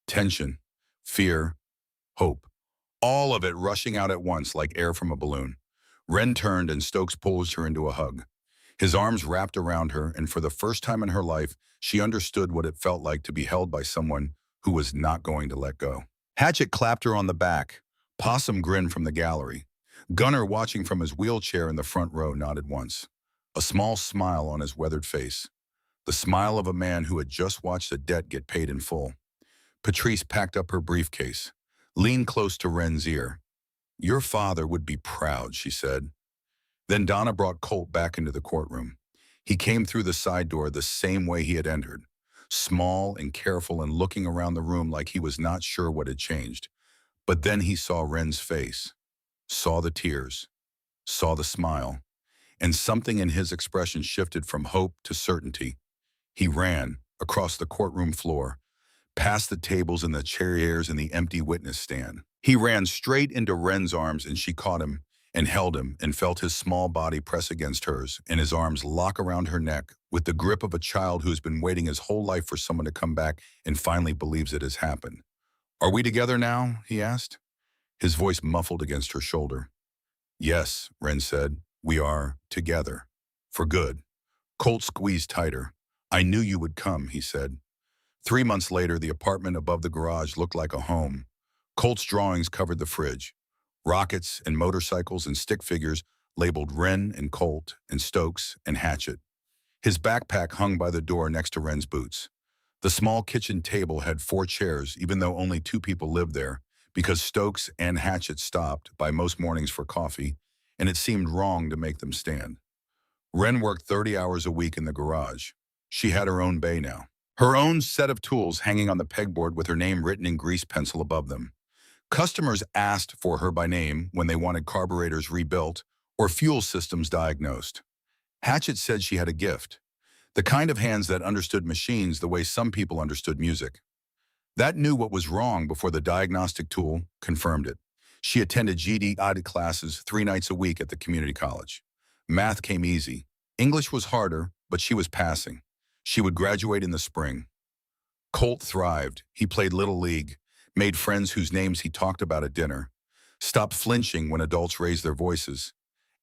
tension, fear, hope. All of it rushing out at once like air from a balloon. Wren turned and Stokes pulled her into a hug. His arms wrapped around her, and for the first time in her life, she understood what it felt like to be held by someone who was not going to let go. Hatchet clapped her on the back. Possum grinned from the gallery. Gunner, watching from his wheelchair in the front row, nodded once. A small smile on his weathered face. The smile of a man who had just watched a debt get paid in full. Patrice packed up her briefcase, leaned close to Wren's ear. Your father would be proud, she said. Then Donna brought Colt back into the courtroom. He came through the side door the same way he had entered, small and careful and looking around the room like he was not sure what had changed. But then he saw Wren's face, saw the tears, saw the smile, and something in his expression shifted from hope to certainty. He ran across the courtroom floor, past the tables and the chairs and the empty witness stand. He ran straight into Wren's arms, and she caught him and held him and felt his small body press against hers and his arms lock around her neck with the grip of a child who has been waiting his whole life for someone to come back and finally believes it has happened. Are we together now? He asked, his voice muffled against her shoulder. Yes, Wren said, we are together. For good. Colt squeezed tighter. I knew you would come, he said. 3 months later, the apartment above the garage looked like a home. Colt's drawings covered the fridge. Rockets and motorcycles and stick figures labeled Wren and Colt and Stokes and Hatchet. His backpack hung by the door next to Wren's boots. The small kitchen table had 4 chairs, even though only 2 people lived there, because Stokes and Hatchet stopped by most mornings for coffee, and it seemed wrong to make them stand. Wren worked 30 hours a week in the garage. She had her own bay now. Her own set of tools hanging on the pegboard with her name written in grease pencil above them. Customers asked for her by name when they wanted carburetors rebuilt or fuel systems diagnosed. Hatchet said she had a gift, the kind of hands that understood machines the way some people understood music. That knew what was wrong before the diagnostic tool confirmed it. She attended GD classes 3 nights a week at the community college. Math came easy. English was harder, but she was passing. She would graduate in the spring. Colt thrived. He played Little League, made friends whose names he talked about at dinner, stopped flinching when adults raised their voices.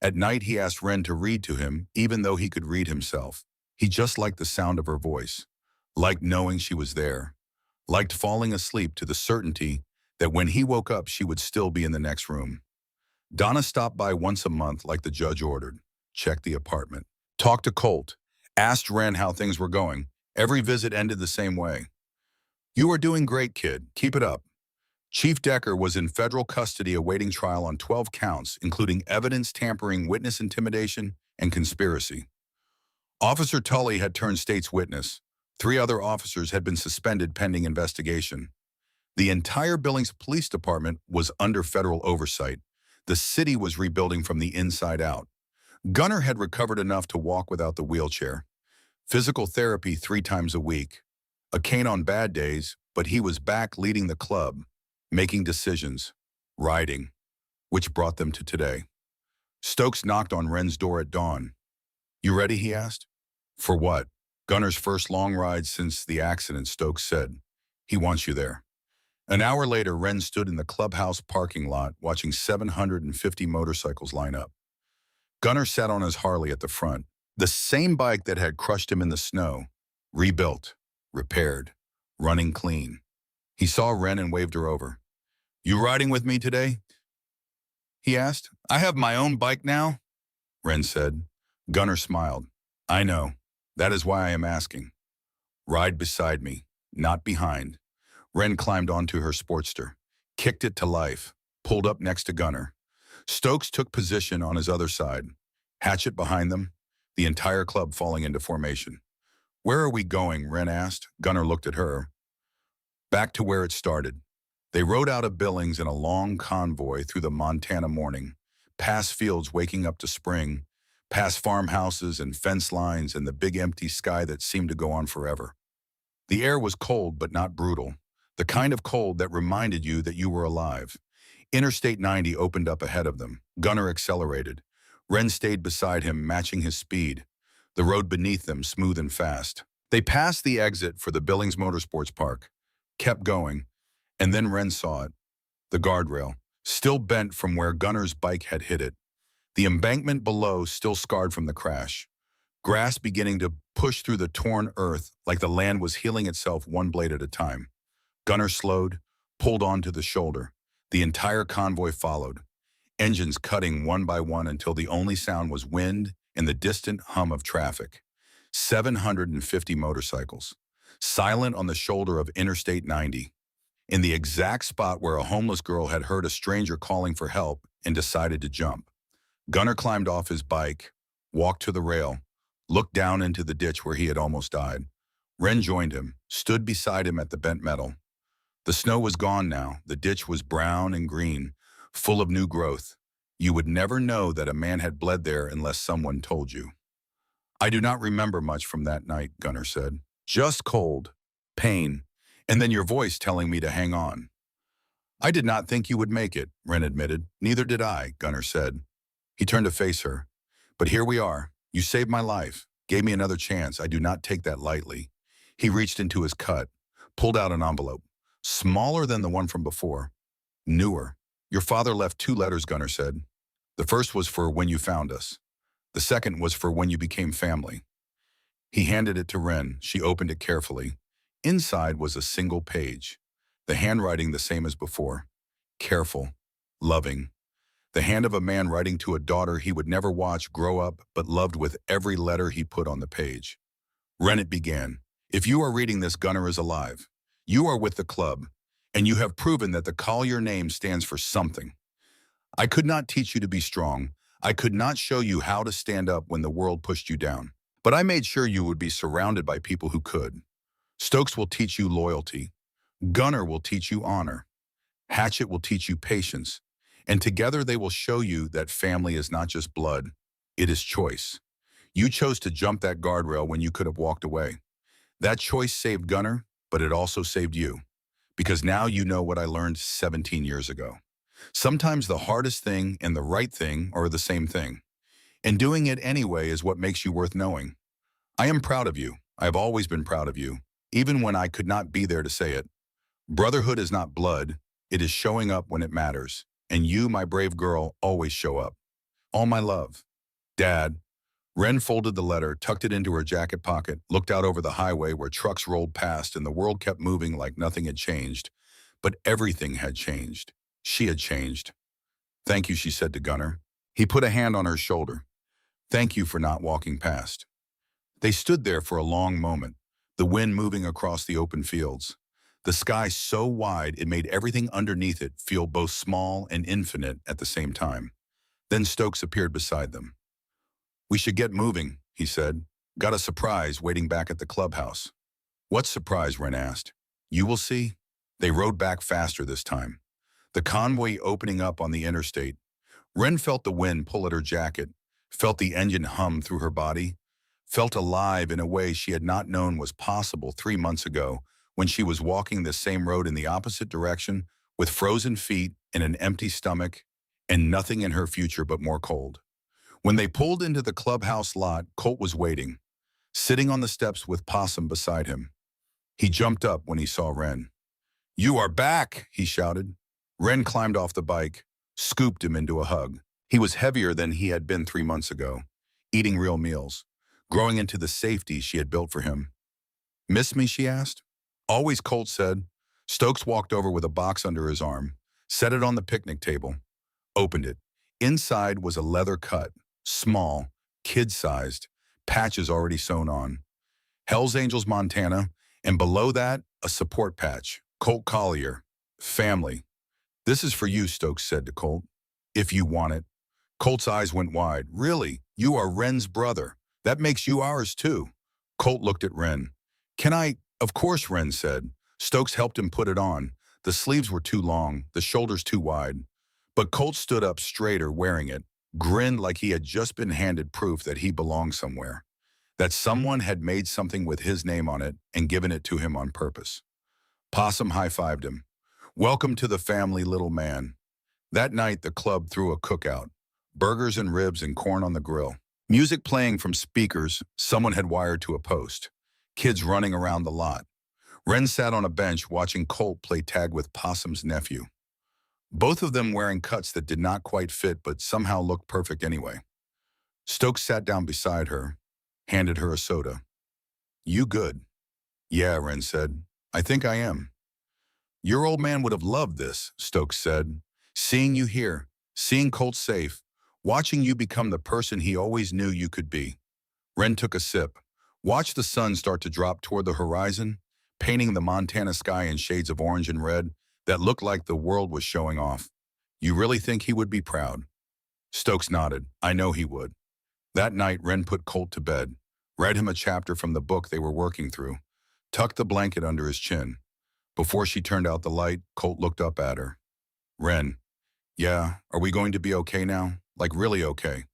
At night, he asked Wren to read to him, even though he could read himself. He just liked the sound of her voice, liked knowing she was there, liked falling asleep to the certainty that when he woke up, she would still be in the next room. Donna stopped by once a month like the judge ordered, checked the apartment, talked to Colt, asked Wren how things were going. Every visit ended the same way. "You are doing great, kid. Keep it up." Chief Decker was in federal custody awaiting trial on 12 counts, including evidence tampering, witness intimidation, and conspiracy. Officer Tully had turned state's witness. 3 other officers had been suspended pending investigation. The entire Billings Police Department was under federal oversight. The city was rebuilding from the inside out. Gunner had recovered enough to walk without the wheelchair. Physical therapy 3 times a week. A cane on bad days, but he was back leading the club, making decisions, riding, which brought them to today. Stokes knocked on Wren's door at dawn. "You ready?" he asked. "For what?" "Gunner's first long ride since the accident," Stokes said. "He wants you there." An hour later, Wren stood in the clubhouse parking lot watching 750 motorcycles line up. Gunner sat on his Harley at the front, the same bike that had crushed him in the snow, rebuilt, repaired, running clean. He saw Wren and waved her over. "You riding with me today?" he asked. "I have my own bike now," Wren said. Gunner smiled. "I know. That is why I am asking. Ride beside me, not behind." Wren climbed onto her Sportster, kicked it to life, pulled up next to Gunner. Stokes took position on his other side, Hatchet behind them, the entire club falling into formation. "Where are we going?" Wren asked. Gunner looked at her. "Back to where it started." They rode out of Billings in a long convoy through the Montana morning, past fields waking up to spring, past farmhouses and fence lines and the big empty sky that seemed to go on forever. The air was cold but not brutal, the kind of cold that reminded you that you were alive. Interstate 90 opened up ahead of them. Gunner accelerated. Wren stayed beside him, matching his speed. The road beneath them smooth and fast. They passed the exit for the Billings Motorsports Park, kept going, and then Wren saw it. The guardrail, still bent from where Gunner's bike had hit it. The embankment below still scarred from the crash. Grass beginning to push through the torn earth like the land was healing itself one blade at a time. Gunner slowed, pulled onto the shoulder. The entire convoy followed, engines cutting one by one until the only sound was wind and the distant hum of traffic. 750 motorcycles, silent on the shoulder of Interstate 90, in the exact spot where a homeless girl had heard a stranger calling for help and decided to jump. Gunner climbed off his bike, walked to the rail, looked down into the ditch where he had almost died. Wren joined him, stood beside him at the bent metal. The snow was gone now. The ditch was brown and green, full of new growth. You would never know that a man had bled there unless someone told you. "I do not remember much from that night," Gunner said. "Just cold, pain, and then your voice telling me to hang on." "I did not think you would make it," Wren admitted. "Neither did I," Gunner said. He turned to face her. "But here we are. You saved my life, gave me another chance. I do not take that lightly." He reached into his cut, pulled out an envelope, smaller than the one from before, newer. "Your father left 2 letters," Gunner said. "The first was for when you found us. The second was for when you became family." He handed it to Wren. She opened it carefully. Inside was a single page, the handwriting the same as before. Careful, loving. The hand of a man writing to a daughter he would never watch grow up but loved with every letter he put on the page. Wren, it began. "If you are reading this, Gunner is alive. You are with the club, and you have proven that the Collier name stands for something. I could not teach you to be strong. I could not show you how to stand up when the world pushed you down. But I made sure you would be surrounded by people who could. Stokes will teach you loyalty. Gunner will teach you honor. Hatchet will teach you patience. And together they will show you that family is not just blood. It is choice. You chose to jump that guardrail when you could have walked away. That choice saved Gunner, but it also saved you. Because now you know what I learned 17 years ago. Sometimes the hardest thing and the right thing are the same thing. And doing it anyway is what makes you worth knowing. I am proud of you. I have always been proud of you, even when I could not be there to say it. Brotherhood is not blood. It is showing up when it matters. And you, my brave girl, always show up. All my love. Dad." Wren folded the letter, tucked it into her jacket pocket, looked out over the highway where trucks rolled past and the world kept moving like nothing had changed. But everything had changed. She had changed. "Thank you," she said to Gunnar. He put a hand on her shoulder. "Thank you for not walking past." They stood there for a long moment, the wind moving across the open fields. The sky so wide it made everything underneath it feel both small and infinite at the same time. Then Stokes appeared beside them. "We should get moving," he said. "Got a surprise waiting back at the clubhouse." "What surprise?" Wren asked. "You will see." They rode back faster this time, the convoy opening up on the interstate. Wren felt the wind pull at her jacket, felt the engine hum through her body, felt alive in a way she had not known was possible 3 months ago when she was walking the same road in the opposite direction with frozen feet and an empty stomach and nothing in her future but more cold. When they pulled into the clubhouse lot, Colt was waiting, sitting on the steps with Possum beside him. He jumped up when he saw Wren. "You are back," he shouted. Wren climbed off the bike, scooped him into a hug. He was heavier than he had been 3 months ago, eating real meals, growing into the safety she had built for him. "Miss me?" she asked. "Always," Colt said. Stokes walked over with a box under his arm, set it on the picnic table, opened it. Inside was a leather cut, small, kid-sized, patches already sewn on. Hell's Angels, Montana, and below that, a support patch. Colt Collier. Family. "This is for you," Stokes said to Colt. "If you want it." Colt's eyes went wide. "Really? You are Wren's brother. That makes you ours, too." Colt looked at Wren. "Can I?" "Of course," Wren said. Stokes helped him put it on. The sleeves were too long, the shoulders too wide. But Colt stood up straighter wearing it, grinned like he had just been handed proof that he belonged somewhere, that someone had made something with his name on it and given it to him on purpose. Possum high-fived him. "Welcome to the family, little man." That night, the club threw a cookout. Burgers and ribs and corn on the grill. Music playing from speakers someone had wired to a post. Kids running around the lot. Wren sat on a bench watching Colt play tag with Possum's nephew. Both of them wearing cuts that did not quite fit but somehow looked perfect anyway. Stokes sat down beside her, handed her a soda. "You good?" "Yeah," Wren said. "I think I am." "Your old man would have loved this," Stokes said. "Seeing you here, seeing Colt safe, watching you become the person he always knew you could be." Wren took a sip, watched the sun start to drop toward the horizon, painting the Montana sky in shades of orange and red that looked like the world was showing off. "You really think he would be proud?" Stokes nodded. "I know he would." That night, Wren put Colt to bed, read him a chapter from the book they were working through, tucked the blanket under his chin. Before she turned out the light, Colt looked up at her. "Wren, yeah, are we going to be okay now? Like really okay?"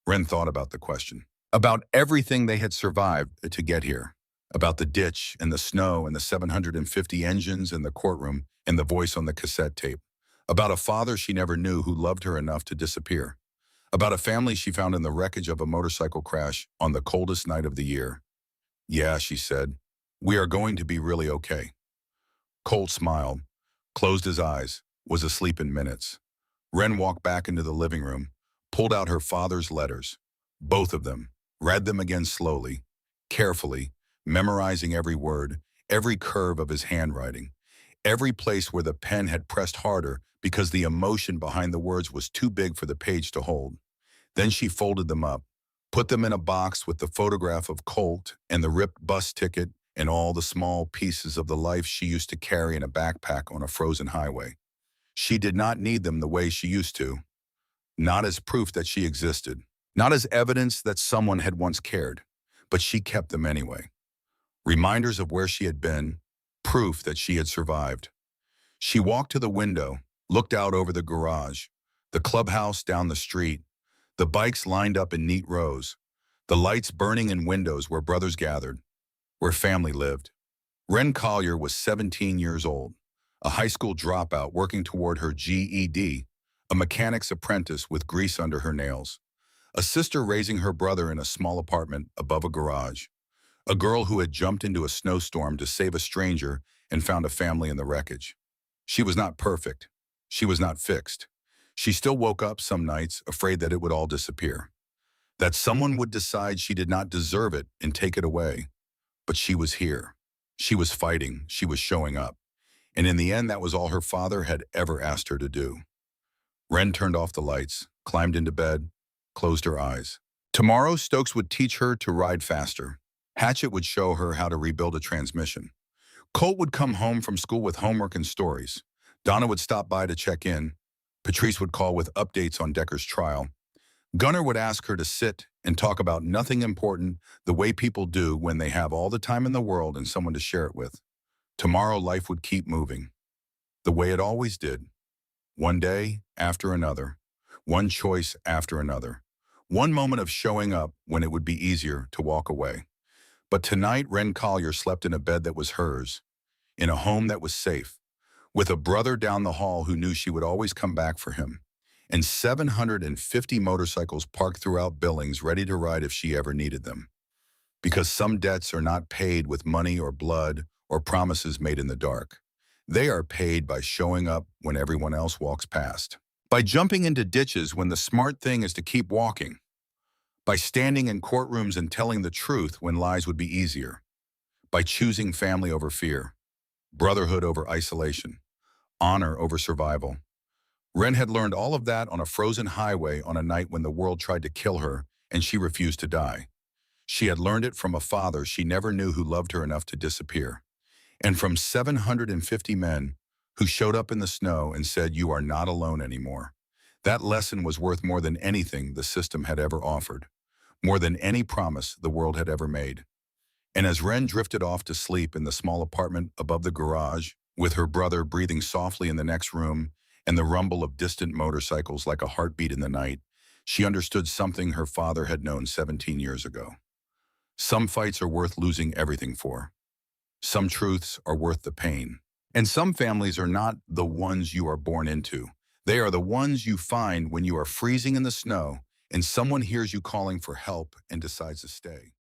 Wren thought about the question. About everything they had survived to get here. About the ditch and the snow and the 750 engines and the courtroom and the voice on the cassette tape. About a father she never knew who loved her enough to disappear. About a family she found in the wreckage of a motorcycle crash on the coldest night of the year. "Yeah," she said, "we are going to be really okay." Colt smiled, closed his eyes, was asleep in minutes. Wren walked back into the living room, pulled out her father's letters. Both of them, read them again slowly, carefully, memorizing every word, every curve of his handwriting, every place where the pen had pressed harder because the emotion behind the words was too big for the page to hold. Then she folded them up, put them in a box with the photograph of Colt and the ripped bus ticket and all the small pieces of the life she used to carry in a backpack on a frozen highway. She did not need them the way she used to, not as proof that she existed, not as evidence that someone had once cared, but she kept them anyway. Reminders of where she had been, proof that she had survived. She walked to the window, looked out over the garage, the clubhouse down the street, the bikes lined up in neat rows, the lights burning in windows where brothers gathered, where family lived. Wren Collier was 17 years old, a high school dropout working toward her GED, a mechanic's apprentice with grease under her nails, a sister raising her brother in a small apartment above a garage, a girl who had jumped into a snowstorm to save a stranger and found a family in the wreckage. She was not perfect. She was not fixed. She still woke up some nights afraid that it would all disappear, that someone would decide she did not deserve it and take it away. But she was here. She was fighting. She was showing up. And in the end, that was all her father had ever asked her to do. Wren turned off the lights, climbed into bed, closed her eyes. Tomorrow, Stokes would teach her to ride faster. Hatchet would show her how to rebuild a transmission. Colt would come home from school with homework and stories. Donna would stop by to check in. Patrice would call with updates on Decker's trial. Gunnar would ask her to sit and talk about nothing important the way people do when they have all the time in the world and someone to share it with. Tomorrow, life would keep moving, the way it always did. One day after another, one choice after another, one moment of showing up when it would be easier to walk away. But tonight, Wren Collier slept in a bed that was hers, in a home that was safe, with a brother down the hall who knew she would always come back for him, and 750 motorcycles parked throughout Billings ready to ride if she ever needed them. Because some debts are not paid with money or blood or promises made in the dark. They are paid by showing up when everyone else walks past. By jumping into ditches when the smart thing is to keep walking. By standing in courtrooms and telling the truth when lies would be easier. By choosing family over fear. Brotherhood over isolation. Honor over survival. Wren had learned all of that on a frozen highway on a night when the world tried to kill her and she refused to die. She had learned it from a father she never knew who loved her enough to disappear. And from 750 men who showed up in the snow and said, "You are not alone anymore." That lesson was worth more than anything the system had ever offered, more than any promise the world had ever made. And as Wren drifted off to sleep in the small apartment above the garage, with her brother breathing softly in the next room and the rumble of distant motorcycles like a heartbeat in the night, she understood something her father had known 17 years ago. Some fights are worth losing everything for. Some truths are worth the pain. And some families are not the ones you are born into. They are the ones you find when you are freezing in the snow and someone hears you calling for help and decides to stay.